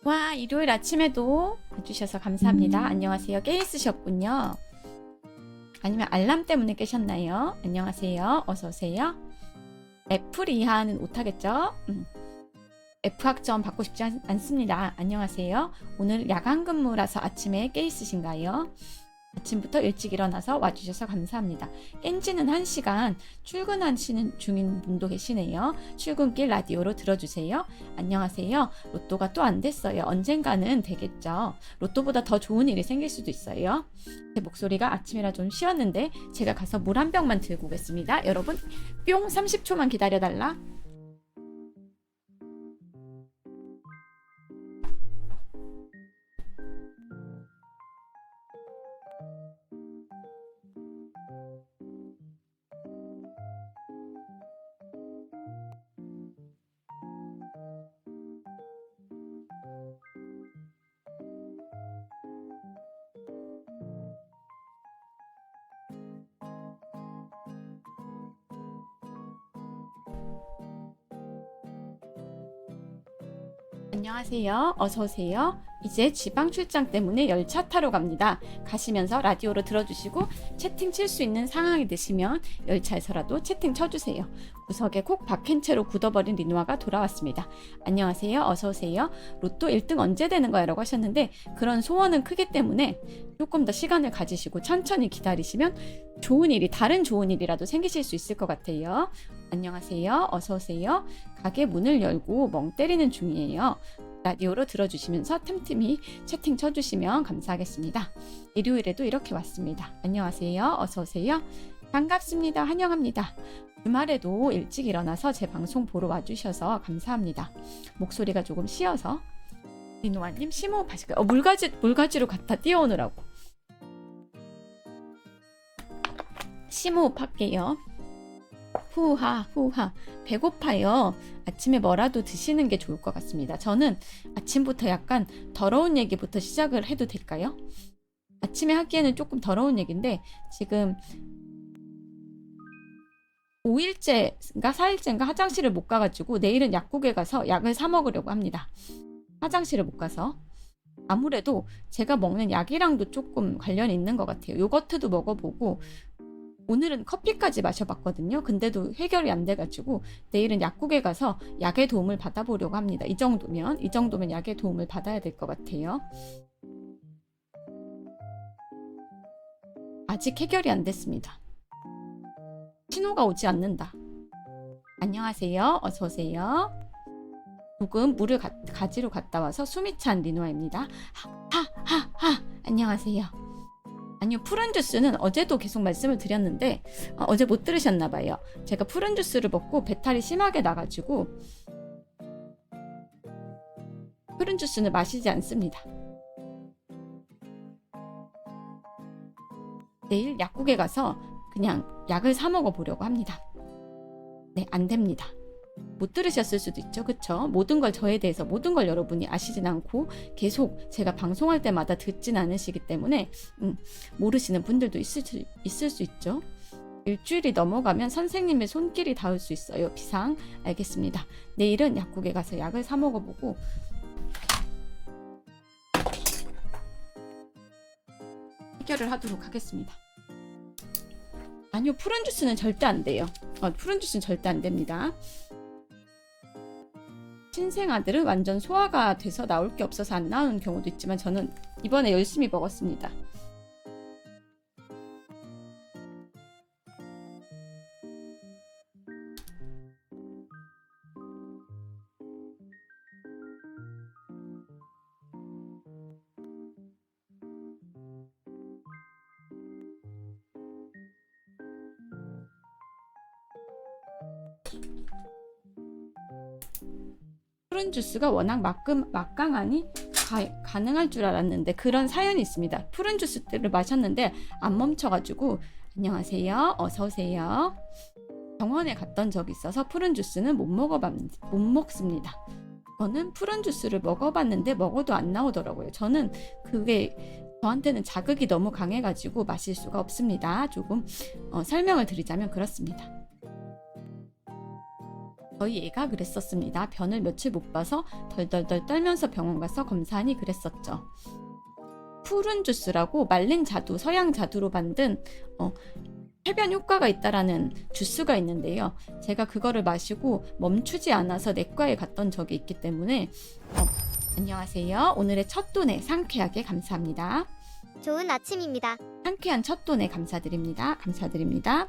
와, 일요일 아침에도 봐주셔서 감사합니다. 안녕하세요. 깨 있으셨군요. 아니면 알람 때문에 깨셨나요? 안녕하세요. 어서오세요. 애플 이하는 못하겠죠? F학점 받고 싶지 않습니다. 안녕하세요. 오늘 야간 근무라서 아침에 깨 있으신가요? 아침부터 일찍 일어나서 와주셔서 감사합니다. 깬지는 1시간 출근하시는 중인 분도 계시네요. 출근길 라디오로 들어주세요. 안녕하세요. 로또가 또 안 됐어요. 언젠가는 되겠죠. 로또보다 더 좋은 일이 생길 수도 있어요. 제 목소리가 아침이라 좀 쉬었는데 제가 가서 물 한 병만 들고 오겠습니다. 여러분 뿅 30초만 기다려달라. 안녕하세요. 어서오세요. 이제 지방 출장 때문에 열차 타러 갑니다. 가시면서 라디오로 들어주시고 채팅 칠 수 있는 상황이 되시면 열차에서라도 채팅 쳐주세요. 구석에 콕 박힌 채로 굳어버린 리노아가 돌아왔습니다. 안녕하세요. 어서오세요. 로또 1등 언제 되는 거야? 라고 하셨는데 그런 소원은 크기 때문에 조금 더 시간을 가지시고 천천히 기다리시면 좋은 일이, 다른 좋은 일이라도 생기실 수 있을 것 같아요. 안녕하세요. 어서오세요. 가게 문을 열고 멍 때리는 중이에요. 라디오로 들어주시면서 틈틈이 채팅 쳐주시면 감사하겠습니다. 일요일에도 이렇게 왔습니다. 안녕하세요. 어서오세요. 반갑습니다. 환영합니다. 주말에도 일찍 일어나서 제 방송 보러 와주셔서 감사합니다. 목소리가 조금 쉬어서 리노아님 심호흡 하실까요? 물가지로 갖다 띄워오느라고 심호흡 할게요. 후하 후하. 배고파요. 아침에 뭐라도 드시는 게 좋을 것 같습니다. 저는 아침부터 약간 더러운 얘기부터 시작을 해도 될까요? 아침에 하기에는 조금 더러운 얘기인데 지금 5일째인가 4일째인가 화장실을 못 가가지고 내일은 약국에 가서 약을 사 먹으려고 합니다. 화장실을 못 가서. 아무래도 제가 먹는 약이랑도 조금 관련이 있는 것 같아요. 요거트도 먹어보고 오늘은 커피까지 마셔봤거든요. 근데도 해결이 안 돼가지고 내일은 약국에 가서 약의 도움을 받아보려고 합니다. 이 정도면 약의 도움을 받아야 될 것 같아요. 아직 해결이 안 됐습니다. 신호가 오지 않는다. 안녕하세요. 어서오세요. 조금 물을 가지러 갔다 와서 숨이 찬 리노아입니다. 하하하. 안녕하세요. 아니요, 푸른 주스는 어제도 계속 말씀을 드렸는데 어제 못 들으셨나 봐요. 제가 푸른 주스를 먹고 배탈이 심하게 나가지고 푸른 주스는 마시지 않습니다. 내일 약국에 가서 그냥 약을 사 먹어 보려고 합니다. 네, 안 됩니다. 못 들으셨을 수도 있죠. 그쵸? 모든 걸 저에 대해서 모든 걸 여러분이 아시진 않고 계속 제가 방송할 때마다 듣진 않으시기 때문에 모르시는 분들도 있을 수 있죠. 일주일이 넘어가면 선생님의 손길이 닿을 수 있어요. 비상. 알겠습니다. 내일은 약국에 가서 약을 사 먹어보고 해결을 하도록 하겠습니다. 아니요, 푸른 주스는 절대 안 돼요. 푸른 주스는 절대 안 됩니다. 신생 아들은 완전 소화가 돼서 나올 게 없어서 안 나오는 경우도 있지만 저는 이번에 열심히 먹었습니다. 푸른 주스가 워낙 막강하니 가능할 줄 알았는데 그런 사연이 있습니다. 푸른 주스를 마셨는데 안 멈춰가지고 안녕하세요. 어서오세요. 병원에 갔던 적이 있어서 푸른 주스는 못 먹습니다. 저는 푸른 주스를 먹어봤는데 먹어도 안 나오더라고요. 저는 그게 저한테는 자극이 너무 강해가지고 마실 수가 없습니다. 조금 설명을 드리자면 그렇습니다. 저희 애가 그랬었습니다. 변을 며칠 못 봐서 덜덜덜 떨면서 병원 가서 검사하니 그랬었죠. 푸른 주스라고 말린 자두, 서양 자두로 만든 排便 효과가 있다라는 주스가 있는데요. 제가 그거를 마시고 멈추지 않아서 내과에 갔던 적이 있기 때문에 안녕하세요. 오늘의 첫 돈에 상쾌하게 감사합니다. 좋은 아침입니다. 상쾌한 첫 돈에 감사드립니다. 감사드립니다.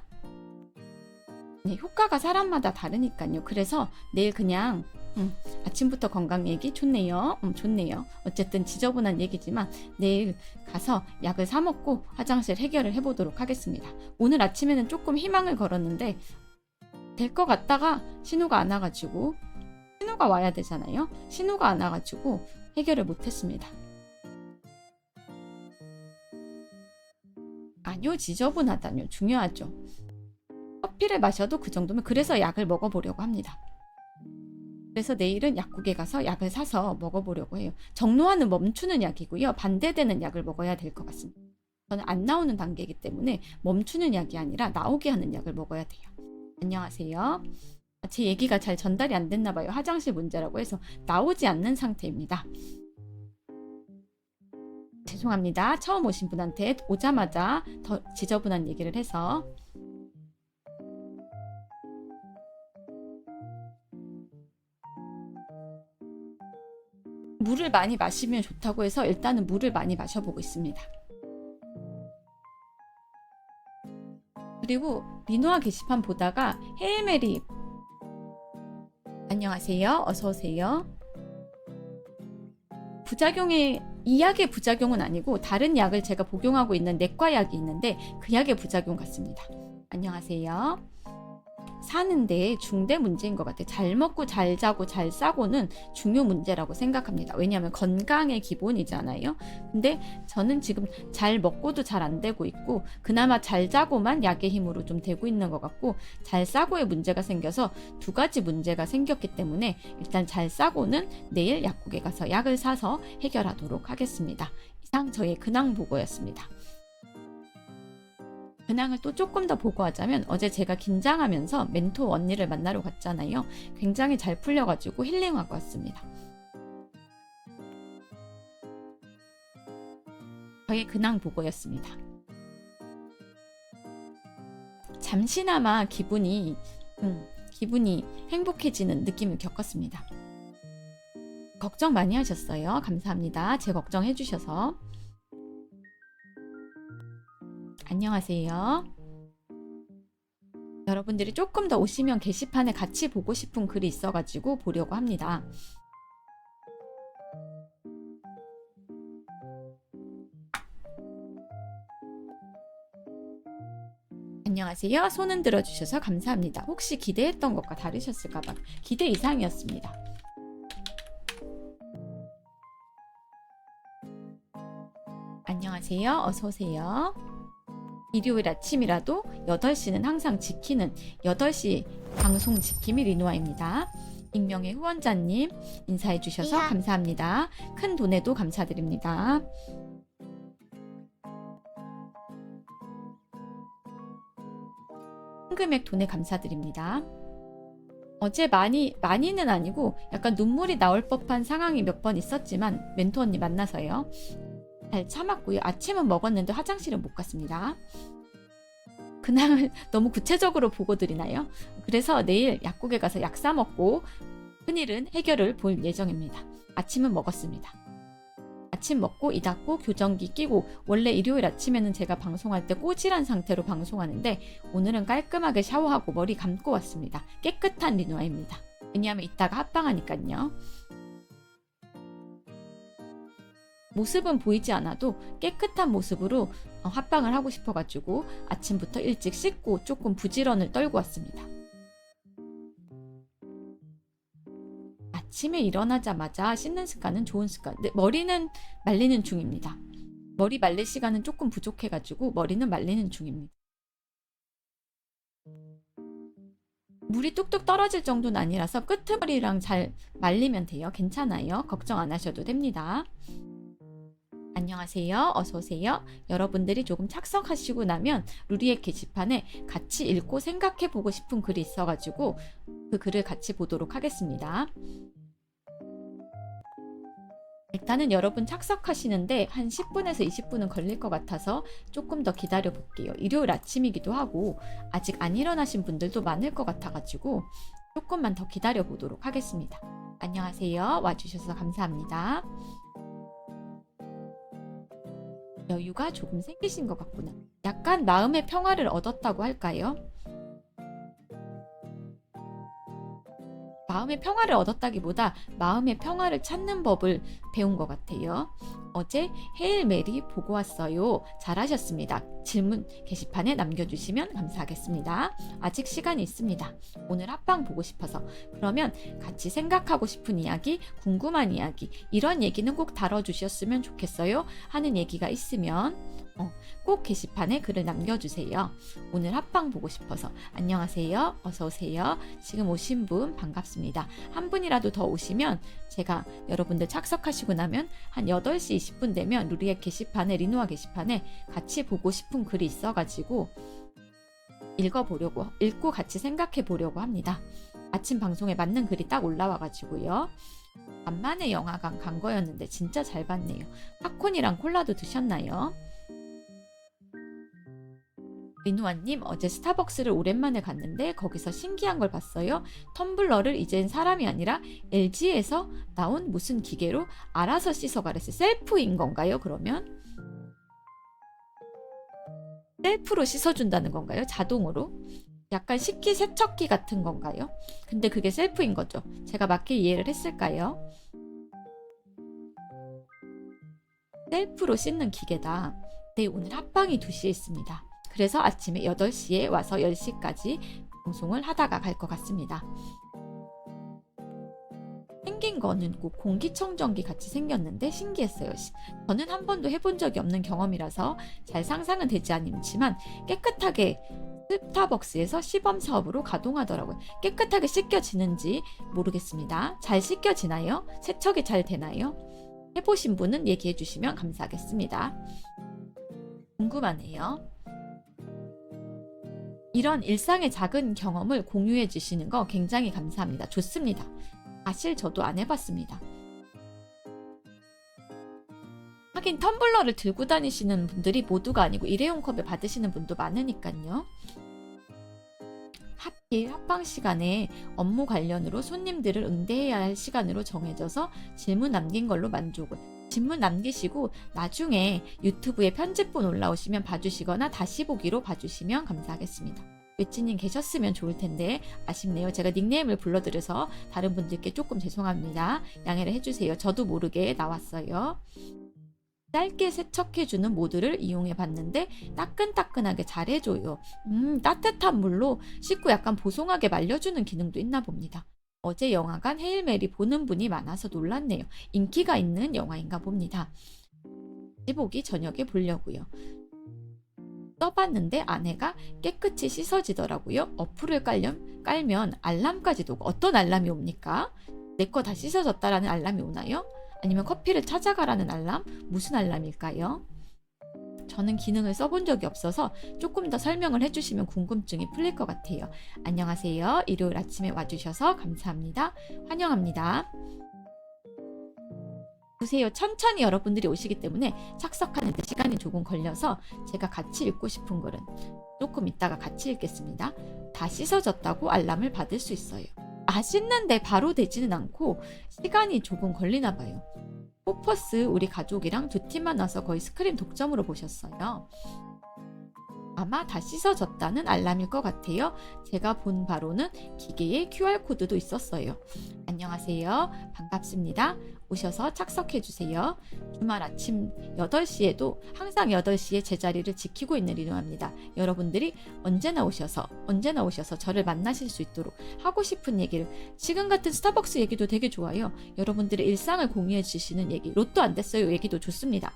네, 효과가 사람마다 다르니까요. 그래서 내일 그냥 아침부터 건강 얘기 좋네요. 좋네요. 어쨌든 지저분한 얘기지만 내일 가서 약을 사 먹고 화장실 해결을 해보도록 하겠습니다. 오늘 아침에는 조금 희망을 걸었는데 될 것 같다가 신호가 안 와가지고, 신호가 와야 되잖아요. 신호가 안 와가지고 해결을 못했습니다. 아니요, 지저분하다뇨. 중요하죠. 커피를 마셔도 그 정도면, 그래서 약을 먹어보려고 합니다. 그래서 내일은 약국에 가서 약을 사서 먹어보려고 해요. 정로화는 멈추는 약이고요. 반대되는 약을 먹어야 될 것 같습니다. 저는 안 나오는 단계이기 때문에 멈추는 약이 아니라 나오게 하는 약을 먹어야 돼요. 안녕하세요. 제 얘기가 잘 전달이 안 됐나 봐요. 화장실 문제라고 해서 나오지 않는 상태입니다. 죄송합니다. 처음 오신 분한테 오자마자 더 지저분한 얘기를 해서. 물을 많이 마시면 좋다고 해서 일단은 물을 많이 마셔보고 있습니다. 그리고 리노아 게시판 보다가 헤일메리, 안녕하세요. 어서오세요. 이 약의 부작용은 아니고 다른 약을 제가 복용하고 있는 내과 약이 있는데 그 약의 부작용 같습니다. 안녕하세요. 사는데 중대 문제인 것 같아요. 잘 먹고 잘 자고 잘 싸고는 중요 문제라고 생각합니다. 왜냐하면 건강의 기본이잖아요. 근데 저는 지금 잘 먹고도 잘 안 되고 있고, 그나마 잘 자고만 약의 힘으로 좀 되고 있는 것 같고, 잘 싸고에 문제가 생겨서 두 가지 문제가 생겼기 때문에 일단 잘 싸고는 내일 약국에 가서 약을 사서 해결하도록 하겠습니다. 이상 저의 근황 보고였습니다. 근황을 또 조금 더 보고하자면, 어제 제가 긴장하면서 멘토 언니를 만나러 갔잖아요. 굉장히 잘 풀려가지고 힐링하고 왔습니다. 저의 근황 보고였습니다. 잠시나마 기분이 행복해지는 느낌을 겪었습니다. 걱정 많이 하셨어요. 감사합니다. 제 걱정해 주셔서. 안녕하세요. 여러분들이 조금 더 오시면 게시판에 같이 보고 싶은 글이 있어가지고 보려고 합니다. 안녕하세요. 손은 들어주셔서 감사합니다. 혹시 기대했던 것과 다르셨을까봐 기대 이상이었습니다. 안녕하세요. 어서오세요. 일요일 아침이라도 8시는 항상 지키는 8시 방송 지킴이 리노아입니다. 익명의 후원자님 인사해 주셔서 이하. 감사합니다. 큰 돈에도 감사드립니다. 큰 금액 돈에 감사드립니다. 어제 많이는 아니고 약간 눈물이 나올 법한 상황이 몇 번 있었지만 멘토 언니 만나서요. 잘 참았고요. 아침은 먹었는데 화장실은 못 갔습니다. 근황을 너무 구체적으로 보고 드리나요? 그래서 내일 약국에 가서 약 사 먹고 큰일은 해결을 볼 예정입니다. 아침은 먹었습니다. 아침 먹고 이 닦고 교정기 끼고, 원래 일요일 아침에는 제가 방송할 때 꼬질한 상태로 방송하는데 오늘은 깔끔하게 샤워하고 머리 감고 왔습니다. 깨끗한 리노아입니다. 왜냐하면 이따가 합방하니까요. 모습은 보이지 않아도 깨끗한 모습으로 합방을 하고 싶어가지고 아침부터 일찍 씻고 조금 부지런을 떨고 왔습니다. 아침에 일어나자마자 씻는 습관은 좋은 습관. 근데 머리는 말리는 중입니다. 머리 말릴 시간은 조금 부족해가지고 머리는 말리는 중입니다. 물이 뚝뚝 떨어질 정도는 아니라서 끄트머리랑 잘 말리면 돼요. 괜찮아요. 걱정 안 하셔도 됩니다. 안녕하세요. 어서오세요. 여러분들이 조금 착석하시고 나면 루리앱 게시판에 같이 읽고 생각해보고 싶은 글이 있어가지고 그 글을 같이 보도록 하겠습니다. 일단은 여러분 착석하시는데 한 10분에서 20분은 걸릴 것 같아서 조금 더 기다려 볼게요. 일요일 아침이기도 하고 아직 안 일어나신 분들도 많을 것 같아가지고 조금만 더 기다려 보도록 하겠습니다. 안녕하세요. 와주셔서 감사합니다. 여유가 조금 생기신 것 같구나. 약간 마음의 평화를 얻었다고 할까요? 마음의 평화를 얻었다기보다 마음의 평화를 찾는 법을 배운 것 같아요. 어제 헤일 메리 보고 왔어요. 잘하셨습니다. 질문 게시판에 남겨주시면 감사하겠습니다. 아직 시간이 있습니다. 오늘 합방 보고 싶어서. 그러면 같이 생각하고 싶은 이야기, 궁금한 이야기, 이런 얘기는 꼭 다뤄주셨으면 좋겠어요 하는 얘기가 있으면 꼭 게시판에 글을 남겨주세요. 오늘 합방 보고 싶어서. 안녕하세요. 어서오세요. 지금 오신 분 반갑습니다. 한 분이라도 더 오시면 제가 여러분들 착석하시고 나면 한 8시 20분 되면 루리의 게시판에, 리노아 게시판에 같이 보고 싶은 글이 있어가지고 읽고 같이 생각해 보려고 합니다. 아침 방송에 맞는 글이 딱 올라와가지고요. 간만에 영화관 간 거였는데 진짜 잘 봤네요. 팝콘이랑 콜라도 드셨나요? 리누아님, 어제 스타벅스를 오랜만에 갔는데 거기서 신기한 걸 봤어요. 텀블러를 이젠 사람이 아니라 LG에서 나온 무슨 기계로 알아서 씻어가랬어요. 셀프인 건가요, 그러면? 셀프로 씻어준다는 건가요? 자동으로? 약간 식기세척기 같은 건가요? 근데 그게 셀프인 거죠. 제가 맞게 이해를 했을까요? 셀프로 씻는 기계다. 네, 오늘 합방이 2시에 있습니다. 그래서 아침에 8시에 와서 10시까지 방송을 하다가 갈 것 같습니다. 생긴 거는 꼭 공기청정기 같이 생겼는데 신기했어요. 저는 한 번도 해본 적이 없는 경험이라서 잘 상상은 되지 않지만 깨끗하게 스타벅스에서 시범 사업으로 가동하더라고요. 깨끗하게 씻겨지는지 모르겠습니다. 잘 씻겨지나요? 세척이 잘 되나요? 해보신 분은 얘기해 주시면 감사하겠습니다. 궁금하네요. 이런 일상의 작은 경험을 공유해 주시는 거 굉장히 감사합니다. 좋습니다. 사실 저도 안 해봤습니다. 하긴 텀블러를 들고 다니시는 분들이 모두가 아니고 일회용 컵에 받으시는 분도 많으니까요. 하필 합방 시간에 업무 관련으로 손님들을 응대해야 할 시간으로 정해져서 질문 남긴 걸로 만족을. 질문 남기시고 나중에 유튜브에 편집본 올라오시면 봐주시거나 다시 보기로 봐주시면 감사하겠습니다. 외치님 계셨으면 좋을 텐데 아쉽네요. 제가 닉네임을 불러드려서 다른 분들께 조금 죄송합니다. 양해를 해주세요. 저도 모르게 나왔어요. 짧게 세척해주는 모드를 이용해 봤는데 따끈따끈하게 잘해줘요. 따뜻한 물로 씻고 약간 보송하게 말려주는 기능도 있나 봅니다. 어제 영화관 헤일 메리 보는 분이 많아서 놀랐네요. 인기가 있는 영화인가 봅니다. 보기 저녁에 보려고요. 써봤는데 아내가 깨끗이 씻어지더라고요. 어플을 깔면 알람까지도 오고. 어떤 알람이 옵니까? 내 거 다 씻어졌다라는 알람이 오나요? 아니면 커피를 찾아가라는 알람? 무슨 알람일까요? 저는 기능을 써본 적이 없어서 조금 더 설명을 해주시면 궁금증이 풀릴 것 같아요. 안녕하세요. 일요일 아침에 와주셔서 감사합니다. 환영합니다. 보세요. 천천히 여러분들이 오시기 때문에 착석하는데 시간이 조금 걸려서 제가 같이 읽고 싶은 글은 조금 이따가 같이 읽겠습니다. 다 씻어졌다고 알람을 받을 수 있어요. 씻는데 바로 되지는 않고 시간이 조금 걸리나 봐요. 포퍼스 우리 가족이랑 2팀만 와서 거의 스크린 독점으로 보셨어요. 아마 다 씻어졌다는 알람일 것 같아요. 제가 본 바로는 기계에 QR코드도 있었어요. 안녕하세요. 반갑습니다. 오셔서 착석해주세요. 주말 아침 8시에도 항상 8시에 제 자리를 지키고 있는 리노아입니다. 여러분들이 언제나 오셔서 저를 만나실 수 있도록 하고 싶은 얘기를, 지금 같은 스타벅스 얘기도 되게 좋아요. 여러분들의 일상을 공유해 주시는 얘기, 로또 안 됐어요 얘기도 좋습니다.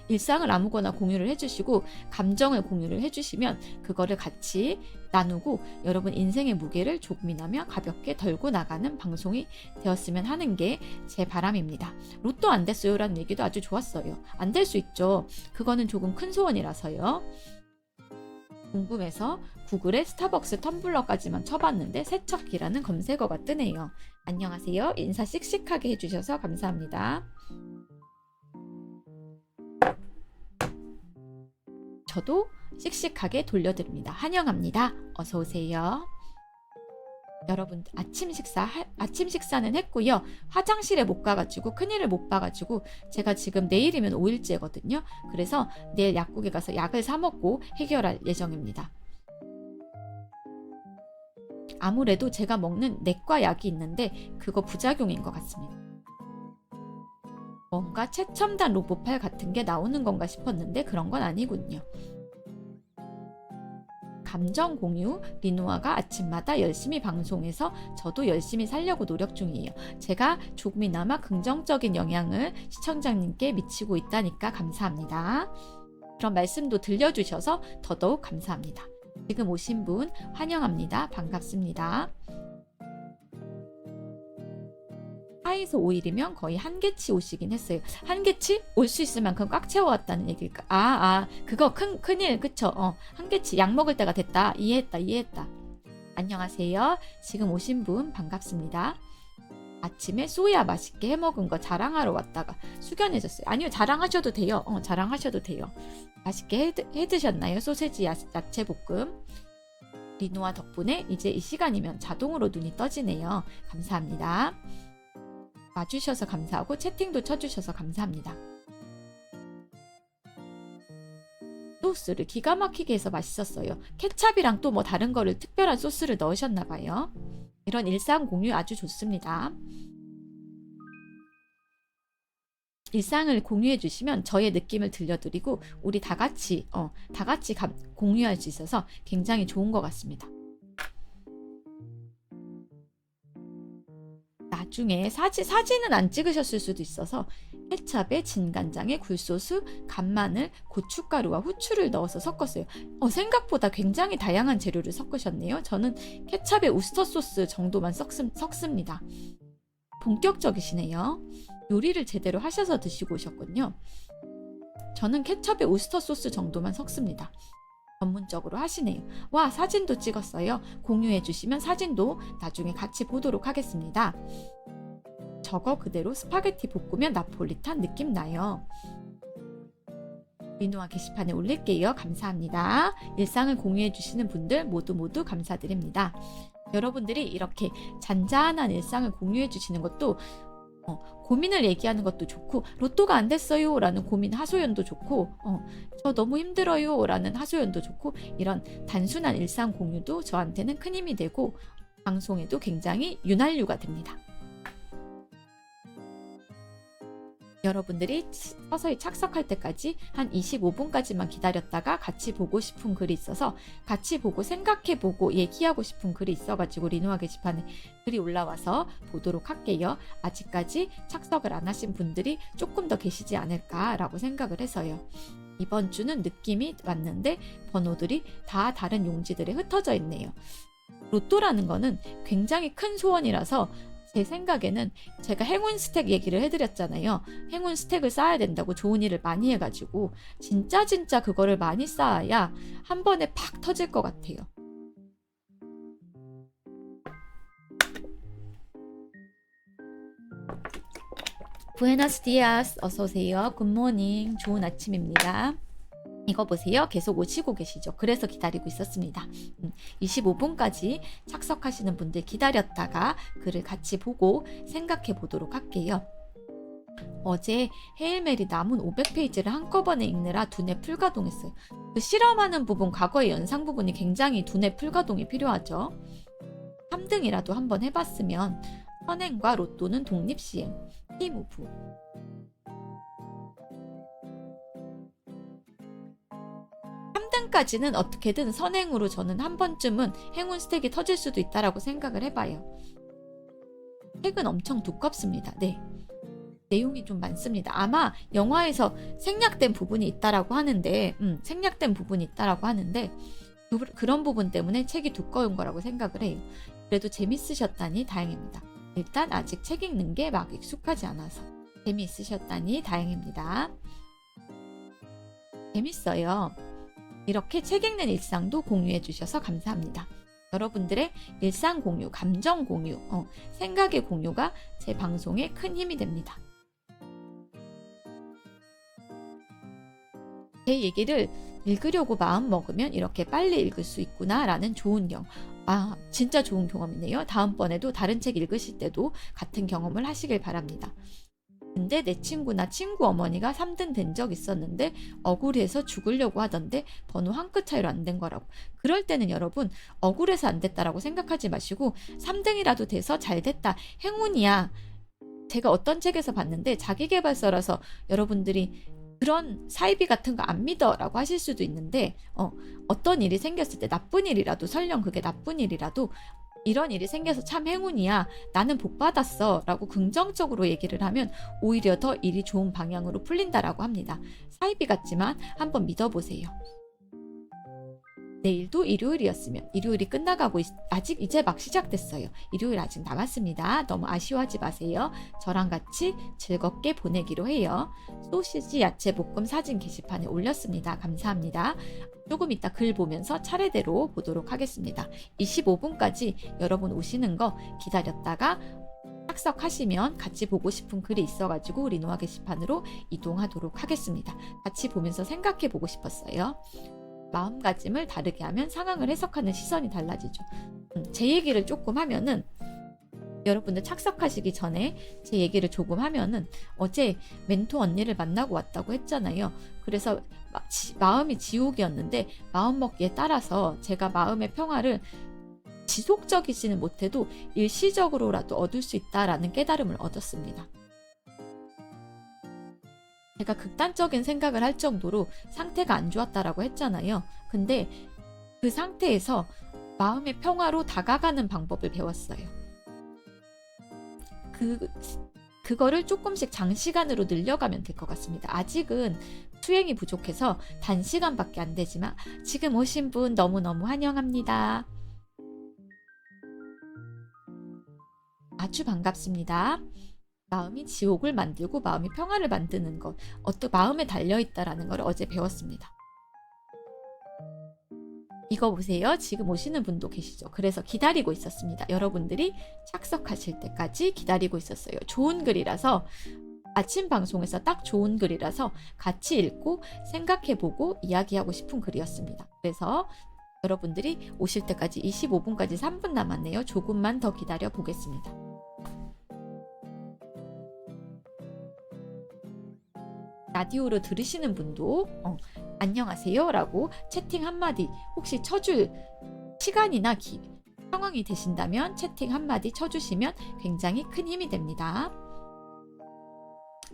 일상을 아무거나 공유를 해주시고 감정을 공유를 해주시면 그거를 같이 나누고 여러분 인생의 무게를 조금이나마 가볍게 덜고 나가는 방송이 되었으면 하는 게 제 바람입니다. 로또 안 됐어요 라는 얘기도 아주 좋았어요. 안 될 수 있죠. 그거는 조금 큰 소원이라서요. 궁금해서 구글에 스타벅스 텀블러까지만 쳐봤는데 세척기라는 검색어가 뜨네요. 안녕하세요. 인사 씩씩하게 해주셔서 감사합니다. 저도 씩씩하게 돌려드립니다. 환영합니다. 어서 오세요. 여러분 아침 식사는 했고요. 화장실에 못 가가지고 큰일을 못 봐가지고 제가 지금 내일이면 5일째거든요. 그래서 내일 약국에 가서 약을 사 먹고 해결할 예정입니다. 아무래도 제가 먹는 내과 약이 있는데 그거 부작용인 것 같습니다. 뭔가 최첨단 로봇팔 같은 게 나오는 건가 싶었는데 그런 건 아니군요. 감정 공유, 리노아가 아침마다 열심히 방송해서 저도 열심히 살려고 노력 중이에요. 제가 조금이나마 긍정적인 영향을 시청자님께 미치고 있다니까 감사합니다. 그런 말씀도 들려주셔서 더더욱 감사합니다. 지금 오신 분 환영합니다. 반갑습니다. 4에서 5일이면 거의 한계치 오시긴 했어요. 한계치? 올 수 있을 만큼 꽉 채워왔다는 얘기일까? 그거 큰일, 그쵸? 한계치, 약 먹을 때가 됐다. 이해했다. 안녕하세요. 지금 오신 분 반갑습니다. 아침에 소야 맛있게 해먹은 거 자랑하러 왔다가 숙연해졌어요. 아니요, 자랑하셔도 돼요. 자랑하셔도 돼요. 맛있게 해드셨나요? 소세지 야채 볶음. 리노아 덕분에 이제 이 시간이면 자동으로 눈이 떠지네요. 감사합니다. 와주셔서 감사하고 채팅도 쳐주셔서 감사합니다. 소스를 기가 막히게 해서 맛있었어요. 케찹이랑 또 뭐 다른 거를 특별한 소스를 넣으셨나봐요. 이런 일상 공유 아주 좋습니다. 일상을 공유해 주시면 저의 느낌을 들려드리고 우리 다 같이 공유할 수 있어서 굉장히 좋은 것 같습니다. 나중에 사진은 안 찍으셨을 수도 있어서 케찹에 진간장에 굴소스, 간마늘, 고춧가루와 후추를 넣어서 섞었어요. 생각보다 굉장히 다양한 재료를 섞으셨네요. 저는 케찹에 우스터 소스 정도만 섞습니다. 본격적이시네요. 요리를 제대로 하셔서 드시고 오셨군요. 저는 케첩에 우스터 소스 정도만 섞습니다. 전문적으로 하시네요. 와, 사진도 찍었어요. 공유해 주시면 사진도 나중에 같이 보도록 하겠습니다. 저거 그대로 스파게티 볶으면 나폴리탄 느낌 나요. 리노아 게시판에 올릴게요. 감사합니다. 일상을 공유해 주시는 분들 모두 감사드립니다. 여러분들이 이렇게 잔잔한 일상을 공유해 주시는 것도 고민을 얘기하는 것도 좋고, 로또가 안 됐어요 라는 고민 하소연도 좋고, 저 너무 힘들어요 라는 하소연도 좋고, 이런 단순한 일상 공유도 저한테는 큰 힘이 되고 방송에도 굉장히 윤활유가 됩니다. 여러분들이 서서히 착석할 때까지 한 25분까지만 기다렸다가 같이 보고 싶은 글이 있어서 같이 보고 생각해보고 얘기하고 싶은 글이 있어가지고 리노아 게시판에 글이 올라와서 보도록 할게요. 아직까지 착석을 안 하신 분들이 조금 더 계시지 않을까라고 생각을 해서요. 이번 주는 느낌이 왔는데 번호들이 다 다른 용지들에 흩어져 있네요. 로또라는 거는 굉장히 큰 소원이라서 제 생각에는 제가 행운 스택 얘기를 해드렸잖아요. 행운 스택을 쌓아야 된다고, 좋은 일을 많이 해가지고 진짜 그거를 많이 쌓아야 한 번에 팍 터질 것 같아요. 부에노스 디아스, 어서오세요. 굿모닝, 좋은 아침입니다. 이거 보세요. 계속 오시고 계시죠. 그래서 기다리고 있었습니다. 25분까지 착석하시는 분들 기다렸다가 글을 같이 보고 생각해 보도록 할게요. 어제 헤일메리 남은 500페이지를 한꺼번에 읽느라 두뇌 풀가동했어요. 그 실험하는 부분, 과거의 연상 부분이 굉장히 두뇌 풀가동이 필요하죠. 3등이라도 한번 해봤으면 선행과 로또는 독립시행, 티무브. 3등까지는 어떻게든 선행으로 저는 한 번쯤은 행운 스택이 터질 수도 있다라고 생각을 해봐요. 책은 엄청 두껍습니다. 네, 내용이 좀 많습니다. 아마 영화에서 생략된 부분이 있다라고 하는데, 그런 부분 때문에 책이 두꺼운 거라고 생각을 해요. 그래도 재밌으셨다니 다행입니다. 일단 아직 책 읽는 게 막 익숙하지 않아서 재미있으셨다니 다행입니다. 재밌어요. 이렇게 책 읽는 일상도 공유해 주셔서 감사합니다. 여러분들의 일상 공유, 감정 공유, 생각의 공유가 제 방송에 큰 힘이 됩니다. 제 얘기를 읽으려고 마음 먹으면 이렇게 빨리 읽을 수 있구나 라는 좋은 진짜 좋은 경험이네요. 다음번에도 다른 책 읽으실 때도 같은 경험을 하시길 바랍니다. 근데 내 친구나 친구 어머니가 3등 된 적 있었는데 억울해서 죽으려고 하던데 번호 한 끗 차이로 안 된 거라고. 그럴 때는 여러분 억울해서 안 됐다라고 생각하지 마시고 3등이라도 돼서 잘 됐다, 행운이야. 제가 어떤 책에서 봤는데 자기계발서라서 여러분들이 그런 사이비 같은 거 안 믿어 라고 하실 수도 있는데 어떤 일이 생겼을 때 나쁜 일이라도, 설령 그게 나쁜 일이라도 이런 일이 생겨서 참 행운이야, 나는 복 받았어 라고 긍정적으로 얘기를 하면 오히려 더 일이 좋은 방향으로 풀린다라고 합니다. 사이비 같지만 한번 믿어보세요. 내일도 일요일이었으면, 일요일이 끝나가고 아직 이제 막 시작됐어요. 일요일 아직 남았습니다. 너무 아쉬워하지 마세요. 저랑 같이 즐겁게 보내기로 해요. 소시지 야채 볶음 사진 게시판에 올렸습니다. 감사합니다. 조금 이따 글 보면서 차례대로 보도록 하겠습니다. 25분까지 여러분 오시는 거 기다렸다가 착석하시면 같이 보고 싶은 글이 있어가지고 리노아 게시판으로 이동하도록 하겠습니다. 같이 보면서 생각해 보고 싶었어요. 마음가짐을 다르게 하면 상황을 해석하는 시선이 달라지죠. 제 얘기를 조금 하면은, 여러분들 착석하시기 전에 제 얘기를 조금 하면은, 어제 멘토 언니를 만나고 왔다고 했잖아요. 그래서 마음이 지옥이었는데 마음먹기에 따라서 제가 마음의 평화를 지속적이지는 못해도 일시적으로라도 얻을 수 있다라는 깨달음을 얻었습니다. 제가 극단적인 생각을 할 정도로 상태가 안 좋았다라고 했잖아요. 근데 그 상태에서 마음의 평화로 다가가는 방법을 배웠어요. 그거를 조금씩 장시간으로 늘려가면 될 것 같습니다. 아직은 수행이 부족해서 단시간밖에 안 되지만 지금 오신 분 너무너무 환영합니다. 아주 반갑습니다. 마음이 지옥을 만들고 마음이 평화를 만드는 것, 마음에 달려있다라는 걸 어제 배웠습니다. 이거 보세요. 지금 오시는 분도 계시죠. 그래서 기다리고 있었습니다. 여러분들이 착석하실 때까지 기다리고 있었어요. 좋은 글이라서, 아침 방송에서 딱 좋은 글이라서 같이 읽고 생각해보고 이야기하고 싶은 글이었습니다. 그래서 여러분들이 오실 때까지 25분까지 3분 남았네요. 조금만 더 기다려 보겠습니다. 라디오로 들으시는 분도 안녕하세요 라고 채팅 한마디 혹시 쳐줄 시간이나 상황이 되신다면 채팅 한마디 쳐주시면 굉장히 큰 힘이 됩니다.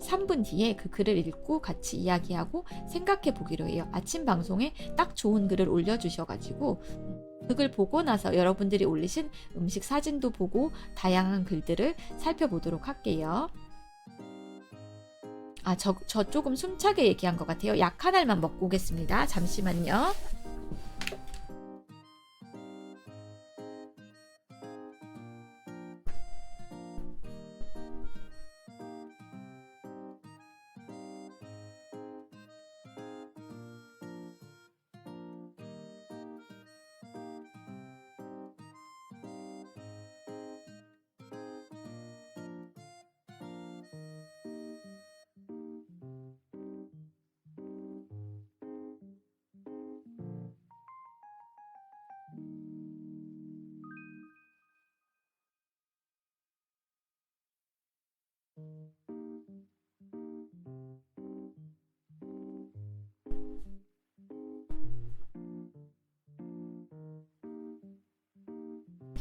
3분 뒤에 그 글을 읽고 같이 이야기하고 생각해 보기로 해요. 아침 방송에 딱 좋은 글을 올려주셔가지고 그 글 보고 나서 여러분들이 올리신 음식 사진도 보고 다양한 글들을 살펴보도록 할게요. 저 조금 숨차게 얘기한 것 같아요. 약 한 알만 먹고 오겠습니다. 잠시만요.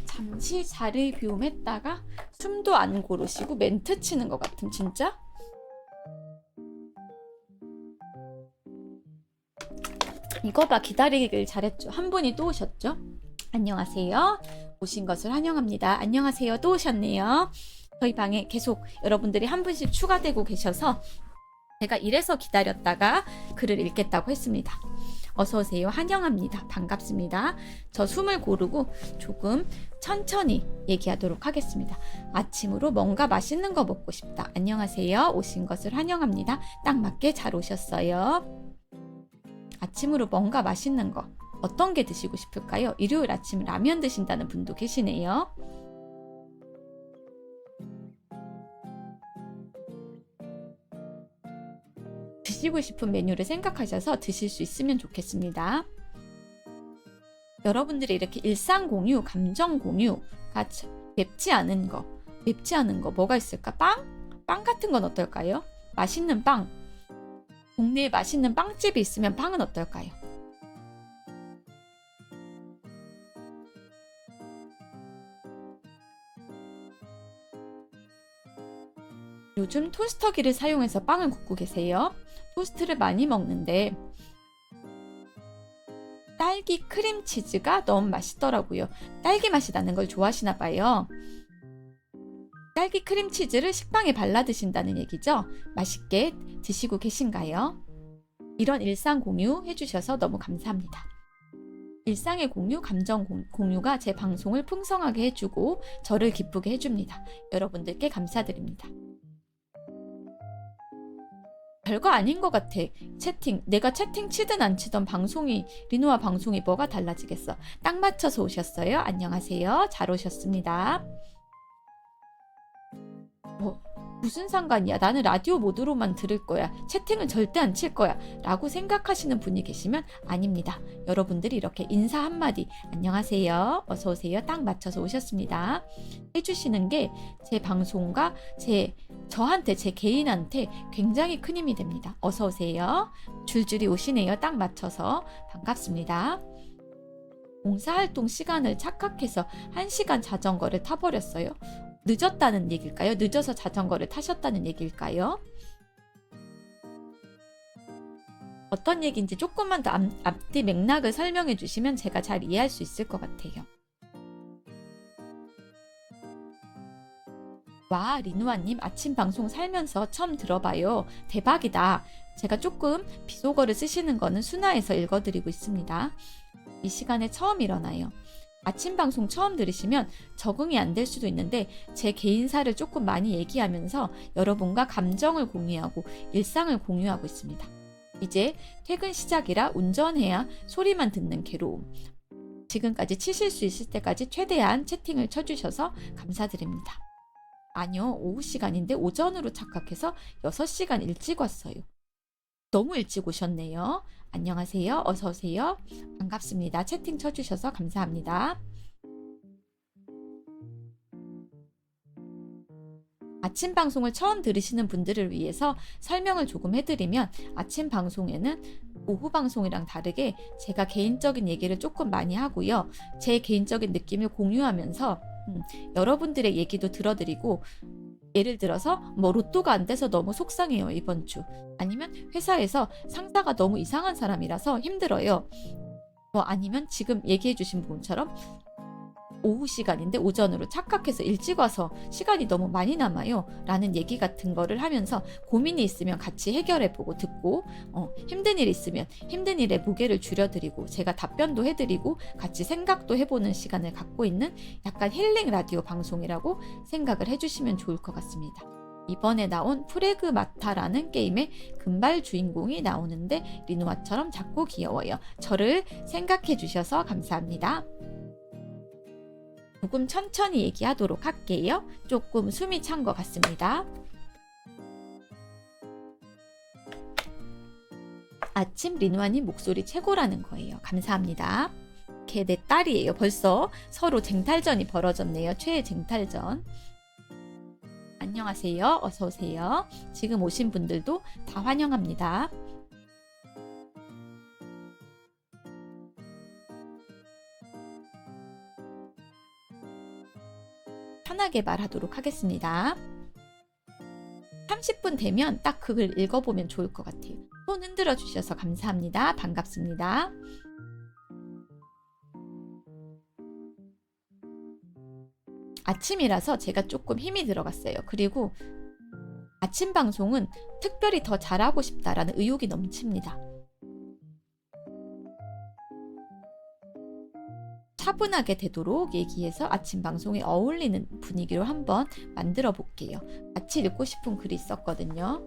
잠시 자리 비움했다가 숨도 안 고르시고 멘트 치는 것 같은, 진짜? 이거 봐, 기다리길 잘했죠. 한 분이 또 오셨죠? 안녕하세요. 오신 것을 환영합니다. 안녕하세요. 또 오셨네요. 저희 방에 계속 여러분들이 한 분씩 추가되고 계셔서 제가 이래서 기다렸다가 글을 읽겠다고 했습니다. 어서오세요. 환영합니다. 반갑습니다. 저 숨을 고르고 조금 천천히 얘기하도록 하겠습니다. 아침으로 뭔가 맛있는 거 먹고 싶다. 안녕하세요. 오신 것을 환영합니다. 딱 맞게 잘 오셨어요. 아침으로 뭔가 맛있는 거 어떤 게 드시고 싶을까요? 일요일 아침 라면 드신다는 분도 계시네요. 드시고 싶은 메뉴를 생각하셔서 드실 수 있으면 좋겠습니다. 여러분들이 이렇게 일상 공유, 감정 공유가 맵지 않은 거 뭐가 있을까? 빵 같은 건 어떨까요? 맛있는 빵. 동네에 맛있는 빵집이 있으면 빵은 어떨까요? 요즘 토스터기를 사용해서 빵을 굽고 계세요. 토스트를 많이 먹는데 딸기 크림치즈가 너무 맛있더라고요. 딸기 맛이 나는 걸 좋아하시나 봐요. 딸기 크림치즈를 식빵에 발라 드신다는 얘기죠. 맛있게 드시고 계신가요? 이런 일상 공유 해주셔서 너무 감사합니다. 일상의 공유, 감정 공유가 제 방송을 풍성하게 해주고 저를 기쁘게 해줍니다. 여러분들께 감사드립니다. 별거 아닌 것 같아. 내가 채팅 치든 안 치던 리노아 방송이 뭐가 달라지겠어. 딱 맞춰서 오셨어요. 안녕하세요. 잘 오셨습니다. 무슨 상관이야. 나는 라디오 모드로만 들을 거야. 채팅은 절대 안 칠 거야. 라고 생각하시는 분이 계시면 아닙니다. 여러분들이 이렇게 인사 한마디 안녕하세요. 어서오세요. 딱 맞춰서 오셨습니다. 해주시는 게 제 방송과 저한테, 제 개인한테 굉장히 큰 힘이 됩니다. 어서오세요. 줄줄이 오시네요. 딱 맞춰서 반갑습니다. 봉사활동 시간을 착각해서 1시간 자전거를 타버렸어요. 늦었다는 얘기일까요? 늦어서 자전거를 타셨다는 얘기일까요? 어떤 얘기인지 조금만 더 앞뒤 맥락을 설명해 주시면 제가 잘 이해할 수 있을 것 같아요. 와, 리누아님 아침 방송 살면서 처음 들어봐요. 대박이다. 제가 조금 비속어를 쓰시는 거는 순화해서 읽어드리고 있습니다. 이 시간에 처음 일어나요. 아침 방송 처음 들으시면 적응이 안 될 수도 있는데 제 개인사를 조금 많이 얘기하면서 여러분과 감정을 공유하고 일상을 공유하고 있습니다. 이제 퇴근 시작이라 운전해야 소리만 듣는 괴로움. 지금까지 치실 수 있을 때까지 최대한 채팅을 쳐주셔서 감사드립니다. 아니요, 오후 시간인데 오전으로 착각해서 6시간 일찍 왔어요. 너무 일찍 오셨네요. 안녕하세요. 어서오세요. 반갑습니다. 채팅 쳐주셔서 감사합니다. 아침 방송을 처음 들으시는 분들을 위해서 설명을 조금 해드리면 아침 방송에는 오후 방송이랑 다르게 제가 개인적인 얘기를 조금 많이 하고요. 제 개인적인 느낌을 공유하면서 여러분들의 얘기도 들어드리고 예를 들어서 로또가 안 돼서 너무 속상해요 이번 주. 아니면 회사에서 상사가 너무 이상한 사람이라서 힘들어요. 아니면 지금 얘기해 주신 분처럼 오후 시간인데 오전으로 착각해서 일찍 와서 시간이 너무 많이 남아요 라는 얘기 같은 거를 하면서 고민이 있으면 같이 해결해보고 듣고 힘든 일 있으면 힘든 일에 무게를 줄여드리고 제가 답변도 해드리고 같이 생각도 해보는 시간을 갖고 있는 약간 힐링 라디오 방송이라고 생각을 해주시면 좋을 것 같습니다. 이번에 나온 프레그마타라는 게임의 금발 주인공이 나오는데 리누아처럼 작고 귀여워요. 저를 생각해 주셔서 감사합니다. 조금 천천히 얘기하도록 할게요. 조금 숨이 찬 것 같습니다. 아침 리누아님 목소리 최고라는 거예요. 감사합니다. 걔 내 딸이에요. 벌써 서로 쟁탈전이 벌어졌네요. 최애 쟁탈전. 안녕하세요. 어서오세요. 지금 오신 분들도 다 환영합니다. 편하게 말하도록 하겠습니다. 30분 되면 딱 그걸 읽어보면 좋을 것 같아요. 손 흔들어 주셔서 감사합니다. 반갑습니다. 아침이라서 제가 조금 힘이 들어갔어요. 그리고 아침 방송은 특별히 더 잘하고 싶다라는 의욕이 넘칩니다. 차분하게 되도록 얘기해서 아침 방송에 어울리는 분위기로 한번 만들어 볼게요. 같이 읽고 싶은 글이 있었거든요.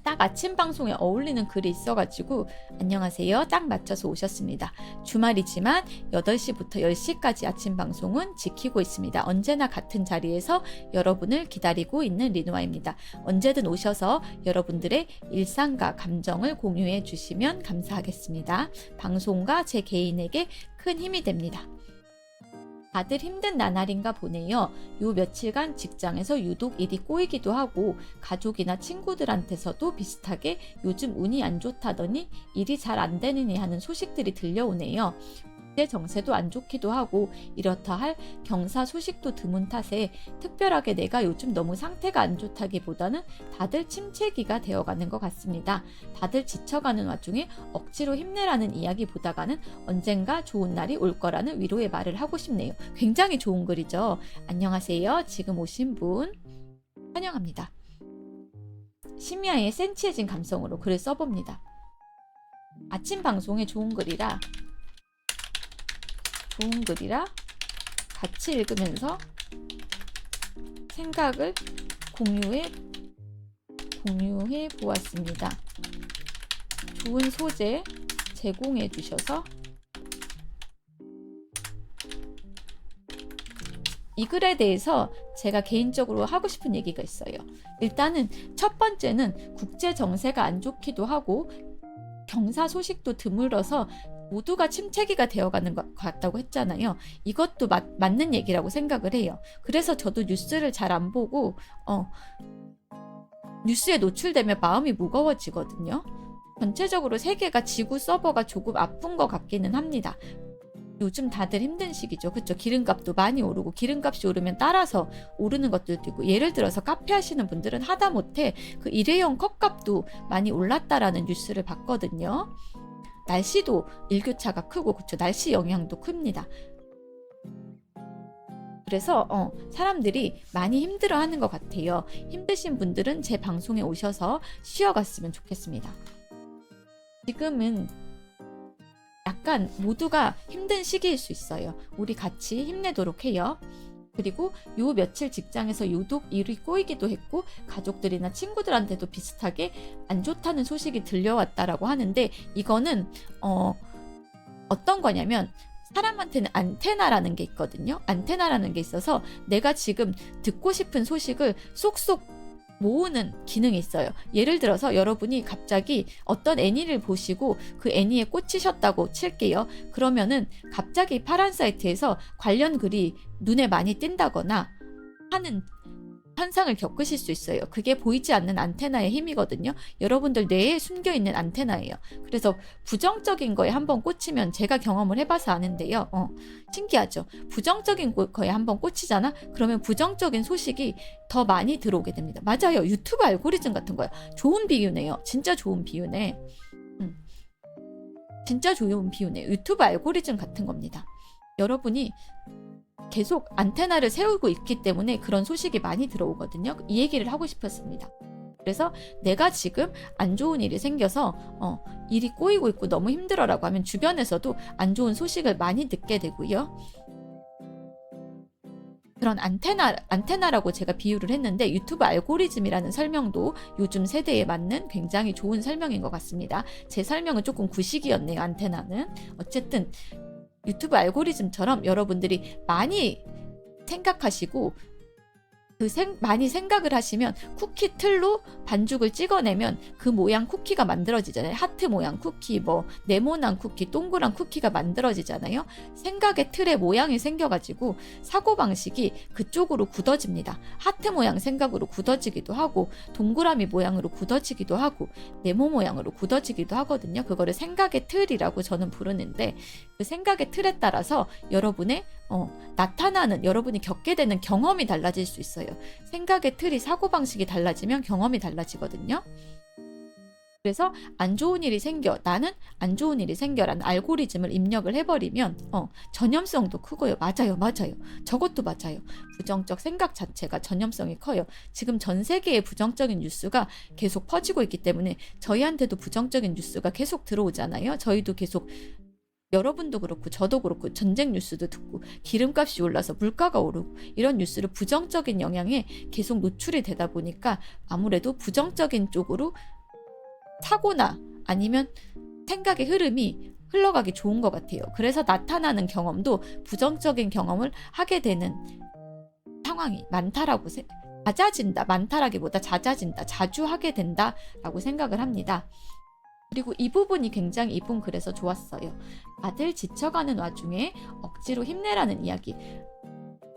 딱 아침 방송에 어울리는 글이 있어가지고 안녕하세요. 딱 맞춰서 오셨습니다. 주말이지만 8시부터 10시까지 아침 방송은 지키고 있습니다. 언제나 같은 자리에서 여러분을 기다리고 있는 리노아입니다. 언제든 오셔서 여러분들의 일상과 감정을 공유해 주시면 감사하겠습니다. 방송과 제 개인에게 큰 힘이 됩니다. 다들 힘든 나날인가 보네요. 요 며칠간 직장에서 유독 일이 꼬이기도 하고 가족이나 친구들한테서도 비슷하게 요즘 운이 안 좋다더니 일이 잘 안 되느니 하는 소식들이 들려오네요. 국제 정세도 안 좋기도 하고 이렇다 할 경사 소식도 드문 탓에 특별하게 내가 요즘 너무 상태가 안 좋다기보다는 다들 침체기가 되어가는 것 같습니다. 다들 지쳐가는 와중에 억지로 힘내라는 이야기 보다가는 언젠가 좋은 날이 올 거라는 위로의 말을 하고 싶네요. 굉장히 좋은 글이죠. 안녕하세요. 지금 오신 분 환영합니다. 심야의 센치해진 감성으로 글을 써봅니다. 아침 방송에 좋은 글이라 같이 읽으면서 생각을 공유해 보았습니다. 좋은 소재 제공해 주셔서 이 글에 대해서 제가 개인적으로 하고 싶은 얘기가 있어요. 일단은 첫 번째는 국제 정세가 안 좋기도 하고 경사 소식도 드물어서 모두가 침체기가 되어가는 것 같다고 했잖아요. 이것도 맞는 얘기라고 생각을 해요. 그래서 저도 뉴스를 잘 안 보고 뉴스에 노출되면 마음이 무거워지거든요. 전체적으로 세계가 지구 서버가 조금 아픈 것 같기는 합니다. 요즘 다들 힘든 시기죠. 그렇죠? 기름값도 많이 오르고 기름값이 오르면 따라서 오르는 것들도 있고 예를 들어서 카페 하시는 분들은 하다못해 그 일회용 컵값도 많이 올랐다라는 뉴스를 봤거든요. 날씨도 일교차가 크고 그렇죠. 날씨 영향도 큽니다. 그래서 사람들이 많이 힘들어하는 것 같아요. 힘드신 분들은 제 방송에 오셔서 쉬어갔으면 좋겠습니다. 지금은 약간 모두가 힘든 시기일 수 있어요. 우리 같이 힘내도록 해요. 그리고 요 며칠 직장에서 유독 일이 꼬이기도 했고 가족들이나 친구들한테도 비슷하게 안 좋다는 소식이 들려왔다라고 하는데 이거는 어떤 거냐면 사람한테는 안테나라는 게 있거든요. 안테나라는 게 있어서 내가 지금 듣고 싶은 소식을 쏙쏙 모으는 기능이 있어요. 예를 들어서 여러분이 갑자기 어떤 애니를 보시고 그 애니에 꽂히셨다고 칠게요. 그러면은 갑자기 파란 사이트에서 관련 글이 눈에 많이 띈다거나 하는 현상을 겪으실 수 있어요. 그게 보이지 않는 안테나의 힘이거든요. 여러분들 뇌에 숨겨있는 안테나예요. 그래서 부정적인 거에 한번 꽂히면 제가 경험을 해봐서 아는데요. 신기하죠? 부정적인 거에 한번 꽂히잖아? 그러면 부정적인 소식이 더 많이 들어오게 됩니다. 맞아요. 유튜브 알고리즘 같은 거예요. 좋은 비유네요. 진짜 좋은 비유네. 진짜 좋은 비유네요. 유튜브 알고리즘 같은 겁니다. 여러분이 계속 안테나를 세우고 있기 때문에 그런 소식이 많이 들어오거든요. 이 얘기를 하고 싶었습니다. 그래서 내가 지금 안 좋은 일이 생겨서 일이 꼬이고 있고 너무 힘들어라고 하면 주변에서도 안 좋은 소식을 많이 듣게 되고요. 그런 안테나라고 제가 비유를 했는데 유튜브 알고리즘이라는 설명도 요즘 세대에 맞는 굉장히 좋은 설명인 것 같습니다. 제 설명은 조금 구식이었네요. 안테나는. 어쨌든 유튜브 알고리즘처럼 여러분들이 많이 생각하시고 많이 생각을 하시면 쿠키 틀로 반죽을 찍어내면 그 모양 쿠키가 만들어지잖아요. 하트 모양 쿠키, 네모난 쿠키, 동그란 쿠키가 만들어지잖아요. 생각의 틀에 모양이 생겨가지고 사고방식이 그쪽으로 굳어집니다. 하트 모양 생각으로 굳어지기도 하고 동그라미 모양으로 굳어지기도 하고 네모 모양으로 굳어지기도 하거든요. 그거를 생각의 틀이라고 저는 부르는데 그 생각의 틀에 따라서 여러분의 나타나는 여러분이 겪게 되는 경험이 달라질 수 있어요. 생각의 틀이 사고방식이 달라지면 경험이 달라지거든요. 그래서 안 좋은 일이 생겨 나는 안 좋은 일이 생겨라는 알고리즘을 입력을 해버리면 전염성도 크고요. 맞아요. 저것도 맞아요. 부정적 생각 자체가 전염성이 커요. 지금 전 세계에 부정적인 뉴스가 계속 퍼지고 있기 때문에 저희한테도 부정적인 뉴스가 계속 들어오잖아요. 저희도 계속 여러분도 그렇고 저도 그렇고 전쟁 뉴스도 듣고 기름값이 올라서 물가가 오르고 이런 뉴스를 부정적인 영향에 계속 노출이 되다 보니까 아무래도 부정적인 쪽으로 사고나 아니면 생각의 흐름이 흘러가기 좋은 것 같아요. 그래서 나타나는 경험도 부정적인 경험을 하게 되는 상황이 많다라고 잦아진다, 많다라기보다 잦아진다, 자주 하게 된다라고 생각을 합니다. 그리고 이 부분이 굉장히 이분 글에서 좋았어요. 다들 지쳐가는 와중에 억지로 힘내라는 이야기.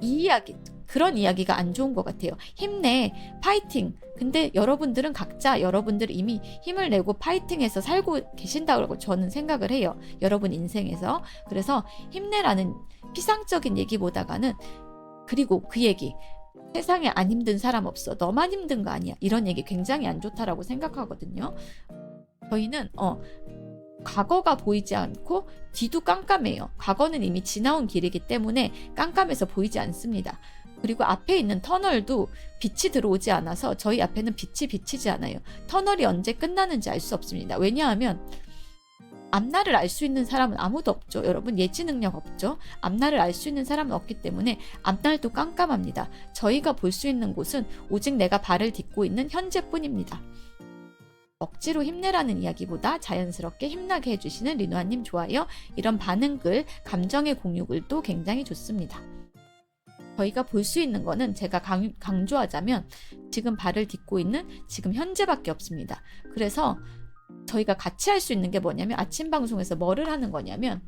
이 이야기, 그런 이야기가 안 좋은 것 같아요. 힘내, 파이팅. 근데 여러분들은 각자 여러분들 이미 힘을 내고 파이팅해서 살고 계신다고 저는 생각을 해요. 여러분 인생에서. 그래서 힘내라는 피상적인 얘기보다가는, 그리고 그 얘기, 세상에 안 힘든 사람 없어, 너만 힘든 거 아니야, 이런 얘기 굉장히 안 좋다라고 생각하거든요. 저희는 과거가 보이지 않고 뒤도 깜깜해요. 과거는 이미 지나온 길이기 때문에 깜깜해서 보이지 않습니다. 그리고 앞에 있는 터널도 빛이 들어오지 않아서 저희 앞에는 빛이 비치지 않아요. 터널이 언제 끝나는지 알 수 없습니다. 왜냐하면 앞날을 알 수 있는 사람은 아무도 없죠. 여러분, 예지 능력 없죠. 앞날을 알 수 있는 사람은 없기 때문에 앞날도 깜깜합니다. 저희가 볼 수 있는 곳은 오직 내가 발을 딛고 있는 현재뿐입니다. 억지로 힘내라는 이야기보다 자연스럽게 힘나게 해주시는 리노아님 좋아요. 이런 반응글, 감정의 공유글도 굉장히 좋습니다. 저희가 볼 수 있는 거는, 제가 강조하자면 지금 발을 딛고 있는 지금 현재밖에 없습니다. 그래서 저희가 같이 할 수 있는 게 뭐냐면, 아침 방송에서 뭐를 하는 거냐면,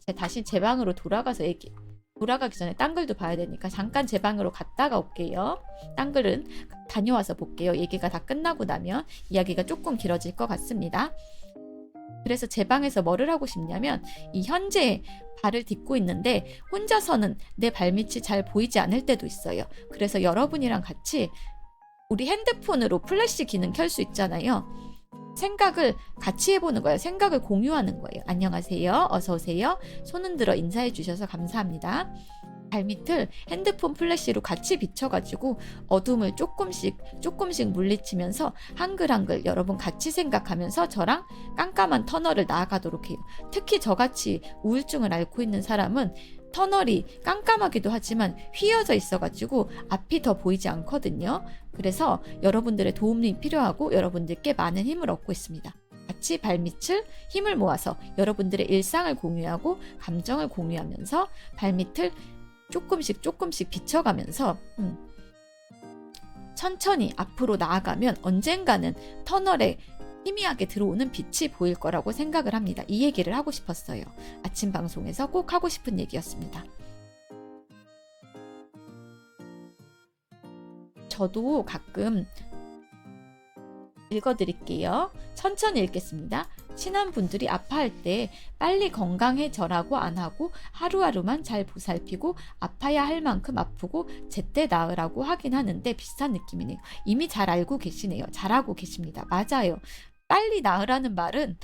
제가 다시 제 방으로 돌아가기 전에 딴 글도 봐야 되니까 잠깐 제 방으로 갔다가 올게요. 딴 글은 다녀와서 볼게요. 얘기가 다 끝나고 나면 이야기가 조금 길어질 것 같습니다. 그래서 제 방에서 뭐를 하고 싶냐면, 이 현재에 발을 딛고 있는데 혼자서는 내 발밑이 잘 보이지 않을 때도 있어요. 그래서 여러분이랑 같이 우리 핸드폰으로 플래시 기능 켤 수 있잖아요. 생각을 같이 해보는 거예요. 생각을 공유하는 거예요. 안녕하세요, 어서오세요, 손 흔들어 인사해 주셔서 감사합니다. 발밑을 핸드폰 플래시로 같이 비춰가지고 어둠을 조금씩 물리치면서 한글 여러분 같이 생각하면서 저랑 깜깜한 터널을 나아가도록 해요. 특히 저같이 우울증을 앓고 있는 사람은 터널이 깜깜하기도 하지만 휘어져 있어가지고 앞이 더 보이지 않거든요. 그래서 여러분들의 도움이 필요하고 여러분들께 많은 힘을 얻고 있습니다. 같이 발밑을 힘을 모아서 여러분들의 일상을 공유하고 감정을 공유하면서 발밑을 조금씩 비춰가면서 천천히 앞으로 나아가면 언젠가는 터널에 희미하게 들어오는 빛이 보일 거라고 생각을 합니다. 이 얘기를 하고 싶었어요. 아침 방송에서 꼭 하고 싶은 얘기였습니다. 저도 가끔 읽어드릴게요. 천천히 읽겠습니다. 친한 분들이 아파할 때 빨리 건강해져라고 안 하고 하루하루만 잘 보살피고 아파야 할 만큼 아프고 제때 나으라고 하긴 하는데 비슷한 느낌이네요. 이미 잘 알고 계시네요. 잘하고 계십니다. 맞아요. 빨리 나으라는 말은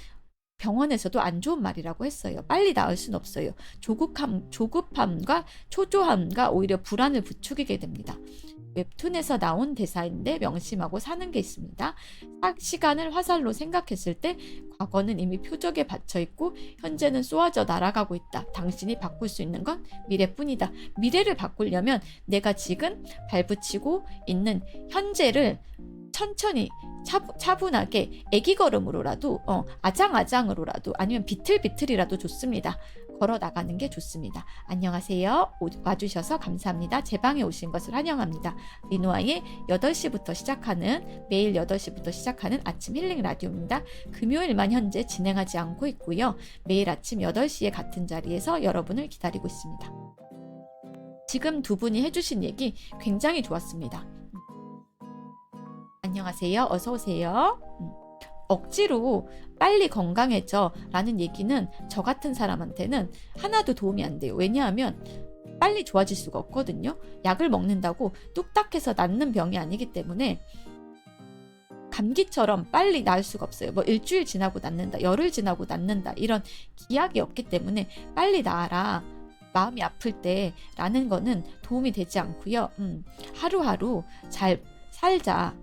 병원에서도 안 좋은 말이라고 했어요. 빨리 나을 순 없어요. 조급함과 초조함과 오히려 불안을 부추기게 됩니다. 웹툰에서 나온 대사인데 명심하고 사는 게 있습니다. 시간을 화살로 생각했을 때 과거는 이미 표적에 받쳐 있고 현재는 쏘아져 날아가고 있다. 당신이 바꿀 수 있는 건 미래뿐이다. 미래를 바꾸려면 내가 지금 발붙이고 있는 현재를 천천히 차분하게 애기 걸음으로라도 아장아장으로라도 아니면 비틀비틀이라도 좋습니다. 걸어 나가는 게 좋습니다. 안녕하세요. 와주셔서 감사합니다. 제 방에 오신 것을 환영합니다. 리노아의 8시부터 시작하는, 매일 8시부터 시작하는 아침 힐링 라디오입니다. 금요일만 현재 진행하지 않고 있고요. 매일 아침 8시에 같은 자리에서 여러분을 기다리고 있습니다. 지금 두 분이 해주신 얘기 굉장히 좋았습니다. 안녕하세요. 어서오세요. 억지로 빨리 건강해져 라는 얘기는 저 같은 사람한테는 하나도 도움이 안 돼요. 왜냐하면 빨리 좋아질 수가 없거든요. 약을 먹는다고 뚝딱해서 낫는 병이 아니기 때문에 감기처럼 빨리 나을 수가 없어요. 뭐 일주일 지나고 낫는다, 열흘 지나고 낫는다, 이런 기약이 없기 때문에 빨리 나아라, 마음이 아플 때 라는 거는 도움이 되지 않고요. 하루하루 잘 살자.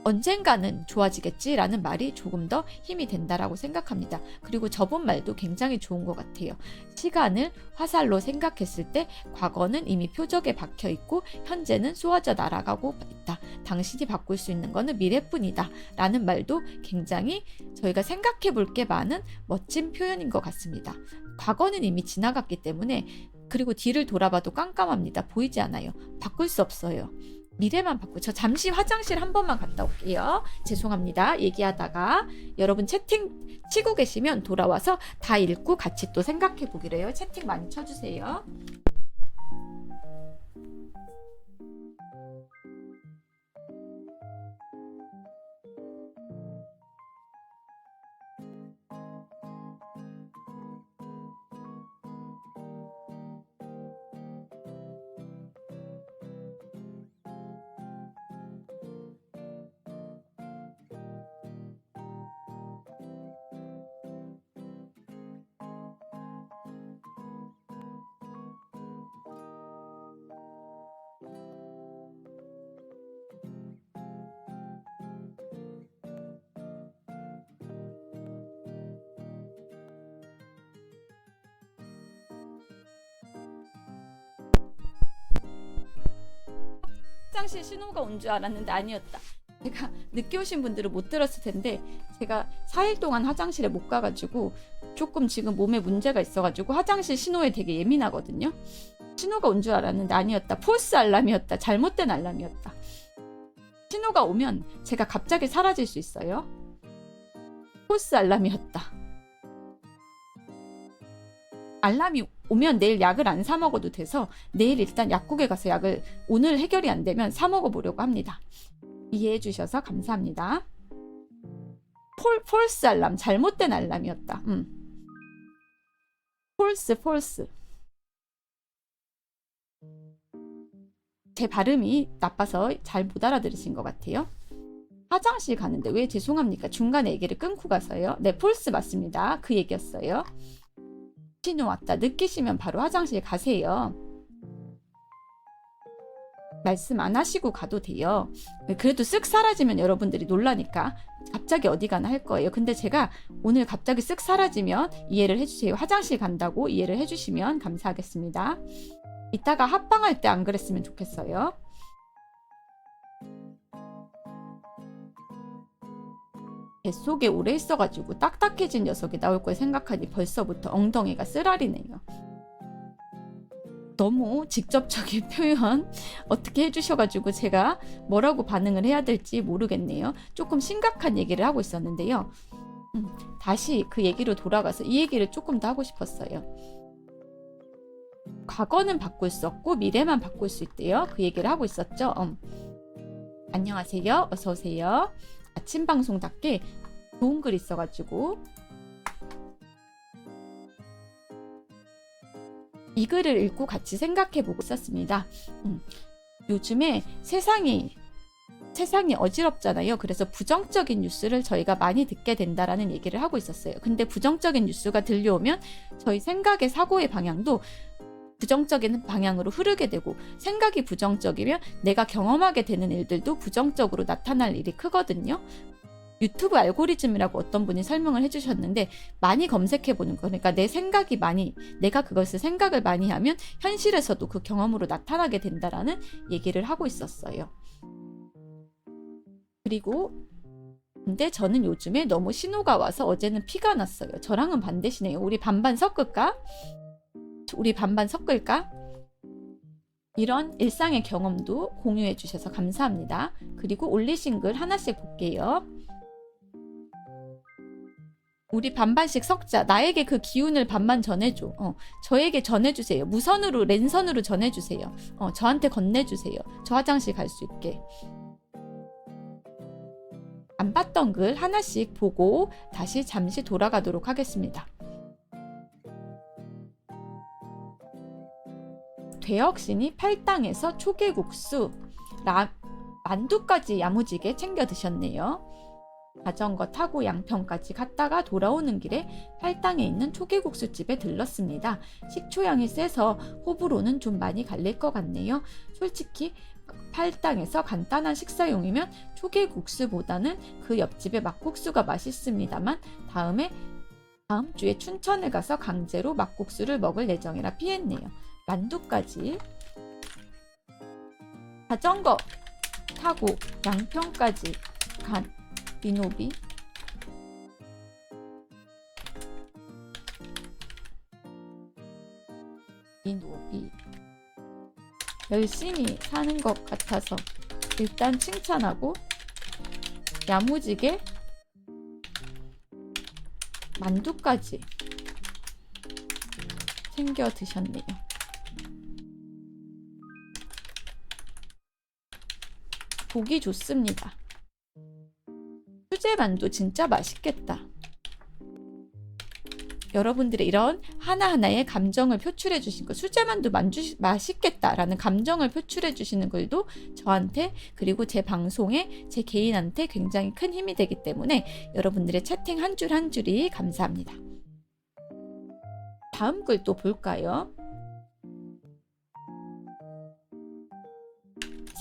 언젠가는 좋아지겠지라는 말이 조금 더 힘이 된다라고 생각합니다. 그리고 저번 말도 굉장히 좋은 것 같아요. 시간을 화살로 생각했을 때 과거는 이미 표적에 박혀 있고 현재는 쏘아져 날아가고 있다. 당신이 바꿀 수 있는 것은 미래뿐이다. 라는 말도 굉장히 저희가 생각해 볼 게 많은 멋진 표현인 것 같습니다. 과거는 이미 지나갔기 때문에, 그리고 뒤를 돌아봐도 깜깜합니다. 보이지 않아요. 바꿀 수 없어요. 미래만 바꾸고. 저 잠시 화장실 한 번만 갔다 올게요. 죄송합니다. 얘기하다가 여러분 채팅 치고 계시면 돌아와서 다 읽고 같이 또 생각해 보기로 해요. 채팅 많이 쳐주세요. 화장실 신호가 온 줄 알았는데 아니었다. 제가 늦게 오신 분들은 못 들었을 텐데 제가 4일 동안 화장실에 못 가가지고 조금 지금 몸에 문제가 있어가지고 화장실 신호에 되게 예민하거든요. 신호가 온 줄 알았는데 아니었다. 폴스 알람이었다. 잘못된 알람이었다. 신호가 오면 제가 갑자기 사라질 수 있어요. 폴스 알람이었다. 알람이 오면 내일 약을 안 사 먹어도 돼서 내일 일단 약국에 가서 약을 오늘 해결이 안 되면 사 먹어 보려고 합니다. 이해해 주셔서 감사합니다. 폴스 알람, 잘못된 알람이었다. 폴스. 제 발음이 나빠서 잘 못 알아들으신 것 같아요. 화장실 가는데 왜 죄송합니까? 중간에 얘기를 끊고 가서요. 네, 폴스 맞습니다. 그 얘기였어요. 신호 왔다. 느끼시면 바로 화장실 가세요. 말씀 안 하시고 가도 돼요. 그래도 쓱 사라지면 여러분들이 놀라니까 갑자기 어디 가나 할 거예요. 근데 제가 오늘 갑자기 쓱 사라지면 이해를 해주세요. 화장실 간다고 이해를 해주시면 감사하겠습니다. 이따가 합방할 때 안 그랬으면 좋겠어요. 뱃속에 오래 있어가지고 딱딱해진 녀석이 나올 걸 생각하니 벌써부터 엉덩이가 쓰라리네요. 너무 직접적인 표현 어떻게 해주셔가지고 제가 뭐라고 반응을 해야 될지 모르겠네요. 조금 심각한 얘기를 하고 있었는데요. 다시 그 얘기로 돌아가서 이 얘기를 조금 더 하고 싶었어요. 과거는 바꿀 수 없고 미래만 바꿀 수 있대요. 그 얘기를 하고 있었죠. 안녕하세요. 어서오세요. 아침 방송답게 좋은 글 있어가지고 이 글을 읽고 같이 생각해보고 있었습니다. 요즘에 세상이 어지럽잖아요. 그래서 부정적인 뉴스를 저희가 많이 듣게 된다라는 얘기를 하고 있었어요. 근데 부정적인 뉴스가 들려오면 저희 생각의 사고의 방향도 부정적인 방향으로 흐르게 되고, 생각이 부정적이면 내가 경험하게 되는 일들도 부정적으로 나타날 일이 크거든요. 유튜브 알고리즘이라고 어떤 분이 설명을 해주셨는데, 많이 검색해보는 거, 그러니까 내가 그것을 생각을 많이 하면 현실에서도 그 경험으로 나타나게 된다라는 얘기를 하고 있었어요. 그리고 근데 저는 요즘에 너무 신호가 와서 어제는 피가 났어요. 저랑은 반대시네요. 우리 반반 섞을까? 이런 일상의 경험도 공유해 주셔서 감사합니다. 그리고 올리신 글 하나씩 볼게요. 우리 반반씩 섞자. 나에게 그 기운을 반만 전해줘. 저에게 전해주세요. 무선으로, 랜선으로 전해주세요. 저한테 건네주세요. 저 화장실 갈 수 있게. 안 봤던 글 하나씩 보고 다시 잠시 돌아가도록 하겠습니다. 대혁신이 팔당에서 초계국수, 만두까지 야무지게 챙겨 드셨네요. 자전거 타고 양평까지 갔다가 돌아오는 길에 팔당에 있는 초계국수 집에 들렀습니다. 식초향이 세서 호불호는 좀 많이 갈릴 것 같네요. 솔직히 팔당에서 간단한 식사용이면 조개국수보다는 그 옆집의 막국수가 맛있습니다만 다음 주에 춘천을 가서 강제로 막국수를 먹을 예정이라 피했네요. 만두까지. 자전거 타고 양평까지 간 리노비. 열심히 사는 것 같아서 일단 칭찬하고 야무지게 만두까지 챙겨 드셨네요. 보기 좋습니다. 수제 만두 진짜 맛있겠다. 여러분들의 이런 하나하나의 감정을 표출해 주신 거, 수제만두 맛있겠다라는 감정을 표출해 주시는 글도 저한테 그리고 제 방송에 제 개인한테 굉장히 큰 힘이 되기 때문에 여러분들의 채팅 한 줄 한 줄이 감사합니다. 다음 글 또 볼까요?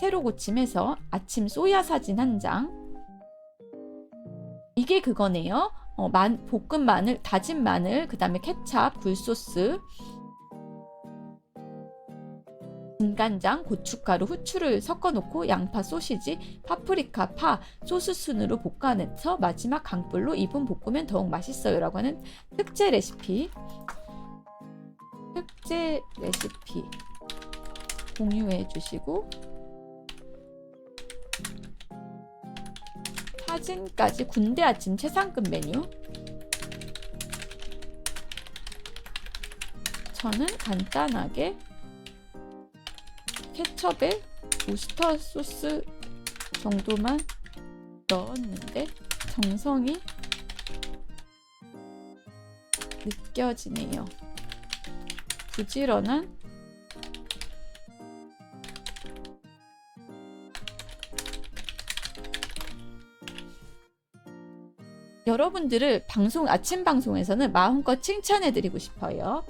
새로 고침해서 아침 소야 사진 한 장. 이게 그거네요. 볶은 마늘, 다진 마늘, 그 다음에 케찹, 굴소스, 진간장, 고춧가루, 후추를 섞어놓고 양파, 소시지, 파프리카, 파, 소스 순으로 볶아내서 마지막 강불로 2분 볶으면 더욱 맛있어요 라고 하는 특제 레시피 공유해 주시고 사진까지. 군대 아침 최상급 메뉴. 저는 간단하게 케첩에 우스터 소스 정도만 넣었는데 정성이 느껴지네요. 부지런한 여러분들을 아침 방송에서는 마음껏 칭찬해드리고 싶어요.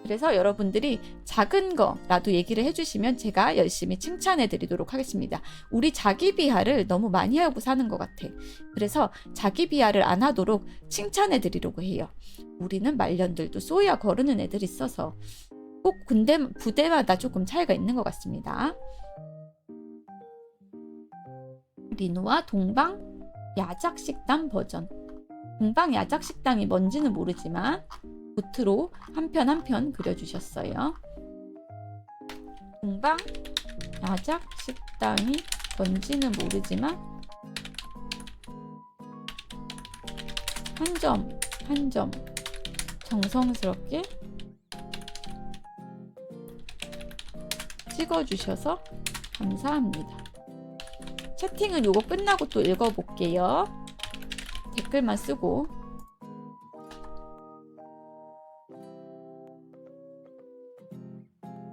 그래서 여러분들이 작은 거라도 얘기를 해주시면 제가 열심히 칭찬해드리도록 하겠습니다. 우리 자기 비하를 너무 많이 하고 사는 것 같아. 그래서 자기 비하를 안 하도록 칭찬해드리려고 해요. 우리는 말년들도 소야 거르는 애들이 있어서 꼭 부대마다 조금 차이가 있는 것 같습니다. 리노와 동방 야작식당 버전. 동방 야작식당이 뭔지는 모르지만 노트로 한 편 한 편 그려주셨어요. 동방 야작식당이 뭔지는 모르지만 한 점 정성스럽게 찍어주셔서 감사합니다. 채팅은 요거 끝나고 또 읽어볼게요. 댓글만 쓰고.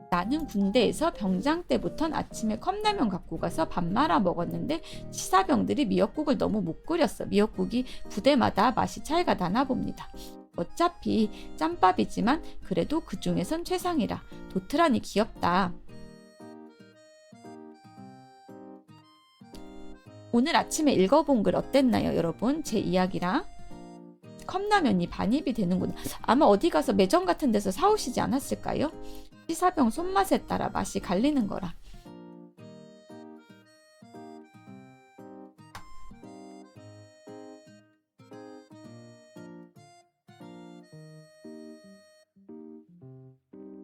나는 군대에서 병장 때부턴 아침에 컵라면 갖고 가서 밥 말아 먹었는데 치사병들이 미역국을 너무 못 끓였어. 미역국이 부대마다 맛이 차이가 나나 봅니다. 어차피 짬밥이지만 그래도 그 중에선 최상이라. 도트라니 귀엽다. 오늘 아침에 읽어본 글 어땠나요, 여러분? 제 이야기랑 컵라면이 반입이 되는구나. 아마 어디 가서 매점 같은 데서 사오시지 않았을까요? 치사병 손맛에 따라 맛이 갈리는 거라.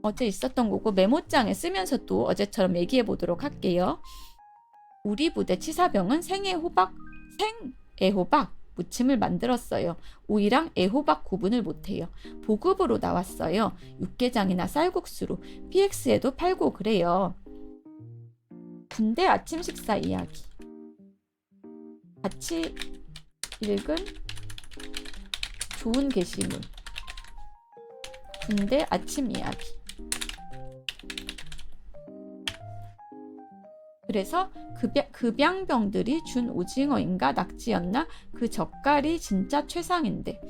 어제 있었던 거고 메모장에 쓰면서 또 어제처럼 얘기해 보도록 할게요. 우리 부대 치사병은 생애호박 무침을 만들었어요. 오이랑 애호박 구분을 못해요. 보급으로 나왔어요. 육개장이나 쌀국수로. PX에도 팔고 그래요. 군대 아침 식사 이야기. 같이 읽은 좋은 게시물. 군대 아침 이야기. 그래서 급양병들이 준 오징어인가 낙지였나 그 젓갈이 진짜 최상인데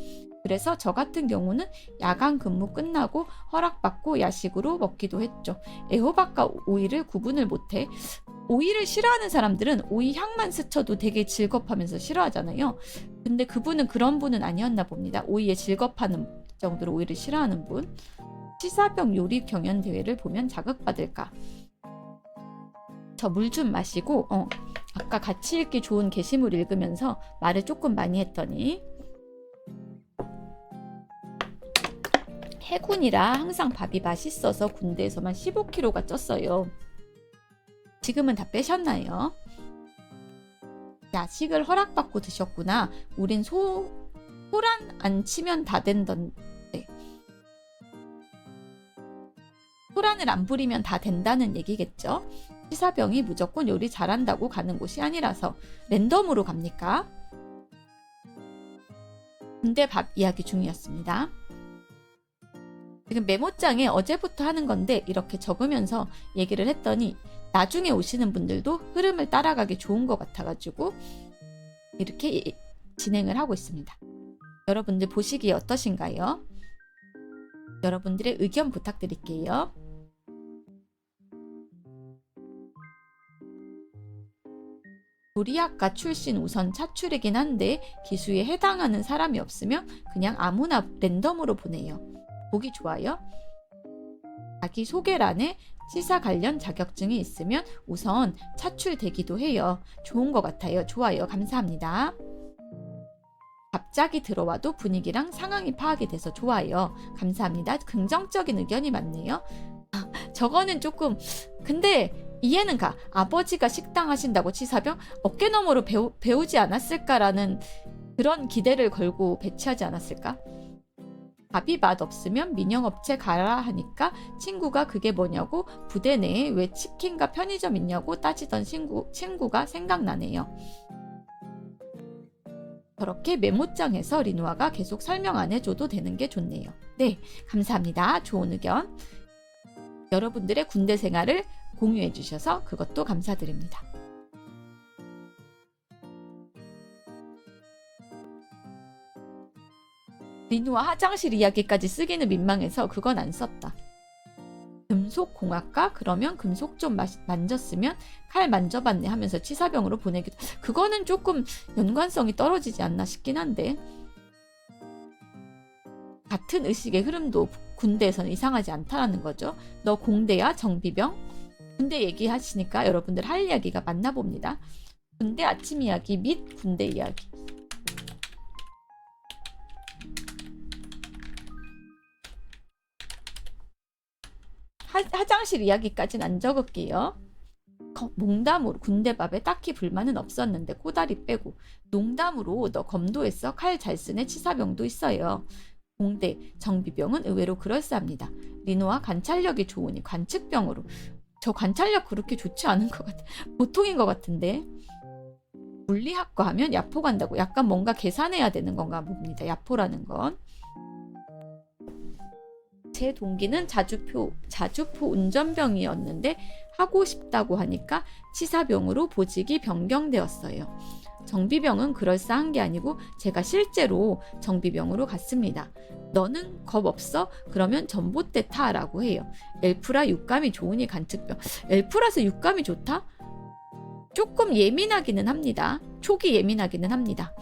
그래서 저 같은 경우는 야간 근무 끝나고 허락받고 야식으로 먹기도 했죠. 애호박과 오이를 구분을 못해. 오이를 싫어하는 사람들은 오이 향만 스쳐도 되게 질겁하면서 싫어하잖아요. 근데 그분은 그런 분은 아니었나 봅니다. 오이에 질겁하는 정도로 오이를 싫어하는 분. 치사병 요리 경연 대회를 보면 자극받을까? 저 물 좀 마시고 아까 같이 읽기 좋은 게시물 읽으면서 말을 조금 많이 했더니 해군이라 항상 밥이 맛있어서 군대에서만 15kg가 쪘어요. 지금은 다 빼셨나요? 야식을 허락받고 드셨구나. 우린 소란 안 치면 다 된던데. 소란을 안 부리면 다 된다는 얘기겠죠? 치사병이 무조건 요리 잘한다고 가는 곳이 아니라서. 랜덤으로 갑니까? 군대 밥 이야기 중이었습니다. 지금 메모장에 어제부터 하는 건데 이렇게 적으면서 얘기를 했더니 나중에 오시는 분들도 흐름을 따라가기 좋은 것 같아가지고 이렇게 진행을 하고 있습니다. 여러분들 보시기에 어떠신가요? 여러분들의 의견 부탁드릴게요. 조리학과 출신 우선 차출이긴 한데 기수에 해당하는 사람이 없으면 그냥 아무나 랜덤으로 보내요. 보기 좋아요? 자기소개란에 치사 관련 자격증이 있으면 우선 차출되기도 해요. 좋은 것 같아요. 좋아요. 감사합니다. 갑자기 들어와도 분위기랑 상황이 파악이 돼서 좋아요. 감사합니다. 긍정적인 의견이 많네요. 저거는 조금 근데 이해는 가. 아버지가 식당 하신다고 치사병 어깨너머로 배우지 않았을까라는 그런 기대를 걸고 배치하지 않았을까? 밥이 맛없으면 민영업체 가라 하니까 친구가 그게 뭐냐고 부대 내에 왜 치킨과 편의점 있냐고 따지던 친구가 생각나네요. 저렇게 메모장에서 리누아가 계속 설명 안 해줘도 되는 게 좋네요. 네, 감사합니다. 좋은 의견. 여러분들의 군대 생활을 공유해 주셔서 그것도 감사드립니다. 리누아 화장실 이야기까지 쓰기는 민망해서 그건 안 썼다. 금속공학과? 그러면 금속 좀 만졌으면 칼 만져봤네 하면서 치사병으로 보내기도. 그거는 조금 연관성이 떨어지지 않나 싶긴 한데 같은 의식의 흐름도 군대에서는 이상하지 않다라는 거죠. 너 공대야? 정비병? 군대 얘기하시니까 여러분들 할 이야기가 맞나 봅니다. 군대 아침 이야기 및 군대 이야기. 화장실 이야기까지는 안 적을게요. 농담으로 군대밥에 딱히 불만은 없었는데 꼬다리 빼고 농담으로 너 검도했어? 칼 잘 쓰네? 치사병도 있어요. 공대 정비병은 의외로 그럴싸합니다. 리노아 관찰력이 좋으니 관측병으로. 저 관찰력 그렇게 좋지 않은 것 같아. 보통인 것 같은데. 물리학과 하면 야포 간다고. 약간 뭔가 계산해야 되는 건가 봅니다. 야포라는 건. 제 동기는 자주포 운전병이었는데 하고 싶다고 하니까 치사병으로 보직이 변경되었어요. 정비병은 그럴싸한 게 아니고 제가 실제로 정비병으로 갔습니다. 너는 겁 없어? 그러면 전봇대 타라고 해요. 엘프라 육감이 좋으니 관측병. 엘프라서 육감이 좋다? 조금 예민하기는 합니다. 초기 예민하기는 합니다.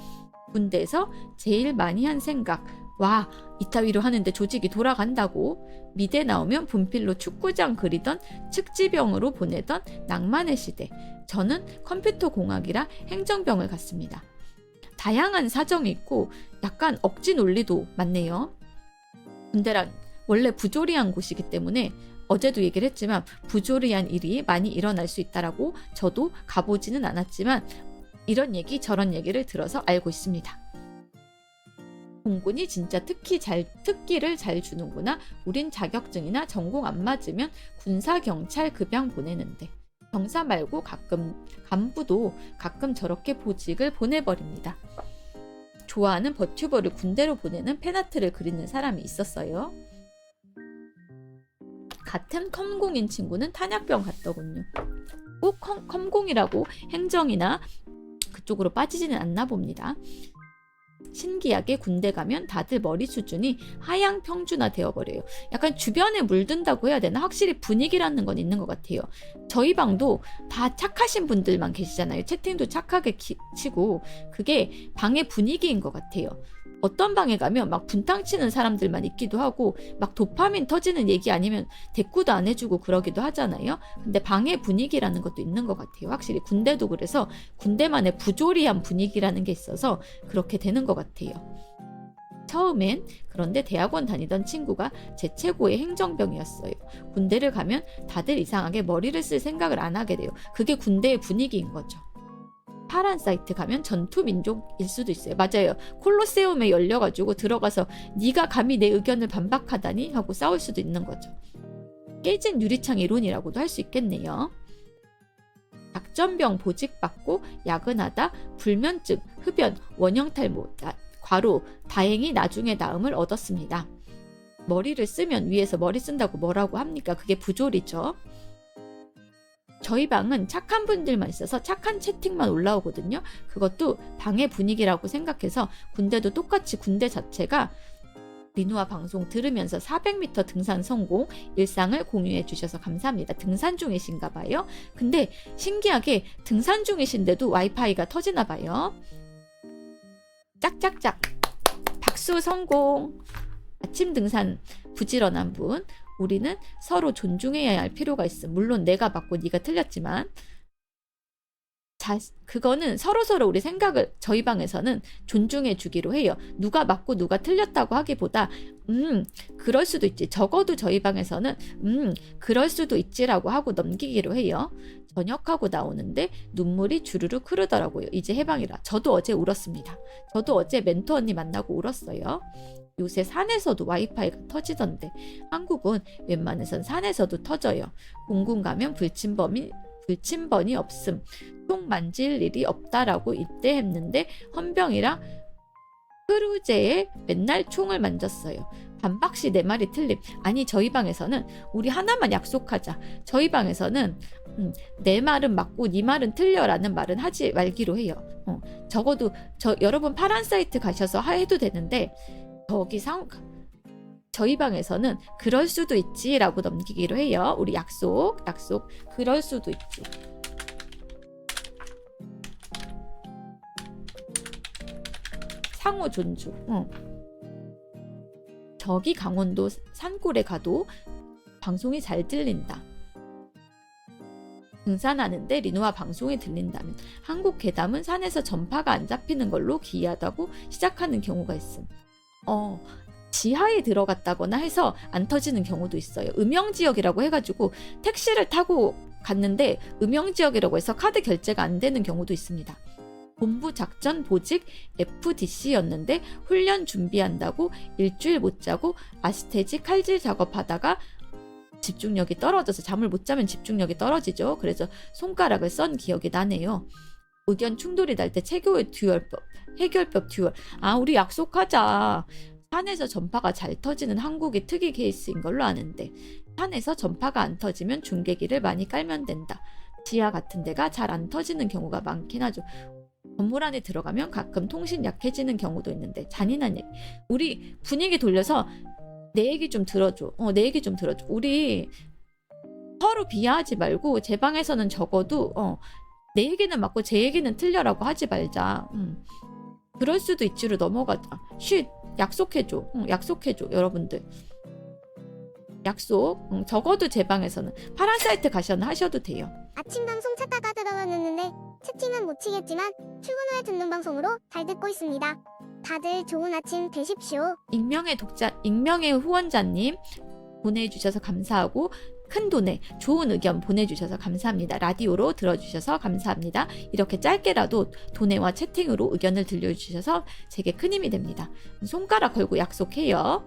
군대에서 제일 많이 한 생각. 와, 이따위로 하는데 조직이 돌아간다고. 미대 나오면 분필로 축구장 그리던 측지병으로 보내던 낭만의 시대. 저는 컴퓨터 공학이라 행정병을 갔습니다. 다양한 사정이 있고 약간 억지 논리도 많네요. 군대란 원래 부조리한 곳이기 때문에 어제도 얘기를 했지만 부조리한 일이 많이 일어날 수 있다라고 저도 가보지는 않았지만 이런 얘기 저런 얘기를 들어서 알고 있습니다. 공군이 진짜 특기를 잘 주는구나. 우린 자격증이나 전공 안 맞으면 군사경찰 급양 보내는데 병사 말고 간부도 가끔 저렇게 보직을 보내버립니다. 좋아하는 버튜버를 군대로 보내는 팬아트를 그리는 사람이 있었어요. 같은 컴공인 친구는 탄약병 갔더군요. 꼭 컴공이라고 행정이나 그쪽으로 빠지지는 않나 봅니다. 신기하게 군대 가면 다들 머리 수준이 하향 평준화 되어버려요. 약간 주변에 물든다고 해야 되나? 확실히 분위기라는 건 있는 것 같아요. 저희 방도 다 착하신 분들만 계시잖아요. 채팅도 착하게 치고 그게 방의 분위기인 것 같아요. 어떤 방에 가면 막 분탕 치는 사람들만 있기도 하고 막 도파민 터지는 얘기 아니면 대꾸도 안 해주고 그러기도 하잖아요. 근데 방의 분위기라는 것도 있는 것 같아요. 확실히 군대도 그래서 군대만의 부조리한 분위기라는 게 있어서 그렇게 되는 것 같아요. 처음엔 그런데 대학원 다니던 친구가 제 최고의 행정병이었어요. 군대를 가면 다들 이상하게 머리를 쓸 생각을 안 하게 돼요. 그게 군대의 분위기인 거죠. 파란 사이트 가면 전투 민족일 수도 있어요. 맞아요. 콜로세움에 열려가지고 들어가서 네가 감히 내 의견을 반박하다니 하고 싸울 수도 있는 거죠. 깨진 유리창 이론이라고도 할 수 있겠네요. 작전병 보직받고 야근하다 불면증, 흡연, 원형탈모, 과로, 다행히 나중에 나음을 얻었습니다. 머리를 쓰면 위에서 머리 쓴다고 뭐라고 합니까? 그게 부조리죠. 저희 방은 착한 분들만 있어서 착한 채팅만 올라오거든요. 그것도 방의 분위기라고 생각해서 군대도 똑같이 군대 자체가 리누아 방송 들으면서 400m 등산 성공, 일상을 공유해 주셔서 감사합니다. 등산 중이신가 봐요. 근데 신기하게 등산 중이신데도 와이파이가 터지나 봐요. 짝짝짝 박수 성공. 아침 등산 부지런한 분. 우리는 서로 존중해야 할 필요가 있어. 물론 내가 맞고 네가 틀렸지만 그거는 서로서로 우리 생각을 저희 방에서는 존중해 주기로 해요. 누가 맞고 누가 틀렸다고 하기보다 그럴 수도 있지. 적어도 저희 방에서는 그럴 수도 있지라고 하고 넘기기로 해요. 저녁하고 나오는데 눈물이 주르륵 흐르더라고요. 이제 해방이라. 저도 어제 울었습니다. 저도 어제 멘토 언니 만나고 울었어요. 요새 산에서도 와이파이가 터지던데 한국은 웬만해선 산에서도 터져요. 공군 가면 불침번이 없음. 총 만질 일이 없다라고 이때 했는데 헌병이랑 크루제에 맨날 총을 만졌어요. 반박시 내 말이 틀림. 아니 저희 방에서는 우리 하나만 약속하자. 저희 방에서는 내 말은 맞고 네 말은 틀려라는 말은 하지 말기로 해요. 적어도 여러분 파란 사이트 가셔서 해도 되는데 저희 방에서는 그럴 수도 있지라고 넘기기로 해요. 우리 약속. 그럴 수도 있지. 상호 존중. 저기 강원도 산골에 가도 방송이 잘 들린다. 등산하는데 리누아 방송이 들린다면 한국 괴담은 산에서 전파가 안 잡히는 걸로 기이하다고 시작하는 경우가 있음. 지하에 들어갔다거나 해서 안 터지는 경우도 있어요. 음영지역이라고 해가지고 택시를 타고 갔는데 음영지역이라고 해서 카드 결제가 안 되는 경우도 있습니다. 본부 작전 보직 FDC였는데 훈련 준비한다고 일주일 못 자고 아스테지 칼질 작업하다가 집중력이 떨어져서 잠을 못 자면 집중력이 떨어지죠. 그래서 손가락을 썬 기억이 나네요. 의견 충돌이 날 때 최고의 해결법 듀얼. 우리 약속하자. 산에서 전파가 잘 터지는 한국의 특이 케이스인 걸로 아는데 산에서 전파가 안 터지면 중계기를 많이 깔면 된다. 지하 같은 데가 잘 안 터지는 경우가 많긴 하죠. 건물 안에 들어가면 가끔 통신 약해지는 경우도 있는데 잔인한 얘기. 우리 분위기 돌려서 내 얘기 좀 들어줘. 내 얘기 좀 들어줘. 우리 서로 비하하지 말고 제 방에서는 적어도 내 얘기는 맞고 제 얘기는 틀려라고 하지 말자. 그럴 수도 있지로 넘어가자. 약속해줘. 약속해줘. 여러분들. 약속. 적어도 제 방에서는 파란 사이트 가셔는 하셔도 돼요. 아침 방송 찾다가 들어왔는데 채팅은 못 치겠지만 출근 후에 듣는 방송으로 잘 듣고 있습니다. 다들 좋은 아침 되십시오. 익명의 후원자님 보내주셔서 감사하고 큰 돈에 좋은 의견 보내주셔서 감사합니다. 라디오로 들어주셔서 감사합니다. 이렇게 짧게라도 돈에와 채팅으로 의견을 들려주셔서 제게 큰 힘이 됩니다. 손가락 걸고 약속해요.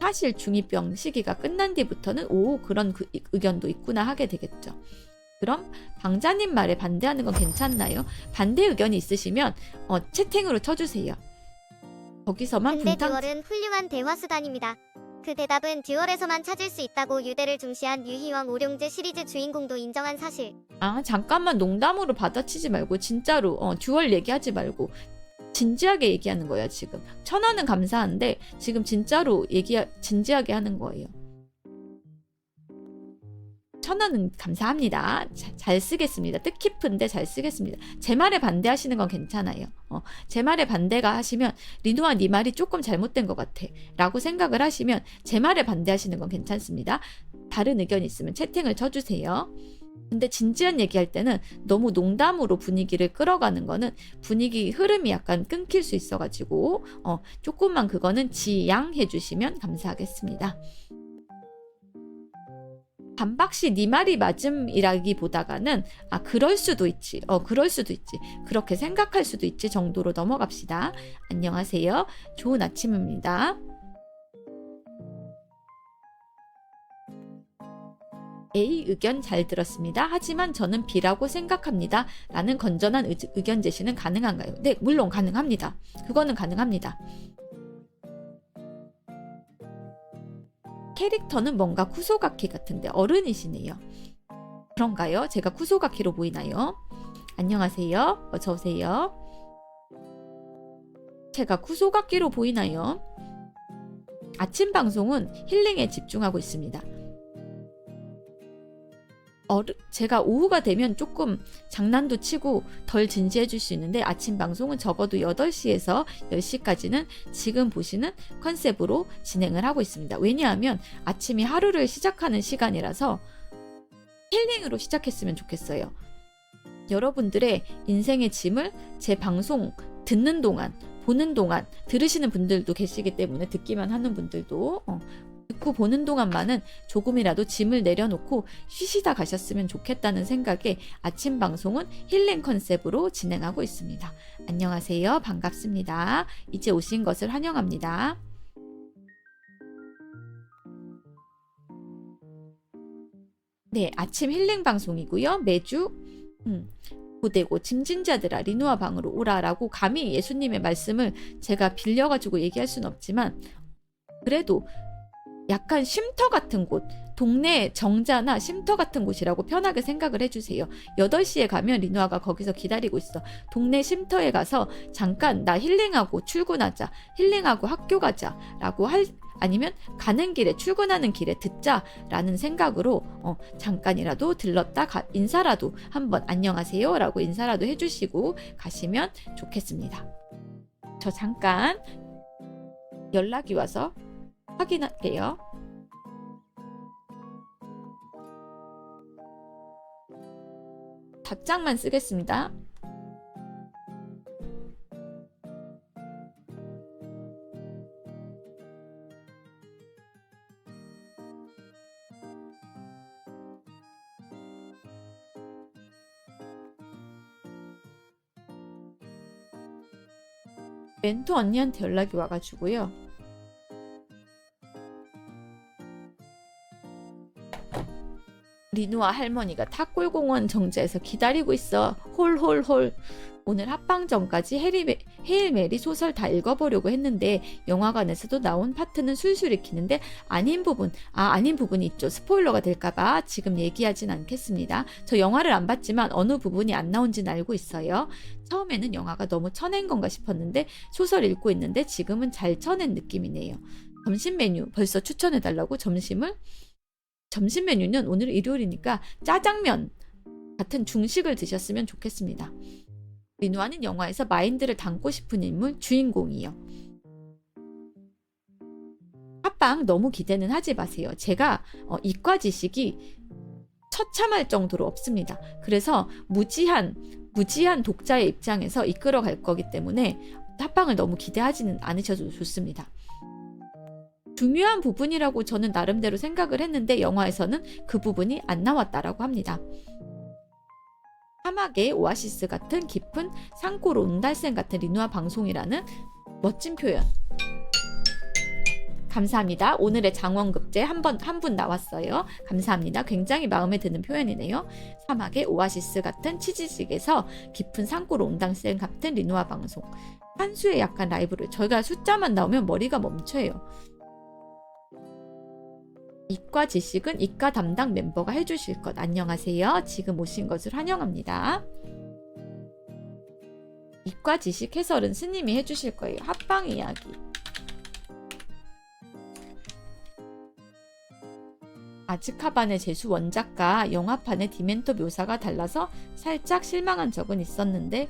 사실 중2병 시기가 끝난 뒤부터는 그런 의견도 있구나 하게 되겠죠. 그럼 방자님 말에 반대하는 건 괜찮나요? 반대 의견이 있으시면 채팅으로 쳐주세요. 거기서만 근데 듀얼은 훌륭한 대화 수단입니다. 그 대답은 듀얼에서만 찾을 수 있다고 유대를 중시한 유희왕 오룡제 시리즈 주인공도 인정한 사실. 잠깐만 농담으로 받아치지 말고 진짜로 듀얼 얘기하지 말고 진지하게 얘기하는 거예요, 지금. 1,000원은 감사한데 지금 진짜로 진지하게 하는 거예요. 1,000원은 감사합니다. 잘 쓰겠습니다. 뜻깊은데 잘 쓰겠습니다. 제 말에 반대하시는 건 괜찮아요. 제 말에 반대가 하시면 리누아 네 말이 조금 잘못된 것 같아 라고 생각을 하시면 제 말에 반대하시는 건 괜찮습니다. 다른 의견이 있으면 채팅을 쳐주세요. 근데 진지한 얘기할 때는 너무 농담으로 분위기를 끌어가는 거는 분위기 흐름이 약간 끊길 수 있어가지고 조금만 그거는 지양해 주시면 감사하겠습니다. 반박시 네 말이 맞음이라기보다가는 그럴 수도 있지 그럴 수도 있지 그렇게 생각할 수도 있지 정도로 넘어갑시다. 안녕하세요. 좋은 아침입니다. A 의견 잘 들었습니다. 하지만 저는 B라고 생각합니다. 라는 건전한 의견 제시는 가능한가요? 네, 물론 가능합니다. 그거는 가능합니다. 캐릭터는 뭔가 쿠소가키 같은데 어른이시네요. 그런가요? 제가 쿠소가키로 보이나요? 안녕하세요. 어서오세요. 제가 쿠소가키로 보이나요? 아침 방송은 힐링에 집중하고 있습니다. 제가 오후가 되면 조금 장난도 치고 덜 진지해질 수 있는데 아침 방송은 적어도 8시에서 10시까지는 지금 보시는 컨셉으로 진행을 하고 있습니다. 왜냐하면 아침이 하루를 시작하는 시간이라서 힐링으로 시작했으면 좋겠어요. 여러분들의 인생의 짐을 제 방송 듣는 동안, 보는 동안 들으시는 분들도 계시기 때문에 듣기만 하는 분들도 듣고 보는 동안만은 조금이라도 짐을 내려놓고 쉬시다 가셨으면 좋겠다는 생각에 아침 방송은 힐링 컨셉으로 진행하고 있습니다. 안녕하세요. 반갑습니다. 이제 오신 것을 환영합니다. 네, 아침 힐링 방송이고요. 매주 고대고 짐진자들아 리누아 방으로 오라라고 감히 예수님의 말씀을 제가 빌려가지고 얘기할 수는 없지만 그래도 약간 쉼터 같은 곳, 동네 정자나 쉼터 같은 곳이라고 편하게 생각을 해주세요. 8시에 가면 리누아가 거기서 기다리고 있어. 동네 쉼터에 가서 잠깐 나 힐링하고 출근하자, 힐링하고 학교 가자 라고 아니면 가는 길에 출근하는 길에 듣자라는 생각으로 잠깐이라도 들렀다 인사라도 한번 안녕하세요 라고 인사라도 해주시고 가시면 좋겠습니다. 저 잠깐 연락이 와서 확인할게요. 답장만 쓰겠습니다. 멘토 언니한테 연락이 와가지고요. 리누아 할머니가 탑골공원 정자에서 기다리고 있어. 홀홀홀. 오늘 합방 전까지 헤일 메리 소설 다 읽어보려고 했는데 영화관에서도 나온 파트는 술술 익히는데 아닌 부분이 있죠. 스포일러가 될까봐 지금 얘기하진 않겠습니다. 저 영화를 안 봤지만 어느 부분이 안 나온지는 알고 있어요. 처음에는 영화가 너무 쳐낸 건가 싶었는데 소설 읽고 있는데 지금은 잘 쳐낸 느낌이네요. 점심 메뉴 벌써 추천해달라고. 점심 메뉴는 오늘 일요일이니까 짜장면 같은 중식을 드셨으면 좋겠습니다. 리누아는 영화에서 마인드를 담고 싶은 인물 주인공이요. 합방 너무 기대는 하지 마세요. 제가 이과 지식이 처참할 정도로 없습니다. 그래서 무지한 독자의 입장에서 이끌어 갈 거기 때문에 합방을 너무 기대하지는 않으셔도 좋습니다. 중요한 부분이라고 저는 나름대로 생각을 했는데 영화에서는 그 부분이 안 나왔다라고 합니다. 사막의 오아시스 같은 깊은 산골 온달샘 같은 리누아 방송이라는 멋진 표현. 감사합니다. 오늘의 장원급제 한 분 나왔어요. 감사합니다. 굉장히 마음에 드는 표현이네요. 사막의 오아시스 같은 치즈직에서 깊은 산골 온달샘 같은 리누아 방송. 한수의 약간 라이브를 저희가 숫자만 나오면 머리가 멈춰요. 이과 지식은 이과 담당 멤버가 해주실 것. 안녕하세요. 지금 오신 것을 환영합니다. 이과 지식 해설은 스님이 해주실 거예요. 합방 이야기. 아즈카반의 재수 원작과 영화판의 디멘토 묘사가 달라서 살짝 실망한 적은 있었는데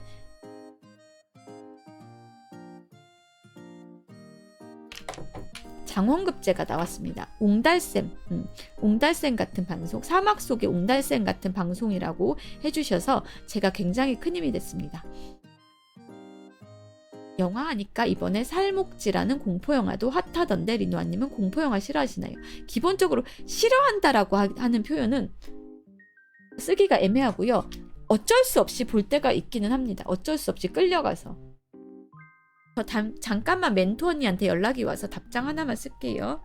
장원급제가 나왔습니다. 옹달샘, 옹달샘 같은 방송, 사막 속의 옹달샘 같은 방송이라고 해주셔서 제가 굉장히 큰 힘이 됐습니다. 영화 하니까 이번에 살목지라는 공포영화도 핫하던데 리노아님은 공포영화 싫어하시나요? 기본적으로 싫어한다라고 하는 표현은 쓰기가 애매하고요. 어쩔 수 없이 볼 때가 있기는 합니다. 어쩔 수 없이 끌려가서. 저 잠깐만 멘토 언니한테 연락이 와서 답장 하나만 쓸게요.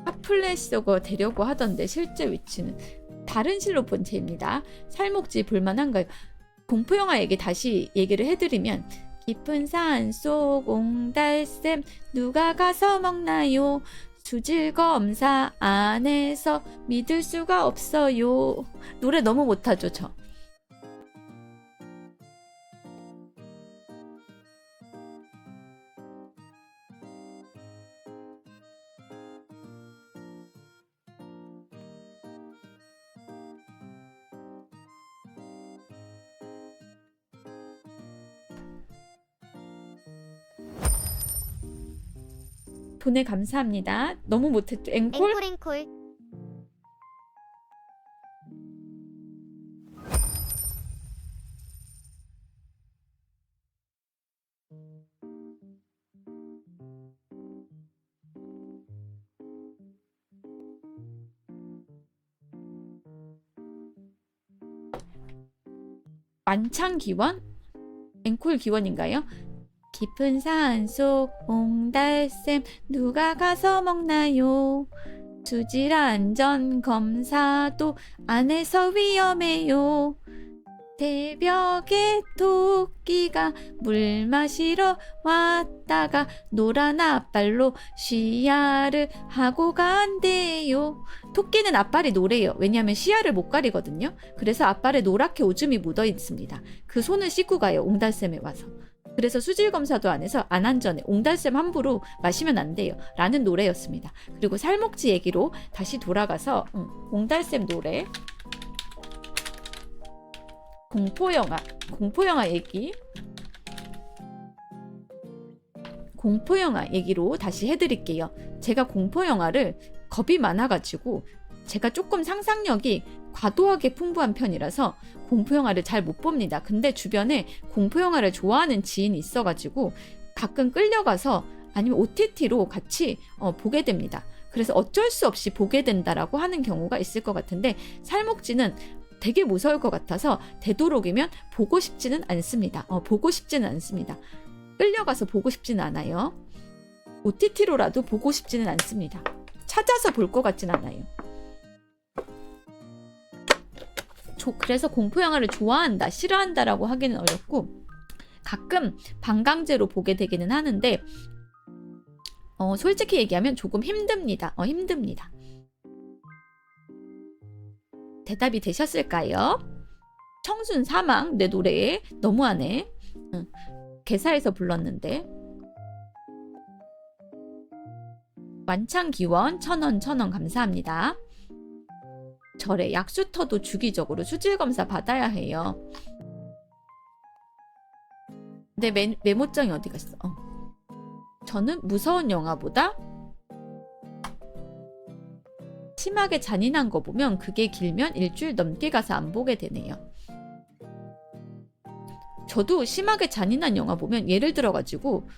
핫플레이서거 되려고 하던데 실제 위치는 다른 실로 본체입니다. 살목지 볼만한가요? 공포영화 얘기 다시 얘기를 해드리면 깊은 산속 옹달샘 누가 가서 먹나요? 수질검사 안에서 믿을 수가 없어요. 노래 너무 못하죠 저. 돈에 감사합니다. 너무 못했죠. 앵콜? 앵콜. 만창기원? 앵콜 기원인가요? 깊은 산속 옹달샘 누가 가서 먹나요? 수질 안전 검사도 안 해서 위험해요. 새벽에 토끼가 물 마시러 왔다가 노란 앞발로 쉬야를 하고 간대요. 토끼는 앞발이 노래요. 왜냐하면 시야를 못 가리거든요. 그래서 앞발에 노랗게 오줌이 묻어 있습니다. 그 손을 씻고 가요. 옹달샘에 와서. 그래서 수질 검사도 안 해서 안 안전해. 옹달샘 함부로 마시면 안 돼요. 라는 노래였습니다. 그리고 살목지 얘기로 다시 돌아가서 옹달샘 노래. 공포영화 얘기. 공포영화 얘기로 다시 해드릴게요. 제가 공포영화를 겁이 많아가지고 제가 조금 상상력이 과도하게 풍부한 편이라서 공포영화를 잘 못 봅니다. 근데 주변에 공포영화를 좋아하는 지인이 있어가지고 가끔 끌려가서 아니면 OTT로 같이 보게 됩니다. 그래서 어쩔 수 없이 보게 된다라고 하는 경우가 있을 것 같은데 살목지는 되게 무서울 것 같아서 되도록이면 보고 싶지는 않습니다. 보고 싶지는 않습니다. 끌려가서 보고 싶지는 않아요. OTT로라도 보고 싶지는 않습니다. 찾아서 볼 것 같진 않아요. 그래서 공포영화를 좋아한다, 싫어한다라고 하기는 어렵고 가끔 반강제로 보게 되기는 하는데 솔직히 얘기하면 조금 힘듭니다. 힘듭니다. 대답이 되셨을까요? 청순 사망 내 노래에 너무하네. 개사에서 불렀는데. 완창기원 1000원 감사합니다. 절에 약수터도 주기적으로 수질검사 받아야 해요. 내 메모장이 어디 갔어? 저는 무서운 영화보다 심하게 잔인한 거 보면 그게 길면 일주일 넘게 가서 안 보게 되네요. 저도 심하게 잔인한 영화 보면 예를 들어가지고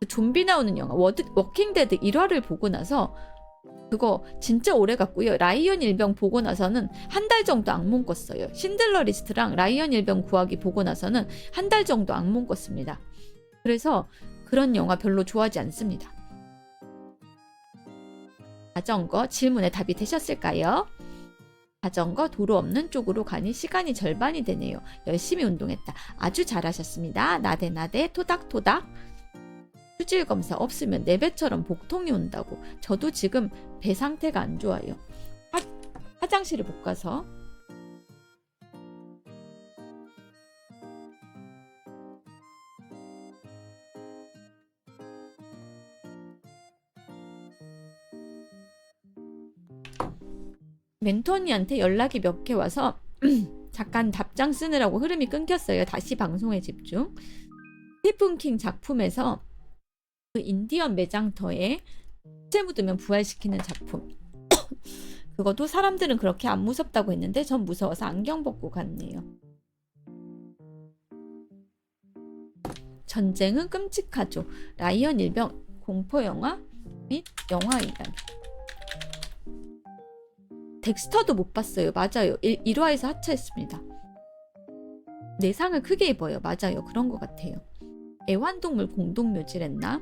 좀비 나오는 영화 워킹데드 1화를 보고 나서 그거 진짜 오래 갔고요. 라이언 일병 보고 나서는 한 달 정도 악몽 꿨어요. 신들러 리스트랑 라이언 일병 구하기 보고 나서는 한 달 정도 악몽 꿨습니다. 그래서 그런 영화 별로 좋아하지 않습니다. 자전거 질문에 답이 되셨을까요? 자전거 도로 없는 쪽으로 가니 시간이 절반이 되네요. 열심히 운동했다. 아주 잘하셨습니다. 나대나대 토닥토닥. 수질 검사 없으면 내 배처럼 복통이 온다고. 저도 지금 배 상태가 안 좋아요. 화장실을 못 가서. 멘토 언니한테 연락이 몇 개 와서 잠깐 답장 쓰느라고 흐름이 끊겼어요. 다시 방송에 집중. 스티븐 킹 작품에서 그 인디언 매장터에 시체 묻으면 부활시키는 작품. 그것도 사람들은 그렇게 안 무섭다고 했는데 전 무서워서 안경 벗고 갔네요. 전쟁은 끔찍하죠. 라이언 일병 공포영화 및 영화이란. 덱스터도 못 봤어요. 맞아요. 1화에서 하차했습니다. 내상을 크게 입어요. 맞아요. 그런 것 같아요. 애완동물 공동묘지랬나?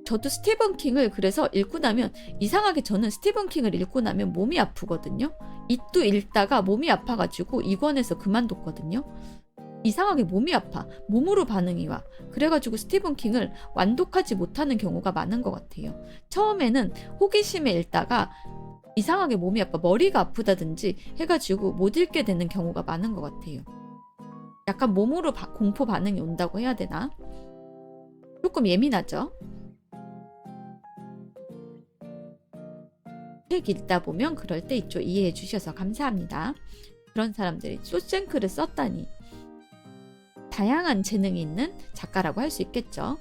저도 스티븐 킹을 그래서 읽고 나면 이상하게 저는 스티븐 킹을 읽고 나면 몸이 아프거든요. 이또 읽다가 몸이 아파가지고 2권에서 그만뒀거든요. 이상하게 몸이 아파. 몸으로 반응이 와. 그래가지고 스티븐 킹을 완독하지 못하는 경우가 많은 것 같아요. 처음에는 호기심에 읽다가 이상하게 몸이 아파. 머리가 아프다든지 해가지고 못 읽게 되는 경우가 많은 것 같아요. 약간 몸으로 공포 반응이 온다고 해야 되나? 조금 예민하죠? 책 읽다 보면 그럴 때 있죠. 이해해 주셔서 감사합니다. 그런 사람들이 쇼생크를 썼다니. 다양한 재능이 있는 작가라고 할 수 있겠죠.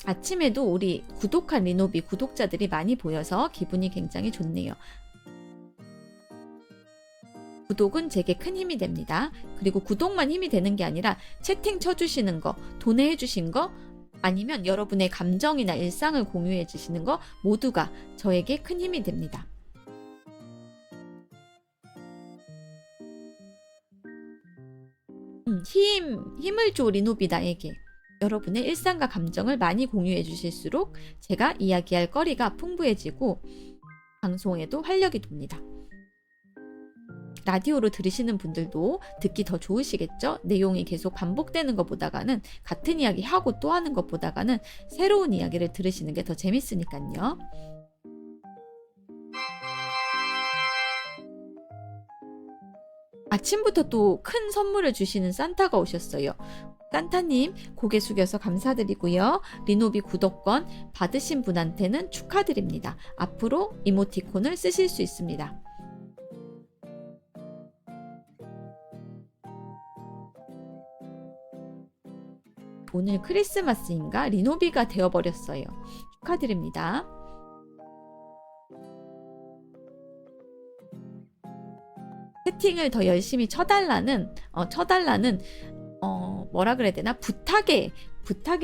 아침에도 우리 구독한 리노비 구독자들이 많이 보여서 기분이 굉장히 좋네요. 구독은 제게 큰 힘이 됩니다. 그리고 구독만 힘이 되는 게 아니라 채팅 쳐주시는 거, 도내해 주신 거, 아니면 여러분의 감정이나 일상을 공유해 주시는 거 모두가 저에게 큰 힘이 됩니다. 힘을 줘 리노비 나에게. 여러분의 일상과 감정을 많이 공유해 주실수록 제가 이야기할 거리가 풍부해지고 방송에도 활력이 돕니다. 라디오로 들으시는 분들도 듣기 더 좋으시겠죠? 내용이 계속 반복되는 것보다는 같은 이야기 하고 또 하는 것보다는 새로운 이야기를 들으시는 게 더 재밌으니까요. 아침부터 또 큰 선물을 주시는 산타가 오셨어요. 산타님 고개 숙여서 감사드리고요. 리노비 구독권 받으신 분한테는 축하드립니다. 앞으로 이모티콘을 쓰실 수 있습니다. 오늘 크리스마스인가 리노비가 되어버렸어요. 축하드립니다. 채팅을 더 열심히 쳐달라는 뭐라 그래야 되나? 부탁에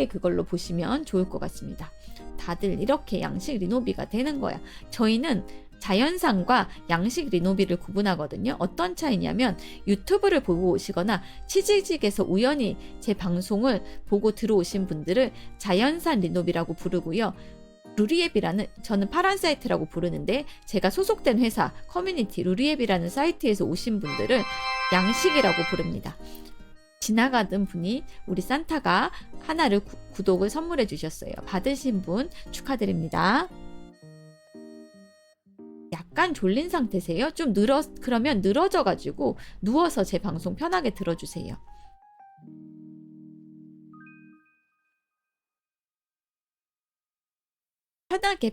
그걸로 보시면 좋을 것 같습니다. 다들 이렇게 양식 리노비가 되는 거야. 저희는 자연산과 양식 리노비를 구분하거든요. 어떤 차이냐면 유튜브를 보고 오시거나 치즈직에서 우연히 제 방송을 보고 들어오신 분들을 자연산 리노비라고 부르고요. 루리앱이라는, 저는 파란 사이트라고 부르는데 제가 소속된 회사 커뮤니티 루리앱이라는 사이트에서 오신 분들을 양식이라고 부릅니다. 지나가던 분이 우리 산타가 하나를 구독을 선물해 주셨어요. 받으신 분 축하드립니다. 약간 졸린 상태세요? 그러면 늘어져가지고 누워서 제 방송 편하게 들어주세요.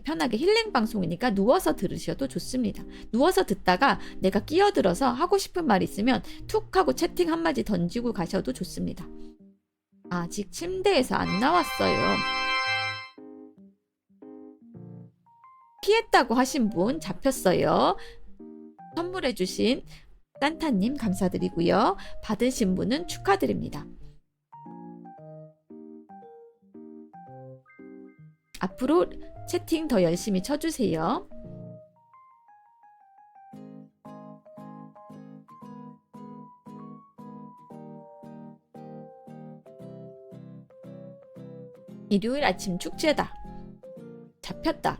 편하게 힐링 방송이니까 누워서 들으셔도 좋습니다. 누워서 듣다가 내가 끼어들어서 하고 싶은 말 있으면 툭 하고 채팅 한마디 던지고 가셔도 좋습니다. 아직 침대에서 안 나왔어요. 피했다고 하신 분 잡혔어요. 선물해주신 산타님 감사드리고요. 받으신 분은 축하드립니다. 앞으로 채팅 더 열심히 쳐주세요. 일요일 아침 축제다. 잡혔다.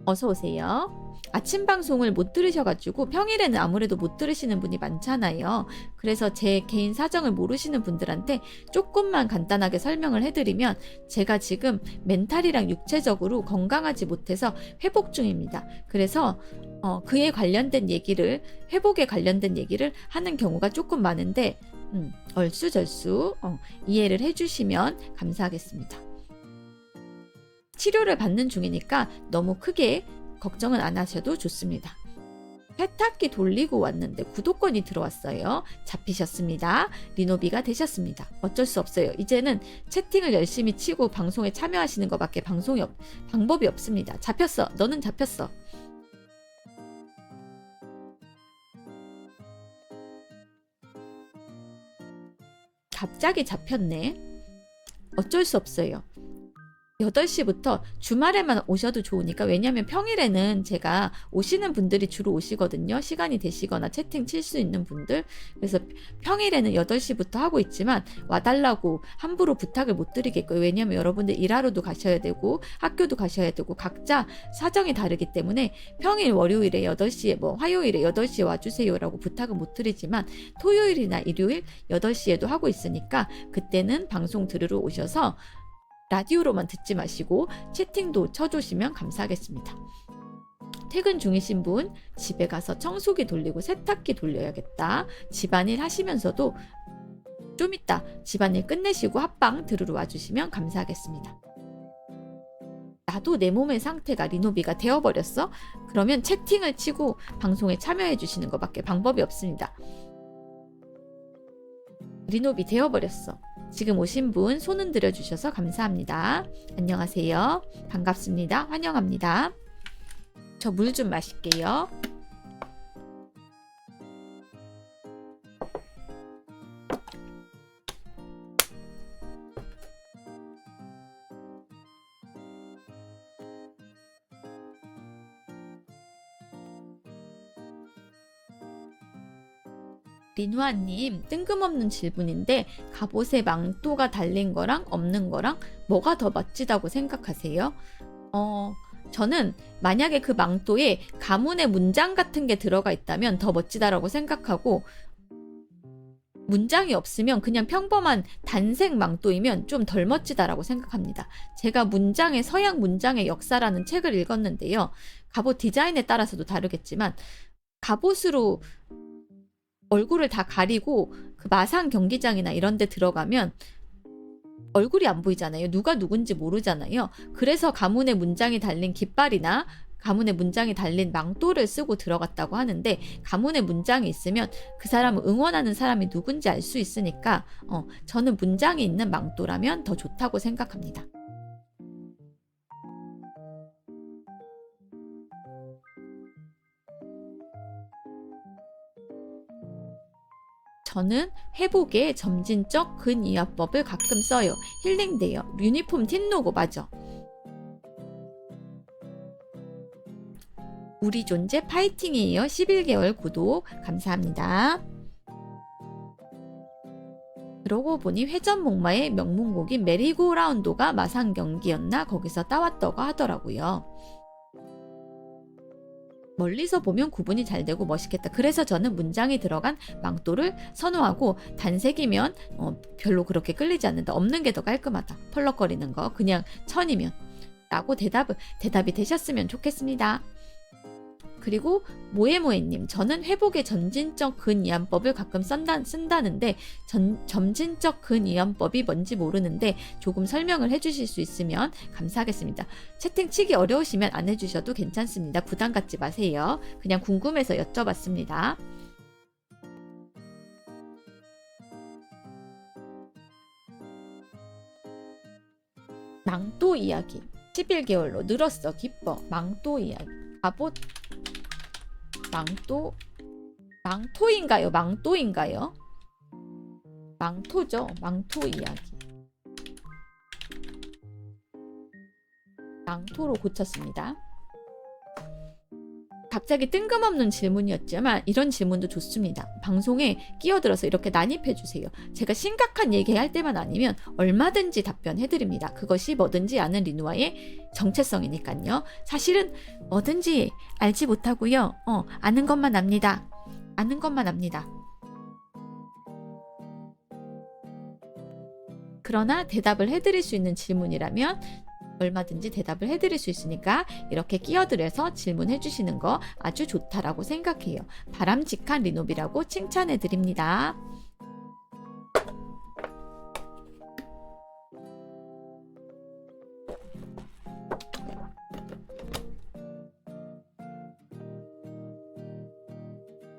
어서 오세요. 아침 방송을 못 들으셔가지고 평일에는 아무래도 못 들으시는 분이 많잖아요. 그래서 제 개인 사정을 모르시는 분들한테 조금만 간단하게 설명을 해드리면 제가 지금 멘탈이랑 육체적으로 건강하지 못해서 회복 중입니다. 그래서 그에 관련된 얘기를, 회복에 관련된 얘기를 하는 경우가 조금 많은데 얼쑤절쑤 이해를 해주시면 감사하겠습니다. 치료를 받는 중이니까 너무 크게 걱정은 안 하셔도 좋습니다. 세탁기 돌리고 왔는데 구독권이 들어왔어요. 잡히셨습니다. 리노비가 되셨습니다. 어쩔 수 없어요. 이제는 채팅을 열심히 치고 방송에 참여하시는 것밖에 방법이 없습니다. 잡혔어. 너는 잡혔어. 갑자기 잡혔네. 어쩔 수 없어요. 8시부터 주말에만 오셔도 좋으니까, 왜냐면 평일에는 제가 오시는 분들이 주로 오시거든요. 시간이 되시거나 채팅 칠 수 있는 분들. 그래서 평일에는 8시부터 하고 있지만 와달라고 함부로 부탁을 못 드리겠고요. 왜냐면 여러분들 일하러도 가셔야 되고 학교도 가셔야 되고 각자 사정이 다르기 때문에 평일 월요일에 8시에 화요일에 8시에 와주세요라고 부탁은 못 드리지만 토요일이나 일요일 8시에도 하고 있으니까 그때는 방송 들으러 오셔서 라디오로만 듣지 마시고 채팅도 쳐주시면 감사하겠습니다. 퇴근 중이신 분, 집에 가서 청소기 돌리고 세탁기 돌려야겠다. 집안일 하시면서도 좀 이따 집안일 끝내시고 합방 들으러 와주시면 감사하겠습니다. 나도 내 몸의 상태가 리노비가 되어버렸어? 그러면 채팅을 치고 방송에 참여해 주시는 것밖에 방법이 없습니다. 리노비 되어버렸어. 지금 오신 분 손은 들어주셔서 감사합니다. 안녕하세요. 반갑습니다. 환영합니다. 저 물 좀 마실게요. 리누아님, 뜬금없는 질문인데 갑옷에 망토가 달린 거랑 없는 거랑 뭐가 더 멋지다고 생각하세요? 저는 만약에 그 망토에 가문의 문장 같은 게 들어가 있다면 더 멋지다라고 생각하고, 문장이 없으면 그냥 평범한 단색 망토이면 좀 덜 멋지다라고 생각합니다. 제가 서양 문장의 역사라는 책을 읽었는데요. 갑옷 디자인에 따라서도 다르겠지만 갑옷으로 얼굴을 다 가리고 그 마산 경기장이나 이런 데 들어가면 얼굴이 안 보이잖아요. 누가 누군지 모르잖아요. 그래서 가문의 문장이 달린 깃발이나 가문의 문장이 달린 망토를 쓰고 들어갔다고 하는데, 가문의 문장이 있으면 그 사람을 응원하는 사람이 누군지 알 수 있으니까 저는 문장이 있는 망토라면 더 좋다고 생각합니다. 저는 회복에 점진적 근이화법을 가끔 써요. 힐링돼요. 유니폼 틴로고 맞아. 우리 존재 파이팅이에요. 11개월 구독 감사합니다. 그러고 보니 회전목마의 명문곡인 메리고라운드가 마산 경기였나 거기서 따왔다고 하더라고요. 멀리서 보면 구분이 잘 되고 멋있겠다. 그래서 저는 문장이 들어간 망토를 선호하고, 단색이면 별로 그렇게 끌리지 않는다. 없는 게 더 깔끔하다. 펄럭거리는 거 그냥 천이면 라고 대답이 되셨으면 좋겠습니다. 그리고 모에모에님, 저는 회복의 점진적 근이완법을 가끔 쓴다는데 점진적 근이완법이 뭔지 모르는데 조금 설명을 해주실 수 있으면 감사하겠습니다. 채팅 치기 어려우시면 안 해주셔도 괜찮습니다. 부담 갖지 마세요. 그냥 궁금해서 여쭤봤습니다. 망토 이야기. 11개월로 늘었어. 기뻐. 망토 이야기. 갑옷. 망토인가요? 망토인가요? 망토죠. 망토 이야기. 망토로 고쳤습니다. 갑자기 뜬금없는 질문이었지만 이런 질문도 좋습니다. 방송에 끼어들어서 이렇게 난입해주세요. 제가 심각한 얘기할 때만 아니면 얼마든지 답변해드립니다. 그것이 뭐든지 아는 리누아의 정체성이니까요. 사실은 뭐든지 알지 못하고요. 아는 것만 압니다. 아는 것만 압니다. 그러나 대답을 해드릴 수 있는 질문이라면 얼마든지 대답을 해드릴 수 있으니까 이렇게 끼어들여서 질문해 주시는 거 아주 좋다라고 생각해요. 바람직한 리노비라고 칭찬해 드립니다.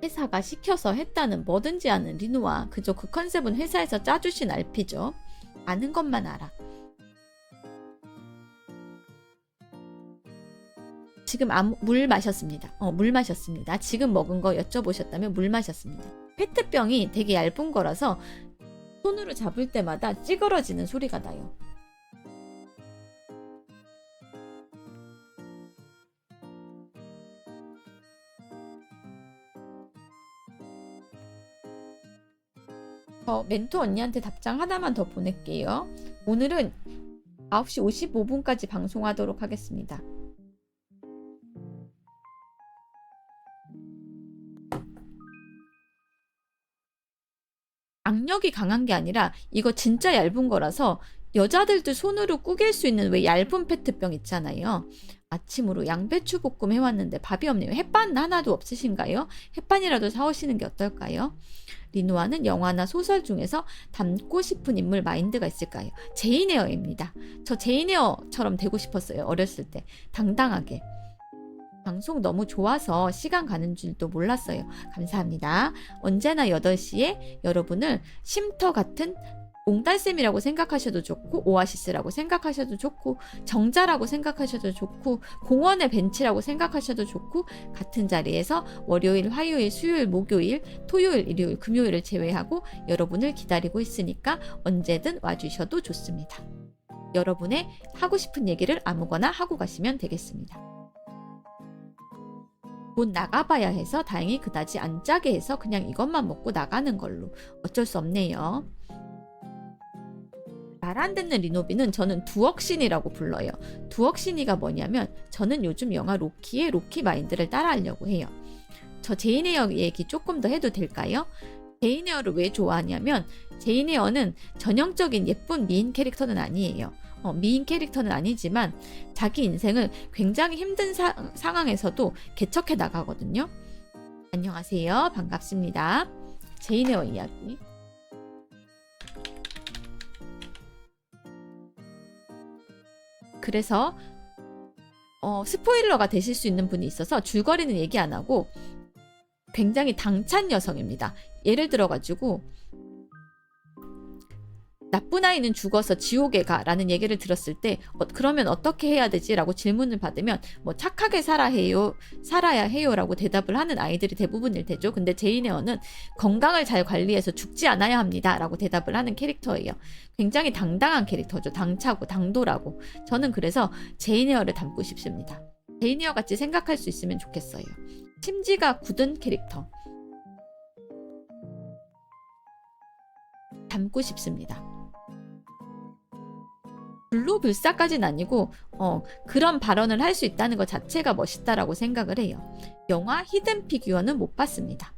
회사가 시켜서 했다는 뭐든지 아는 리누아. 그저 그 컨셉은 회사에서 짜주신 RP죠. 아는 것만 알아. 지금 물 마셨습니다. 물 마셨습니다. 지금 먹은 거 여쭤보셨다면 물 마셨습니다. 페트병이 되게 얇은 거라서 손으로 잡을 때마다 찌그러지는 소리가 나요. 멘토 언니한테 답장 하나만 더 보낼게요. 오늘은 9시 55분까지 방송하도록 하겠습니다. 악력이 강한 게 아니라 이거 진짜 얇은 거라서 여자들도 손으로 꾸길 수 있는 왜 얇은 페트병 있잖아요. 아침으로 양배추 볶음 해왔는데 밥이 없네요. 햇반 하나도 없으신가요? 햇반이라도 사오시는 게 어떨까요? 리누아는 영화나 소설 중에서 닮고 싶은 인물 마인드가 있을까요? 제인 에어입니다. 저 제인 에어처럼 되고 싶었어요. 어렸을 때. 당당하게. 방송 너무 좋아서 시간 가는 줄도 몰랐어요. 감사합니다. 언제나 8시에 여러분을 쉼터 같은 옹달샘이라고 생각하셔도 좋고 오아시스라고 생각하셔도 좋고 정자라고 생각하셔도 좋고 공원의 벤치라고 생각하셔도 좋고 같은 자리에서 월요일, 화요일, 수요일, 목요일, 토요일, 일요일, 금요일을 제외하고 여러분을 기다리고 있으니까 언제든 와주셔도 좋습니다. 여러분의 하고 싶은 얘기를 아무거나 하고 가시면 되겠습니다. 곧 나가봐야 해서 다행히 그다지 안 짜게 해서 그냥 이것만 먹고 나가는 걸로. 어쩔 수 없네요. 말 안 듣는 리노비는 저는 두억신이라고 불러요. 두억신이가 뭐냐면 저는 요즘 영화 로키의 로키 마인드를 따라하려고 해요. 저 제인 에어 얘기 조금 더 해도 될까요? 제인 에어를 왜 좋아하냐면 제인 에어는 전형적인 예쁜 미인 캐릭터는 아니에요. 미인 캐릭터는 아니지만 자기 인생을 굉장히 힘든 상황에서도 개척해 나가거든요. 안녕하세요. 반갑습니다. 제인 에어 이야기. 그래서 스포일러가 되실 수 있는 분이 있어서 줄거리는 얘기 안 하고 굉장히 당찬 여성입니다. 예를 들어가지고 나쁜 아이는 죽어서 지옥에 가라는 얘기를 들었을 때 그러면 어떻게 해야 되지? 라고 질문을 받으면 뭐 착하게 살아야 해요 라고 대답을 하는 아이들이 대부분일 테죠. 근데 제인 에어는 건강을 잘 관리해서 죽지 않아야 합니다 라고 대답을 하는 캐릭터예요. 굉장히 당당한 캐릭터죠. 당차고 당돌하고. 저는 그래서 제인 에어를 닮고 싶습니다. 제인 에어 같이 생각할 수 있으면 좋겠어요. 심지가 굳은 캐릭터 닮고 싶습니다. 불로불사까지는 아니고 그런 발언을 할 수 있다는 것 자체가 멋있다라고 생각을 해요. 영화 히든 피규어는 못 봤습니다.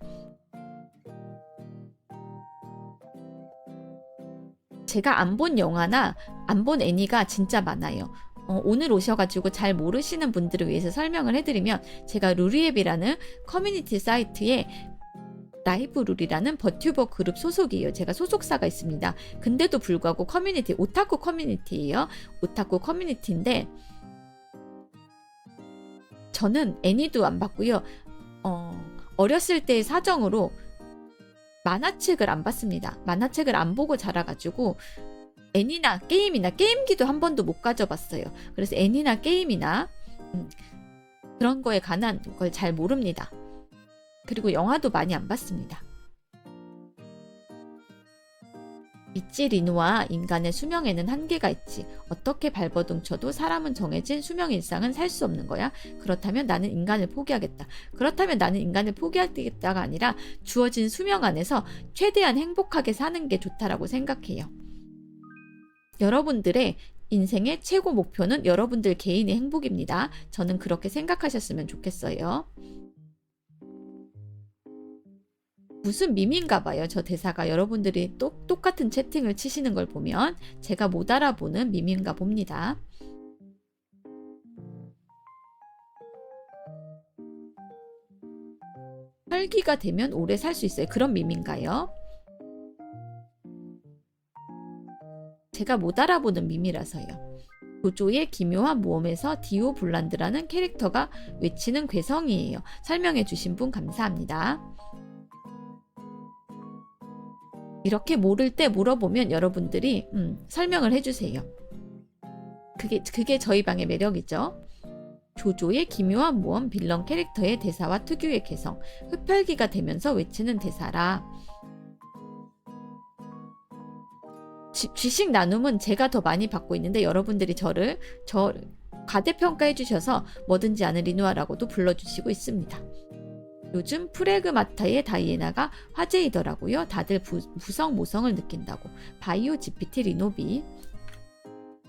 제가 안 본 영화나 안 본 애니가 진짜 많아요. 오늘 오셔가지고 잘 모르시는 분들을 위해서 설명을 해드리면 제가 루리앱이라는 커뮤니티 사이트에 라이브룰이라는 버튜버 그룹 소속이에요. 제가 소속사가 있습니다. 근데도 불구하고 커뮤니티, 오타쿠 커뮤니티예요. 오타쿠 커뮤니티인데 저는 애니도 안 봤고요. 어렸을 때의 사정으로 만화책을 안 봤습니다. 만화책을 안 보고 자라가지고 애니나 게임이나 게임기도 한 번도 못 가져봤어요. 그래서 애니나 게임이나 그런 거에 관한 걸 잘 모릅니다. 그리고 영화도 많이 안 봤습니다. 있지 리누아, 인간의 수명에는 한계가 있지. 어떻게 발버둥 쳐도 사람은 정해진 수명 일상은 살 수 없는 거야. 그렇다면 나는 인간을 포기하겠다. 그렇다면 나는 인간을 포기하겠다가 아니라 주어진 수명 안에서 최대한 행복하게 사는 게 좋다라고 생각해요. 여러분들의 인생의 최고 목표는 여러분들 개인의 행복입니다. 저는 그렇게 생각하셨으면 좋겠어요. 무슨 밈인가 봐요. 저 대사가 여러분들이 똑같은 채팅을 치시는 걸 보면 제가 못 알아보는 밈인가 봅니다. 혈기가 되면 오래 살 수 있어요. 그런 밈인가요? 제가 못 알아보는 밈이라서요. 조조의 기묘한 모험에서 디오 블란드라는 캐릭터가 외치는 괴성이에요. 설명해 주신 분 감사합니다. 이렇게 모를 때 물어보면 여러분들이 설명을 해주세요. 그게 저희 방의 매력이죠. 조조의 기묘한 모험 빌런 캐릭터의 대사와 특유의 개성, 흡혈귀가 되면서 외치는 대사라. 지식 나눔은 제가 더 많이 받고 있는데 여러분들이 저 과대평가해 주셔서 뭐든지 아는 리누아라고도 불러주시고 있습니다. 요즘 프레그마타의 다이애나가 화제이더라고요. 다들 부성모성을 느낀다고. 바이오 GPT 리노비.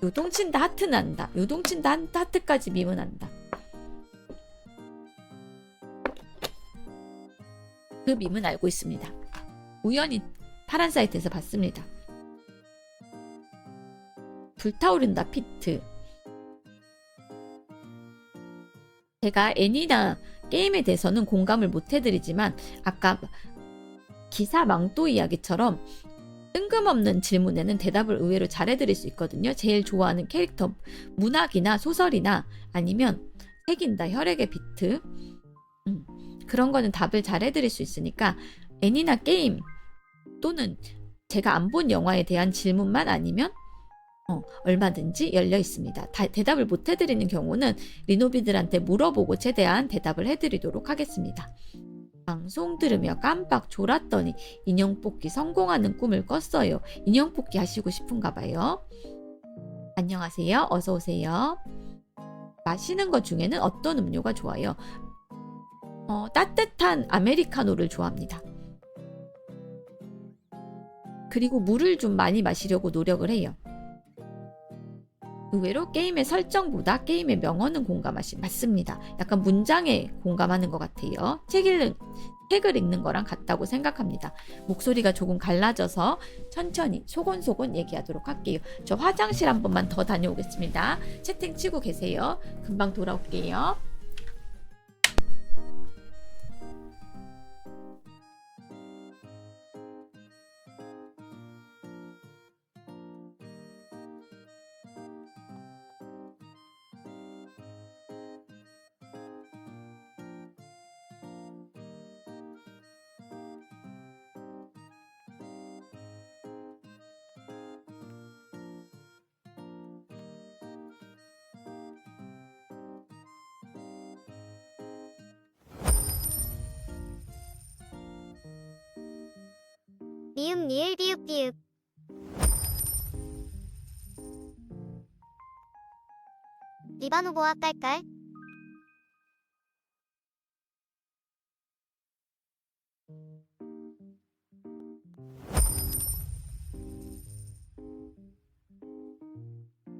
요동친다 하트 난다. 요동친다 하트까지 밈은 난다. 그 밈은 알고 있습니다. 우연히 파란 사이트에서 봤습니다. 불타오른다 피트. 제가 애니나 게임에 대해서는 공감을 못 해드리지만 아까 기사 망토 이야기처럼 뜬금없는 질문에는 대답을 의외로 잘해드릴 수 있거든요. 제일 좋아하는 캐릭터, 문학이나 소설이나 아니면 색인다, 혈액의 비트 그런 거는 답을 잘해드릴 수 있으니까 애니나 게임 또는 제가 안 본 영화에 대한 질문만 아니면 얼마든지 열려 있습니다. 대답을 못 해드리는 경우는 리노비들한테 물어보고 최대한 대답을 해드리도록 하겠습니다. 방송 들으며 깜빡 졸았더니 인형 뽑기 성공하는 꿈을 꿨어요. 인형 뽑기 하시고 싶은가 봐요. 안녕하세요. 어서 오세요. 마시는 것 중에는 어떤 음료가 좋아요? 따뜻한 아메리카노를 좋아합니다. 그리고 물을 좀 많이 마시려고 노력을 해요. 의외로 게임의 설정보다 게임의 명언은 맞습니다. 약간 문장에 공감하는 것 같아요. 책을 읽는 거랑 같다고 생각합니다. 목소리가 조금 갈라져서 천천히 소곤소곤 얘기하도록 할게요. 저 화장실 한 번만 더 다녀오겠습니다. 채팅 치고 계세요. 금방 돌아올게요. 리음 리을 리읍 리읍. 리바노보아 깔깔.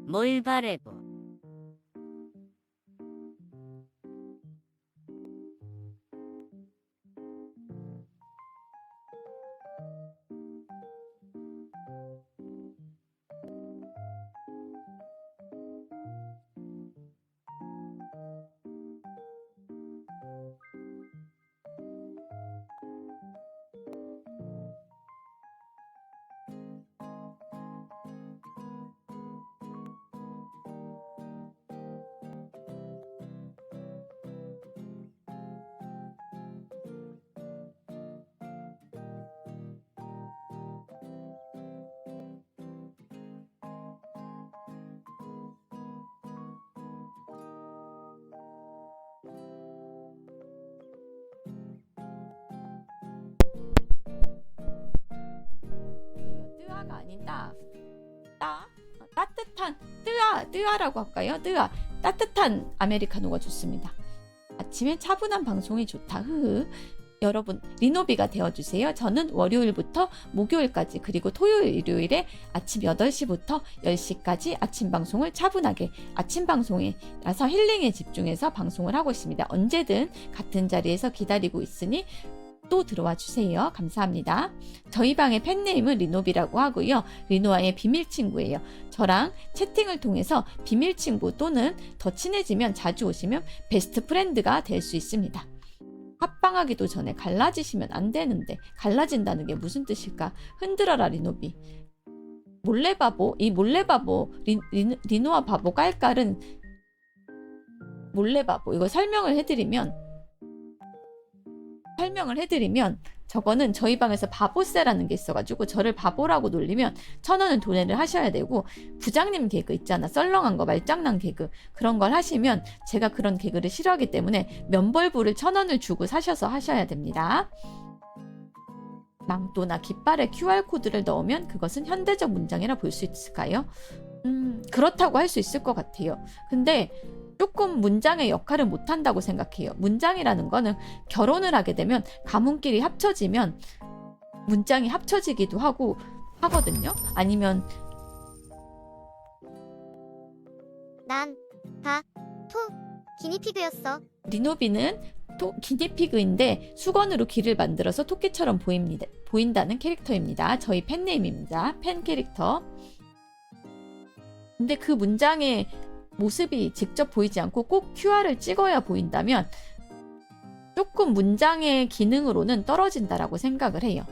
뭘 바래보. 따뜻한 뜨아라고 할까요? 따뜻한 아메리카노가 좋습니다. 아침에 차분한 방송이 좋다. 여러분 리노비가 되어주세요. 저는 월요일부터 목요일까지 그리고 토요일 일요일에 아침 8시부터 10시까지 아침 방송을 차분하게 아침 방송이라서 힐링에 집중해서 방송을 하고 있습니다. 언제든 같은 자리에서 기다리고 있으니 또 들어와 주세요. 감사합니다. 저희 방의 팬네임은 리노비라고 하고요. 리노아의 비밀친구예요. 저랑 채팅을 통해서 비밀친구 또는 더 친해지면 자주 오시면 베스트 프렌드가 될 수 있습니다. 합방하기도 전에 갈라지시면 안 되는데 갈라진다는 게 무슨 뜻일까? 흔들어라 리노비. 몰래바보 이 몰래바보 리노아 바보 깔깔은 몰래바보 이거 설명을 해드리면 저거는 저희 방에서 바보세라는 게 있어가지고 저를 바보라고 놀리면 1,000원을 도내를 하셔야 되고 부장님 개그 있잖아 썰렁한 거 말장난 개그 그런 걸 하시면 제가 그런 개그를 싫어하기 때문에 면벌부를 1,000원을 주고 사셔서 하셔야 됩니다. 망토나 깃발에 QR코드를 넣으면 그것은 현대적 문장이라 볼 수 있을까요? 그렇다고 할 수 있을 것 같아요. 근데 조금 문장의 역할을 못한다고 생각해요. 문장이라는 거는 결혼을 하게 되면 가문끼리 합쳐지면 문장이 합쳐지기도 하거든요. 아니면 난 기니피그였어. 리노비는 기니피그인데 수건으로 귀를 만들어서 토끼처럼 보인다는 캐릭터입니다. 저희 팬네임입니다. 팬 캐릭터. 근데 그 문장의 모습이 직접 보이지 않고 꼭 QR을 찍어야 보인다면 조금 문장의 기능으로는 떨어진다라고 생각을 해요.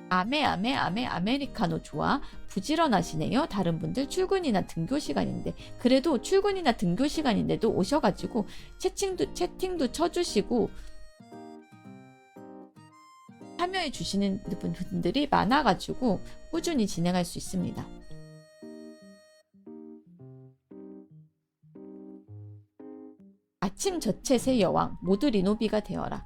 아메리카노 좋아. 부지런하시네요. 다른 분들 출근이나 등교 시간인데 그래도 출근이나 등교 시간인데도 오셔가지고 채팅도 쳐주시고 참여해 주시는 분들이 많아가지고 꾸준히 진행할 수 있습니다. 아침 저챗의 여왕 모두 리노비가 되어라.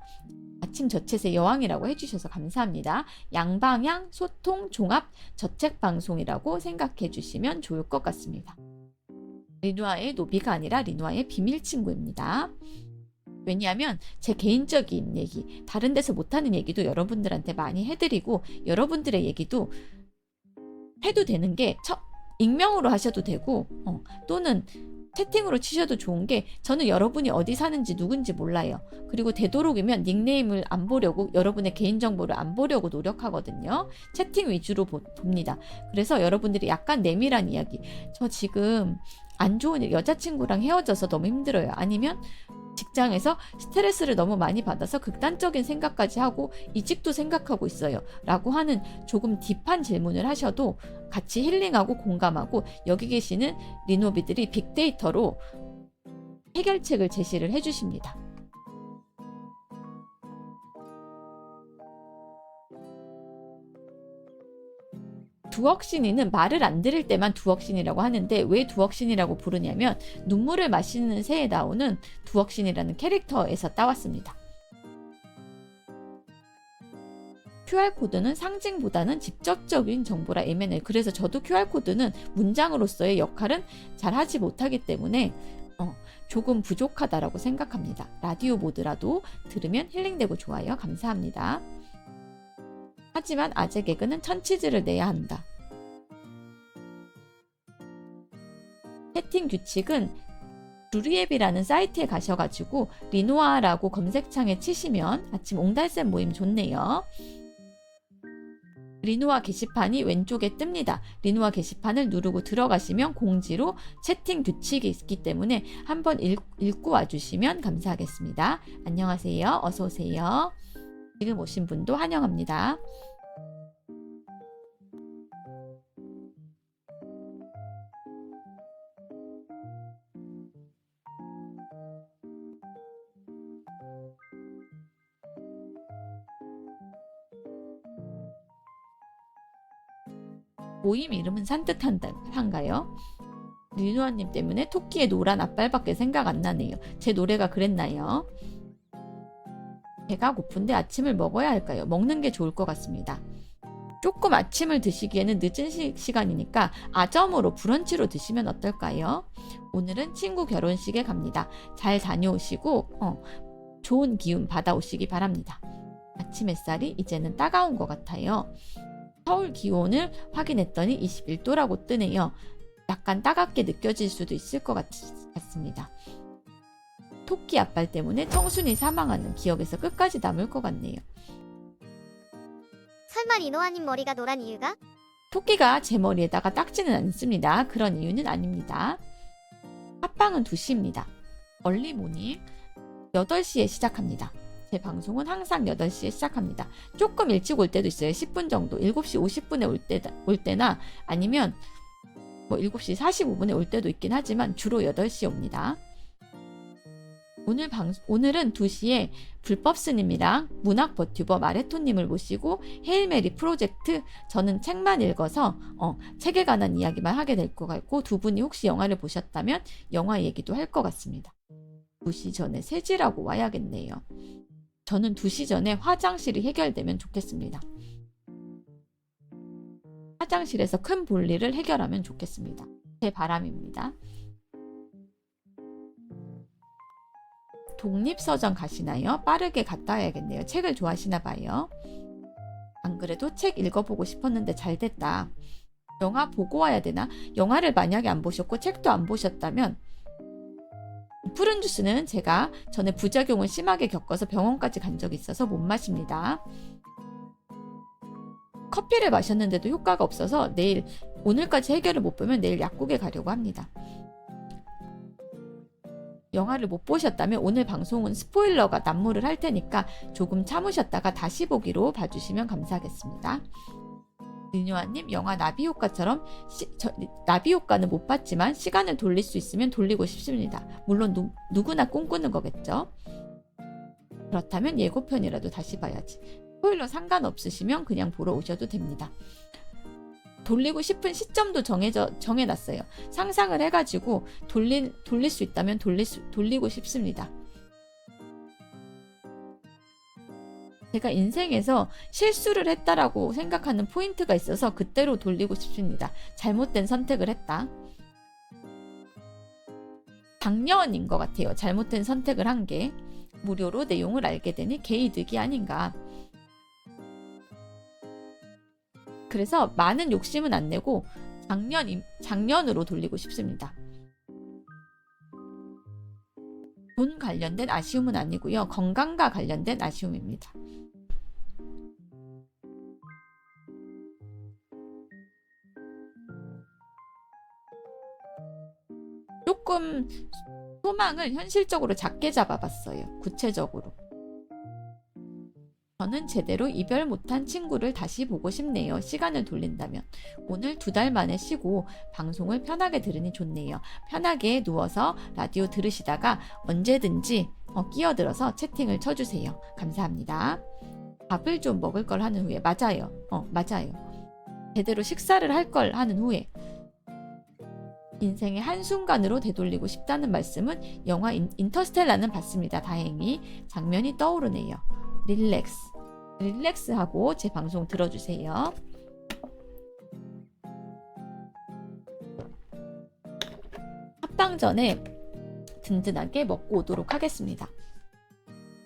아침 저챗의 여왕이라고 해주셔서 감사합니다. 양방향 소통 종합 저책 방송이라고 생각해 주시면 좋을 것 같습니다. 리노아의 노비가 아니라 리노아의 비밀 친구입니다. 왜냐하면 제 개인적인 얘기, 다른 데서 못하는 얘기도 여러분들한테 많이 해드리고 여러분들의 얘기도 해도 되는 게 익명으로 하셔도 되고 또는 채팅으로 치셔도 좋은 게 저는 여러분이 어디 사는지 누군지 몰라요. 그리고 되도록이면 닉네임을 안 보려고 여러분의 개인정보를 안 보려고 노력하거든요. 채팅 위주로 봅니다. 그래서 여러분들이 약간 내밀한 이야기 저 지금 안 좋은 여자친구랑 헤어져서 너무 힘들어요. 아니면 직장에서 스트레스를 너무 많이 받아서 극단적인 생각까지 하고 이직도 생각하고 있어요. 라고 하는 조금 딥한 질문을 하셔도 같이 힐링하고 공감하고 여기 계시는 리노비들이 빅데이터로 해결책을 제시를 해주십니다. 두억신이는 말을 안 들을 때만 두억신이라고 하는데 왜 두억신이라고 부르냐면 눈물을 마시는 새에 나오는 두억신이라는 캐릭터에서 따왔습니다. QR코드는 상징보다는 직접적인 정보라 M&A. 그래서 저도 QR코드는 문장으로서의 역할은 잘 하지 못하기 때문에 조금 부족하다라고 생각합니다. 라디오 모드라도 들으면 힐링되고 좋아요. 감사합니다. 하지만 아재 개그는 천치즈를 내야 한다. 채팅 규칙은 루리앱이라는 사이트에 가셔가지고 리노아라고 검색창에 치시면 아침 옹달샘 모임 좋네요. 리노아 게시판이 왼쪽에 뜹니다. 리노아 게시판을 누르고 들어가시면 공지로 채팅 규칙이 있기 때문에 한번 읽고 와주시면 감사하겠습니다. 안녕하세요. 어서오세요. 지금 오신 분도 환영합니다. 모임 이름은 산뜻한가요? 리노아님 때문에 토끼의 노란 앞발밖에 생각 안 나네요. 제 노래가 그랬나요? 배가 고픈데 아침을 먹어야 할까요? 먹는 게 좋을 것 같습니다. 조금 아침을 드시기에는 늦은 시간이니까 아점으로 브런치로 드시면 어떨까요? 오늘은 친구 결혼식에 갑니다. 잘 다녀오시고 좋은 기운 받아오시기 바랍니다. 아침 햇살이 이제는 따가운 것 같아요. 서울 기온을 확인했더니 21도라고 뜨네요. 약간 따갑게 느껴질 수도 있을 것 같습니다. 토끼 앞발 때문에 청순이 사망하는 기억에서 끝까지 남을 것 같네요. 설마 리노아님 머리가 노란 이유가? 토끼가 제 머리에다가 닦지는 않습니다. 그런 이유는 아닙니다. 합방은 2시입니다. 얼리 모닝 8시에 시작합니다. 제 방송은 항상 8시에 시작합니다. 조금 일찍 올 때도 있어요. 10분 정도. 7시 50분에 올 때나 아니면 7시 45분에 올 때도 있긴 하지만 주로 8시에 옵니다. 오늘은 2시에 불법스님이랑 문학 버튜버 마레토님을 모시고 헤일메리 프로젝트 저는 책만 읽어서 책에 관한 이야기만 하게 될 것 같고 두 분이 혹시 영화를 보셨다면 영화 얘기도 할 것 같습니다. 2시 전에 세지라고 와야겠네요. 저는 2시 전에 화장실이 해결되면 좋겠습니다. 화장실에서 큰 볼일을 해결하면 좋겠습니다. 제 바람입니다. 독립서점 가시나요? 빠르게 갔다 와야겠네요. 책을 좋아하시나 봐요. 안 그래도 책 읽어보고 싶었는데 잘 됐다. 영화 보고 와야 되나? 영화를 만약에 안 보셨고 책도 안 보셨다면 푸른 주스는 제가 전에 부작용을 심하게 겪어서 병원까지 간 적이 있어서 못 마십니다. 커피를 마셨는데도 효과가 없어서 오늘까지 해결을 못 보면 내일 약국에 가려고 합니다. 영화를 못 보셨다면 오늘 방송은 스포일러가 난무를 할 테니까 조금 참으셨다가 다시 보기로 봐주시면 감사하겠습니다. 윤요아님, 영화 나비 효과처럼 나비 효과는 못 봤지만 시간을 돌릴 수 있으면 돌리고 싶습니다. 물론 누구나 꿈꾸는 거겠죠. 그렇다면 예고편이라도 다시 봐야지. 스포일러 상관없으시면 그냥 보러 오셔도 됩니다. 돌리고 싶은 시점도 정해놨어요. 상상을 해가지고 돌릴 수 있다면 돌리고 싶습니다. 제가 인생에서 실수를 했다라고 생각하는 포인트가 있어서 그때로 돌리고 싶습니다. 잘못된 선택을 했다. 작년인 것 같아요. 잘못된 선택을 한 게 무료로 내용을 알게 되니 개이득이 아닌가. 그래서 많은 욕심은 안 내고 작년으로 돌리고 싶습니다. 돈 관련된 아쉬움은 아니고요. 건강과 관련된 아쉬움입니다. 조금 소망을 현실적으로 작게 잡아봤어요. 구체적으로. 저는 제대로 이별 못한 친구를 다시 보고 싶네요. 시간을 돌린다면. 오늘 2달 만에 쉬고 방송을 편하게 들으니 좋네요. 편하게 누워서 라디오 들으시다가 언제든지 끼어들어서 채팅을 쳐주세요. 감사합니다. 밥을 좀 먹을 걸 하는 후에. 맞아요. 맞아요. 제대로 식사를 할 걸 하는 후에. 인생의 한순간으로 되돌리고 싶다는 말씀은 영화 인터스텔라는 봤습니다. 다행히 장면이 떠오르네요. 릴렉스하고 제 방송 들어주세요. 합방 전에 든든하게 먹고 오도록 하겠습니다.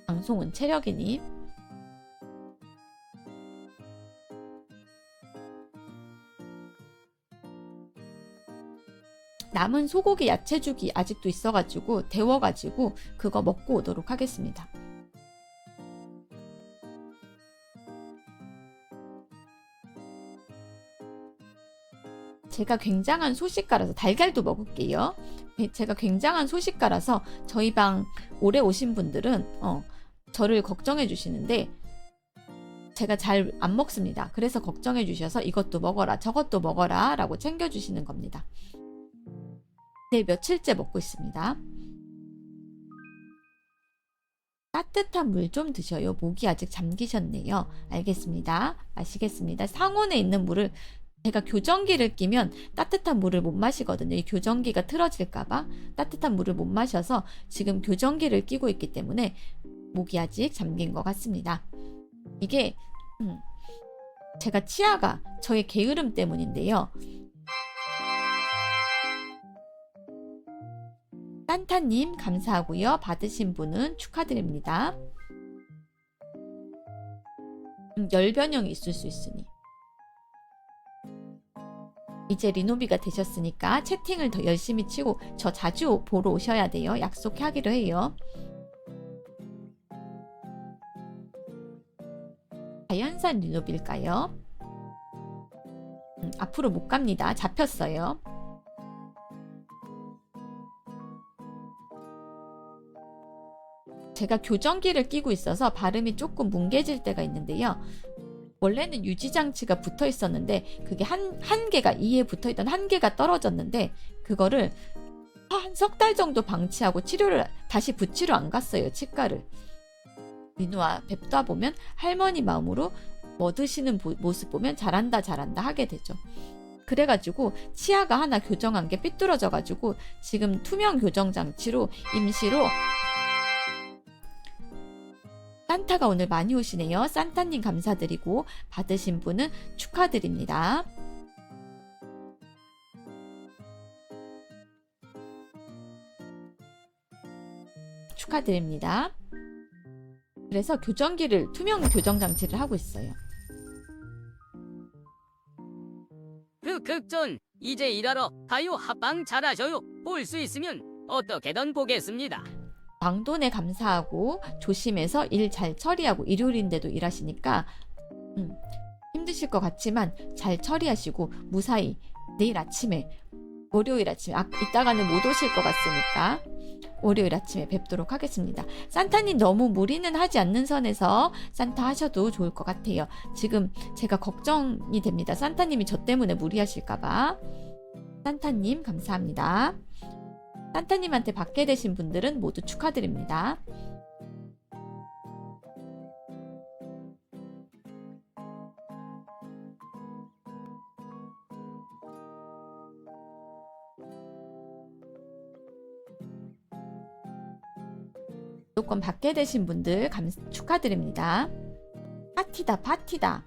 방송은 체력이니. 남은 소고기 야채죽이 아직도 있어가지고 데워가지고 그거 먹고 오도록 하겠습니다. 제가 굉장한 소식가라서 달걀도 먹을게요. 제가 굉장한 소식가라서 저희 방 오래 오신 분들은 저를 걱정해 주시는데 제가 잘 안 먹습니다. 그래서 걱정해 주셔서 이것도 먹어라 저것도 먹어라 라고 챙겨 주시는 겁니다. 네, 며칠째 먹고 있습니다. 따뜻한 물 좀 드셔요. 목이 아직 잠기셨네요. 알겠습니다. 마시겠습니다. 상온에 있는 물을 제가 교정기를 끼면 따뜻한 물을 못 마시거든요. 이 교정기가 틀어질까봐 따뜻한 물을 못 마셔서 지금 교정기를 끼고 있기 때문에 목이 아직 잠긴 것 같습니다. 이게 제가 치아가 저의 게으름 때문인데요. 산타님 감사하고요. 받으신 분은 축하드립니다. 열 변형이 있을 수 있으니. 이제 리노비가 되셨으니까 채팅을 더 열심히 치고 저 자주 보러 오셔야 돼요. 약속하기로 해요. 자연산 리노비일까요? 앞으로 못 갑니다. 잡혔어요. 제가 교정기를 끼고 있어서 발음이 조금 뭉개질 때가 있는데요. 원래는 유지장치가 붙어 있었는데 그게 한 개가 이에 붙어 있던 한 개가 떨어졌는데 그거를 한 석 달 정도 방치하고 치료를 다시 붙이러 안 갔어요. 치과를. 민우와 뵙다 보면 할머니 마음으로 뭐 드시는 모습 보면 잘한다 잘한다 하게 되죠. 그래가지고 치아가 하나 교정한 게 삐뚤어져가지고 지금 투명 교정장치로 임시로 산타가 오늘 많이 오시네요. 산타님 감사드리고 받으신 분은 축하드립니다. 축하드립니다. 그래서 교정기를 투명 교정장치를 하고 있어요. 그 극전 이제 일하러 가요. 합방 잘하셔요. 볼 수 있으면 어떻게든 보겠습니다. 왕돈에 감사하고 조심해서 일 잘 처리하고 일요일인데도 일하시니까 힘드실 것 같지만 잘 처리하시고 무사히 내일 아침에 월요일 아침에 이따가는 못 오실 것 같으니까 월요일 아침에 뵙도록 하겠습니다. 산타님 너무 무리는 하지 않는 선에서 산타 하셔도 좋을 것 같아요. 지금 제가 걱정이 됩니다. 산타님이 저 때문에 무리하실까봐. 산타님 감사합니다. 산타님한테 받게 되신 분들은 모두 축하드립니다. 무조건 받게 되신 분들 축하드립니다. 파티다 파티다.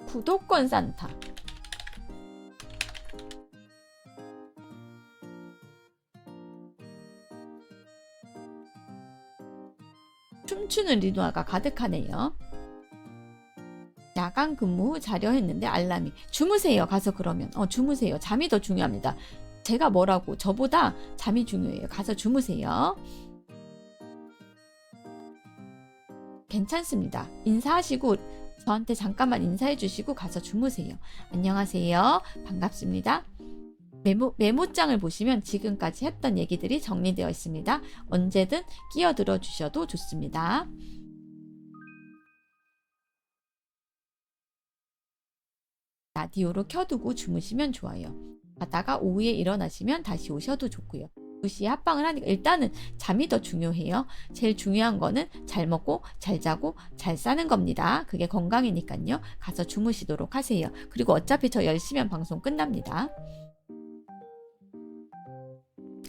구독권 산타. 춤추는 리노아가 가득하네요. 야간 근무 후 자려 했는데 알람이. 주무세요. 가서 그러면. 주무세요. 잠이 더 중요합니다. 제가 뭐라고. 저보다 잠이 중요해요. 가서 주무세요. 괜찮습니다. 인사하시고 저한테 잠깐만 인사해 주시고 가서 주무세요. 안녕하세요. 반갑습니다. 메모장을 보시면 지금까지 했던 얘기들이 정리되어 있습니다. 언제든 끼어들어 주셔도 좋습니다. 라디오로 켜두고 주무시면 좋아요. 가다가 오후에 일어나시면 다시 오셔도 좋고요. 2시에 합방을 하니까 일단은 잠이 더 중요해요. 제일 중요한 거는 잘 먹고 잘 자고 잘 사는 겁니다. 그게 건강이니까요. 가서 주무시도록 하세요. 그리고 어차피 저 10시면 방송 끝납니다.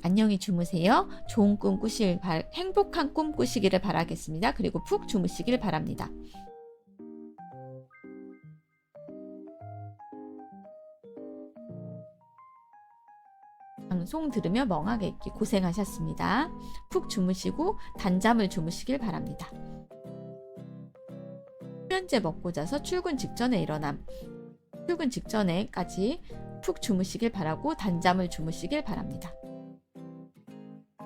안녕히 주무세요. 좋은 꿈 행복한 꿈 꾸시기를 바라겠습니다. 그리고 푹 주무시길 바랍니다. 방송 들으며 멍하게 있기 고생하셨습니다. 푹 주무시고 단잠을 주무시길 바랍니다. 수면제 먹고 자서 출근 직전에 일어남. 출근 직전에까지 푹 주무시길 바라고 단잠을 주무시길 바랍니다.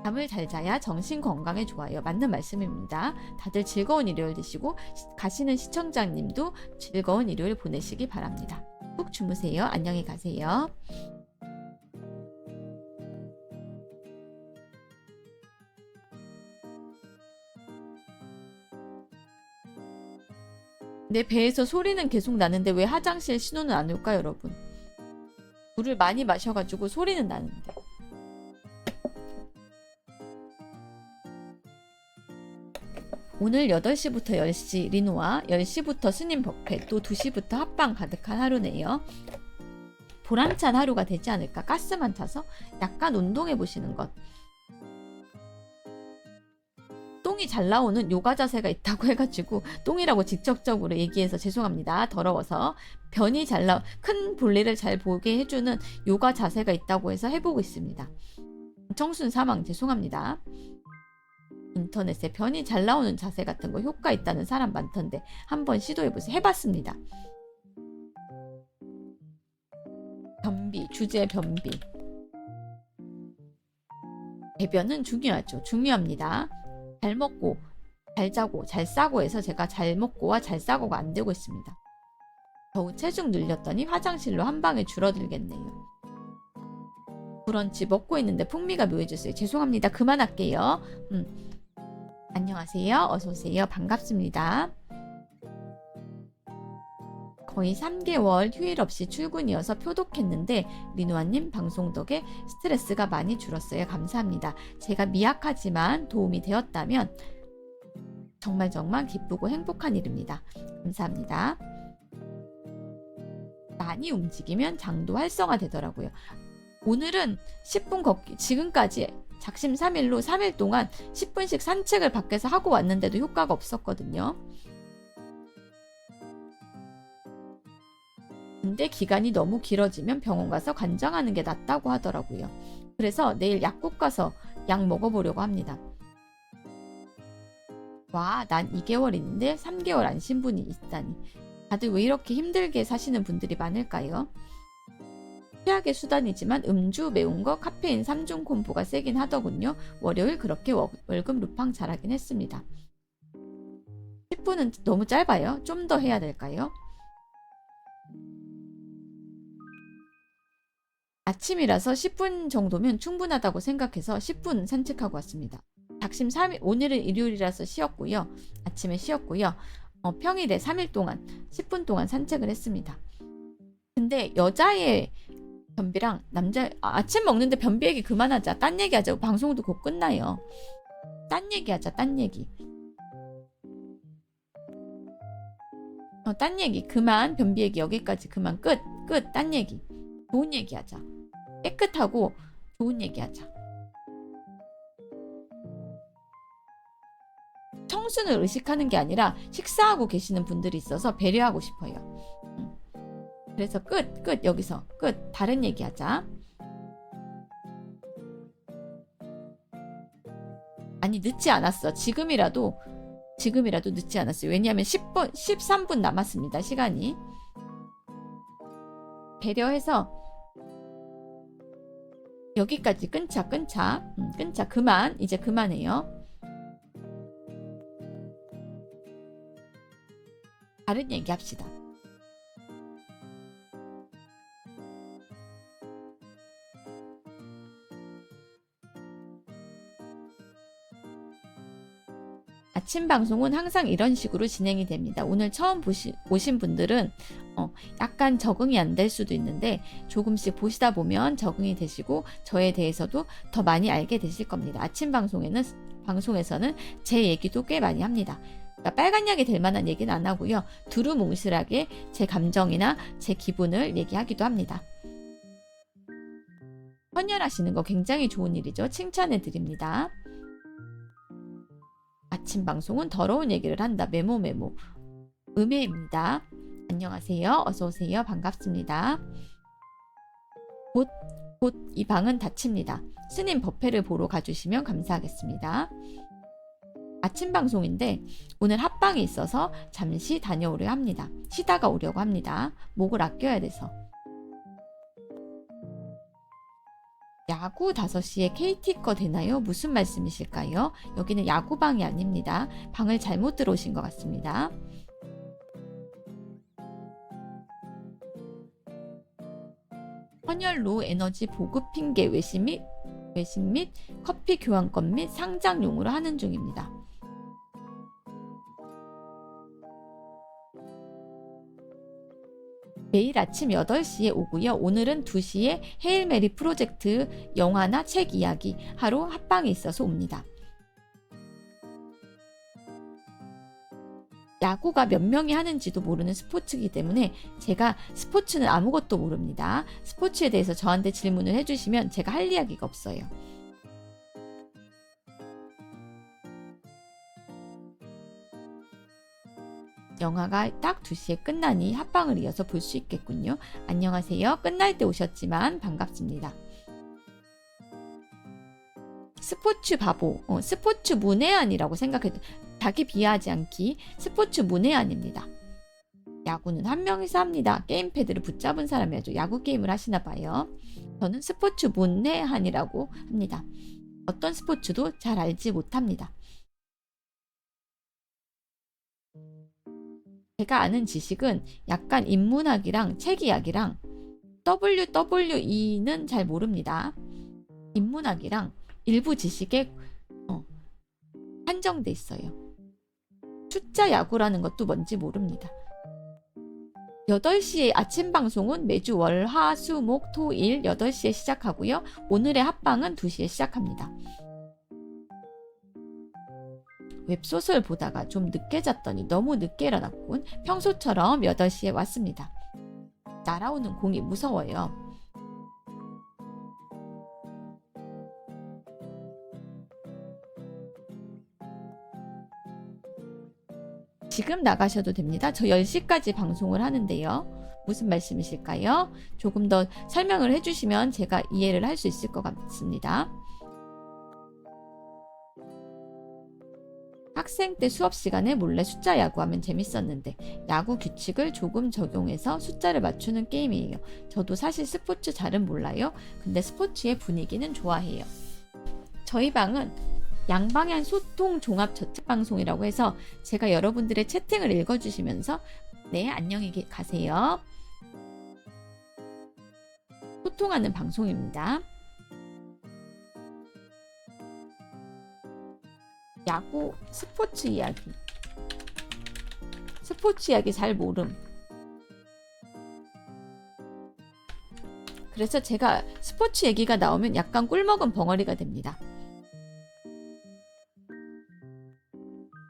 잠을 잘 자야 정신 건강에 좋아요. 맞는 말씀입니다. 다들 즐거운 일요일 되시고 가시는 시청자님도 즐거운 일요일 보내시기 바랍니다. 푹 주무세요. 안녕히 가세요. 내 배에서 소리는 계속 나는데 왜 화장실 신호는 안 올까요, 여러분? 물을 많이 마셔가지고 소리는 나는데. 오늘 8시부터 10시 리노와 10시부터 스님 버펫 또 2시부터 합방 가득한 하루네요. 보람찬 하루가 되지 않을까? 가스만 차서 약간 운동해 보시는 것. 똥이 잘 나오는 요가 자세가 있다고 해가지고 똥이라고 직접적으로 얘기해서 죄송합니다. 더러워서. 변이 큰 볼일을 잘 보게 해주는 요가 자세가 있다고 해서 해보고 있습니다. 청순 사망 죄송합니다. 인터넷에 변이 잘 나오는 자세 같은 거 효과 있다는 사람 많던데 한번 시도해보세요. 해봤습니다. 변비, 주제 변비. 배변은 중요하죠. 중요합니다. 잘 먹고, 잘 자고, 잘 싸고 해서 제가 잘 먹고와 잘 싸고가 안 되고 있습니다. 겨우 체중 늘렸더니 화장실로 한 방에 줄어들겠네요. 브런치 먹고 있는데 풍미가 묘해졌어요. 죄송합니다. 그만할게요. 안녕하세요. 어서오세요. 반갑습니다. 거의 3개월 휴일 없이 출근이어서 표독했는데 리노아님 방송 덕에 스트레스가 많이 줄었어요. 감사합니다. 제가 미약하지만 도움이 되었다면 정말 기쁘고 행복한 일입니다. 감사합니다. 많이 움직이면 장도 활성화되더라고요. 오늘은 10분 걷기, 지금까지 작심 3일로 3일 동안 10분씩 산책을 밖에서 하고 왔는데도 효과가 없었거든요. 근데 기간이 너무 길어지면 병원 가서 관장하는 게 낫다고 하더라고요. 그래서 내일 약국 가서 약 먹어보려고 합니다. 와, 난 2개월인데 3개월 안 쉰 분이 있다니. 다들 왜 이렇게 힘들게 사시는 분들이 많을까요? 최악의 수단이지만 음주, 매운 거, 카페인 3중 콤보가 세긴 하더군요. 월요일 그렇게 월급 루팡 잘하긴 했습니다. 10분은 너무 짧아요. 좀 더 해야 될까요? 아침이라서 10분 정도면 충분하다고 생각해서 10분 산책하고 왔습니다. 작심 3일, 오늘은 일요일이라서 쉬었고요. 아침에 쉬었고요. 평일에 3일 동안 10분 동안 산책을 했습니다. 근데 여자의 변비랑 아침 먹는데 변비 얘기 그만하자. 딴 얘기하자. 방송도 곧 끝나요. 딴 얘기하자. 딴 얘기. 딴 얘기 그만. 변비 얘기 여기까지 그만. 끝. 딴 얘기. 좋은 얘기 하자. 깨끗하고 좋은 얘기 하자. 청순을 의식하는 게 아니라 식사하고 계시는 분들이 있어서 배려하고 싶어요. 그래서 끝. 여기서 끝. 다른 얘기 하자. 아니, 늦지 않았어. 지금이라도 늦지 않았어요. 왜냐하면 13분 남았습니다. 시간이. 배려해서 여기까지 끊자. 그만. 이제 그만해요. 다른 얘기 합시다. 아침 방송은 항상 이런 식으로 진행이 됩니다. 오늘 처음 보신 분들은 약간 적응이 안 될 수도 있는데 조금씩 보시다 보면 적응이 되시고 저에 대해서도 더 많이 알게 되실 겁니다. 아침 방송에서는 제 얘기도 꽤 많이 합니다. 그러니까 빨간 약이 될 만한 얘기는 안 하고요. 두루뭉실하게 제 감정이나 제 기분을 얘기하기도 합니다. 헌혈하시는 거 굉장히 좋은 일이죠. 칭찬해 드립니다. 아침 방송은 더러운 얘기를 한다. 메모. 음해입니다. 안녕하세요. 어서오세요. 반갑습니다. 곧 이 방은 닫힙니다. 스님 법회를 보러 가주시면 감사하겠습니다. 아침 방송인데 오늘 합방이 있어서 잠시 다녀오려 합니다. 쉬다가 오려고 합니다. 목을 아껴야 돼서. 야구 5시에 KT 거 되나요? 무슨 말씀이실까요? 여기는 야구방이 아닙니다. 방을 잘못 들어오신 것 같습니다. 헌혈로 에너지 보급 핑계 외식 및 커피 교환권 및 상장용으로 하는 중입니다. 매일 아침 8시에 오고요. 오늘은 2시에 헤일 메리 프로젝트 영화나 책 이야기 하러 합방이 있어서 옵니다. 야구가 몇 명이 하는지도 모르는 스포츠이기 때문에 제가 스포츠는 아무것도 모릅니다. 스포츠에 대해서 저한테 질문을 해주시면 제가 할 이야기가 없어요. 영화가 딱 2시에 끝나니 합방을 이어서 볼 수 있겠군요. 안녕하세요. 끝날 때 오셨지만 반갑습니다. 스포츠 바보, 스포츠 문외한이라고 생각해도 자기 비하하지 않기. 스포츠 문외한입니다. 야구는 한 명이서 합니다. 게임패드를 붙잡은 사람이 아주 야구 게임을 하시나 봐요. 저는 스포츠 문외한이라고 합니다. 어떤 스포츠도 잘 알지 못합니다. 제가 아는 지식은 약간 인문학이랑 책 이야기랑 WWE는 잘 모릅니다. 인문학이랑 일부 지식에 한정돼 있어요. 숫자 야구라는 것도 뭔지 모릅니다. 8시에 아침 방송은 매주 월, 화, 수, 목, 토, 일 8시에 시작하고요. 오늘의 합방은 2시에 시작합니다. 웹소설 보다가 좀 늦게 잤더니 너무 늦게 일어났군. 평소처럼 8시에 왔습니다. 날아오는 공이 무서워요. 지금 나가셔도 됩니다. 저 10시까지 방송을 하는데요. 무슨 말씀이실까요? 조금 더 설명을 해주시면 제가 이해를 할 수 있을 것 같습니다. 학생 때 수업 시간에 몰래 숫자 야구하면 재밌었는데 야구 규칙을 조금 적용해서 숫자를 맞추는 게임이에요. 저도 사실 스포츠 잘은 몰라요. 근데 스포츠의 분위기는 좋아해요. 저희 방은 양방향 소통 종합 저책 방송이라고 해서 제가 여러분들의 채팅을 읽어주시면서 네, 안녕히 가세요. 소통하는 방송입니다. 야구 스포츠 이야기. 스포츠 이야기 잘 모름. 그래서 제가 스포츠 얘기가 나오면 약간 꿀먹은 벙어리가 됩니다.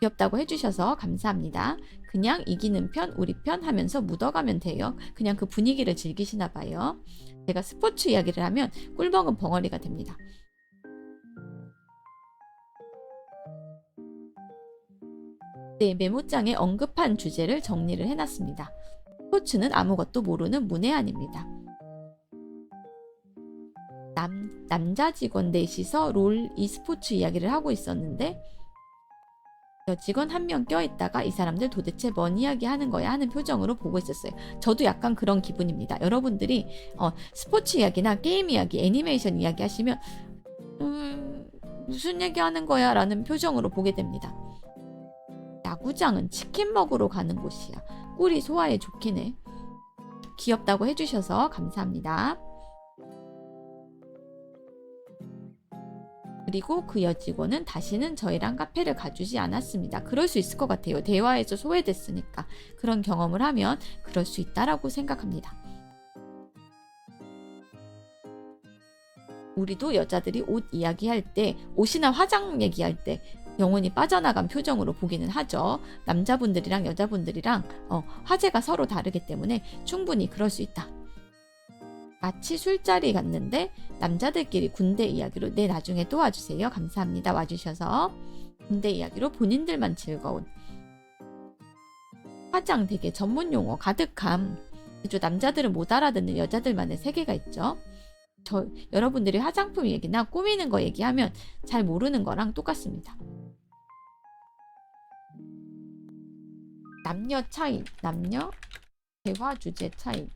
귀엽다고 해주셔서 감사합니다. 그냥 이기는 편, 우리 편 하면서 묻어가면 돼요. 그냥 그 분위기를 즐기시나 봐요. 제가 스포츠 이야기를 하면 꿀먹은 벙어리가 됩니다. 네, 메모장에 언급한 주제를 정리를 해놨습니다. 스포츠는 아무것도 모르는 문외한입니다. 남자 직원 넷이서 롤 e스포츠 이야기를 하고 있었는데 여직원 한 명 껴있다가 이 사람들 도대체 뭔 이야기 하는 거야 하는 표정으로 보고 있었어요. 저도 약간 그런 기분입니다. 여러분들이 스포츠 이야기나 게임 이야기, 애니메이션 이야기 하시면 무슨 얘기 하는 거야 라는 표정으로 보게 됩니다. 야구장은 치킨 먹으러 가는 곳이야. 꿀이 소화에 좋긴 해. 귀엽다고 해주셔서 감사합니다. 그리고 그 여직원은 다시는 저희랑 카페를 가주지 않았습니다. 그럴 수 있을 것 같아요. 대화에서 소외됐으니까. 그런 경험을 하면 그럴 수 있다라고 생각합니다. 우리도 여자들이 옷 이야기할 때, 옷이나 화장 얘기할 때 영혼이 빠져나간 표정으로 보기는 하죠. 남자분들이랑 여자분들이랑 화제가 서로 다르기 때문에 충분히 그럴 수 있다. 마치 술자리 갔는데 남자들끼리 군대 이야기로 네, 나중에 또 와주세요. 감사합니다. 와주셔서. 군대 이야기로 본인들만 즐거운. 화장 되게 전문 용어 가득함. 남자들은 못 알아듣는 여자들만의 세계가 있죠. 여러분들이 화장품 얘기나 꾸미는 거 얘기하면 잘 모르는 거랑 똑같습니다. 남녀 차이, 남녀 대화 주제 차이.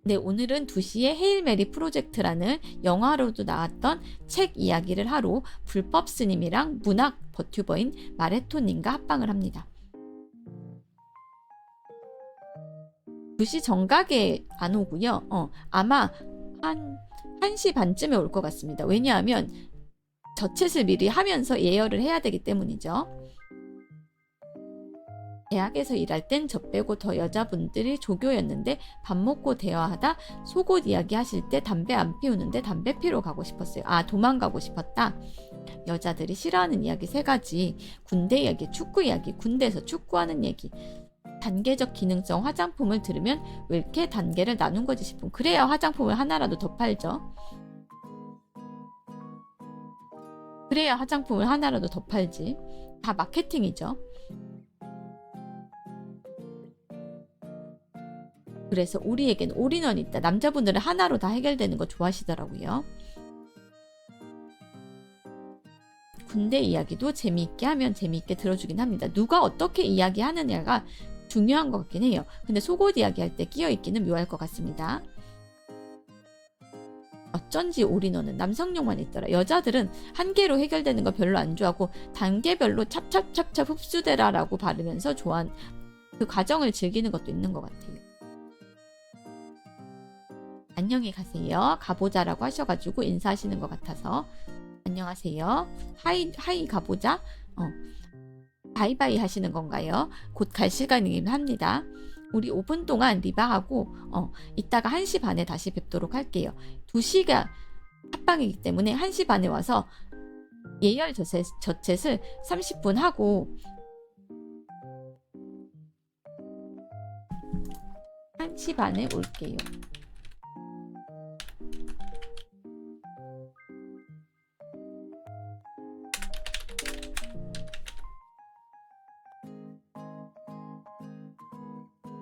네, 오늘은 2시에 헤일 메리 프로젝트라는 영화로도 나왔던 책 이야기를 하러 불법 스님이랑 문학 버튜버인 마레토님과 합방을 합니다. 2시 정각에 안 오고요. 아마 한 1시 반쯤에 올 것 같습니다. 왜냐하면 저챗을 미리 하면서 예열을 해야 되기 때문이죠. 대학에서 일할 땐 저 빼고 더 여자분들이 조교였는데 밥 먹고 대화하다 속옷 이야기 하실 때 담배 안 피우는데 담배 피러 가고 싶었어요. 도망가고 싶었다. 여자들이 싫어하는 이야기 3가지. 군대 이야기, 축구 이야기, 군대에서 축구하는 얘기. 단계적 기능성 화장품을 들으면 왜 이렇게 단계를 나눈 거지 싶은. 그래야 화장품을 하나라도 더 팔죠. 그래야 화장품을 하나라도 더 팔지. 다 마케팅이죠. 그래서 우리에겐 올인원이 있다. 남자분들은 하나로 다 해결되는 거 좋아하시더라고요. 군대 이야기도 재미있게 하면 재미있게 들어주긴 합니다. 누가 어떻게 이야기하느냐가 중요한 것 같긴 해요. 근데 속옷 이야기할 때 끼어있기는 묘할 것 같습니다. 어쩐지 올인원은 남성용만 있더라. 여자들은 한 개로 해결되는 거 별로 안 좋아하고 단계별로 찹찹찹찹 흡수되라 라고 바르면서 좋아하는 그 과정을 즐기는 것도 있는 것 같아요. 안녕히 가세요. 가보자라고 하셔가지고 인사하시는 것 같아서 안녕하세요. 하이 가보자. 바이바이 하시는 건가요? 곧 갈 시간이긴 합니다. 우리 5분 동안 리바하고 이따가 1시 반에 다시 뵙도록 할게요. 2시가 합방이기 때문에 1시 반에 와서 예열 저챗을 30분 하고 1시 반에 올게요.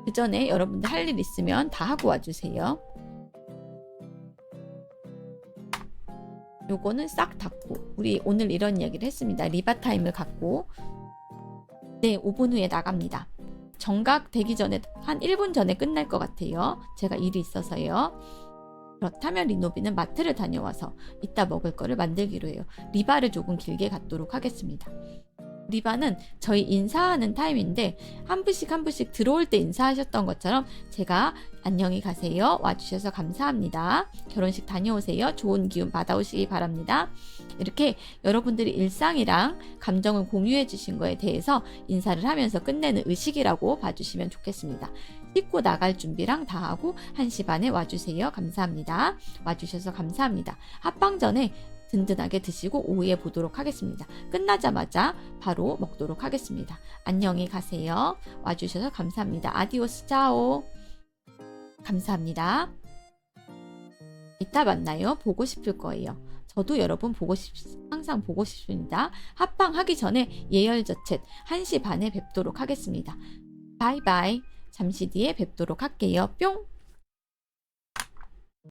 그 전에 여러분들 할 일 있으면 다 하고 와주세요. 요거는 싹 닫고 우리 오늘 이런 이야기를 했습니다. 리바 타임을 갖고 네 5분 후에 나갑니다. 정각 되기 전에 한 1분 전에 끝날 것 같아요. 제가 일이 있어서요. 그렇다면 리노비는 마트를 다녀와서 이따 먹을 거를 만들기로 해요. 리바를 조금 길게 갖도록 하겠습니다. 리바는 저희 인사하는 타임인데 한 분씩 들어올 때 인사하셨던 것처럼 제가 안녕히 가세요. 와주셔서 감사합니다. 결혼식 다녀오세요. 좋은 기운 받아오시기 바랍니다. 이렇게 여러분들이 일상이랑 감정을 공유해 주신 거에 대해서 인사를 하면서 끝내는 의식이라고 봐주시면 좋겠습니다. 씻고 나갈 준비랑 다 하고 1시 반에 와주세요. 감사합니다. 와주셔서 감사합니다. 합방 전에 든든하게 드시고 오후에 보도록 하겠습니다. 끝나자마자 바로 먹도록 하겠습니다. 안녕히 가세요. 와주셔서 감사합니다. 아디오스 짜오. 감사합니다. 이따 만나요. 보고 싶을 거예요. 저도 여러분 항상 보고 싶습니다. 합방하기 전에 예열 저챗 1시 반에 뵙도록 하겠습니다. 바이바이. 잠시 뒤에 뵙도록 할게요. 뿅.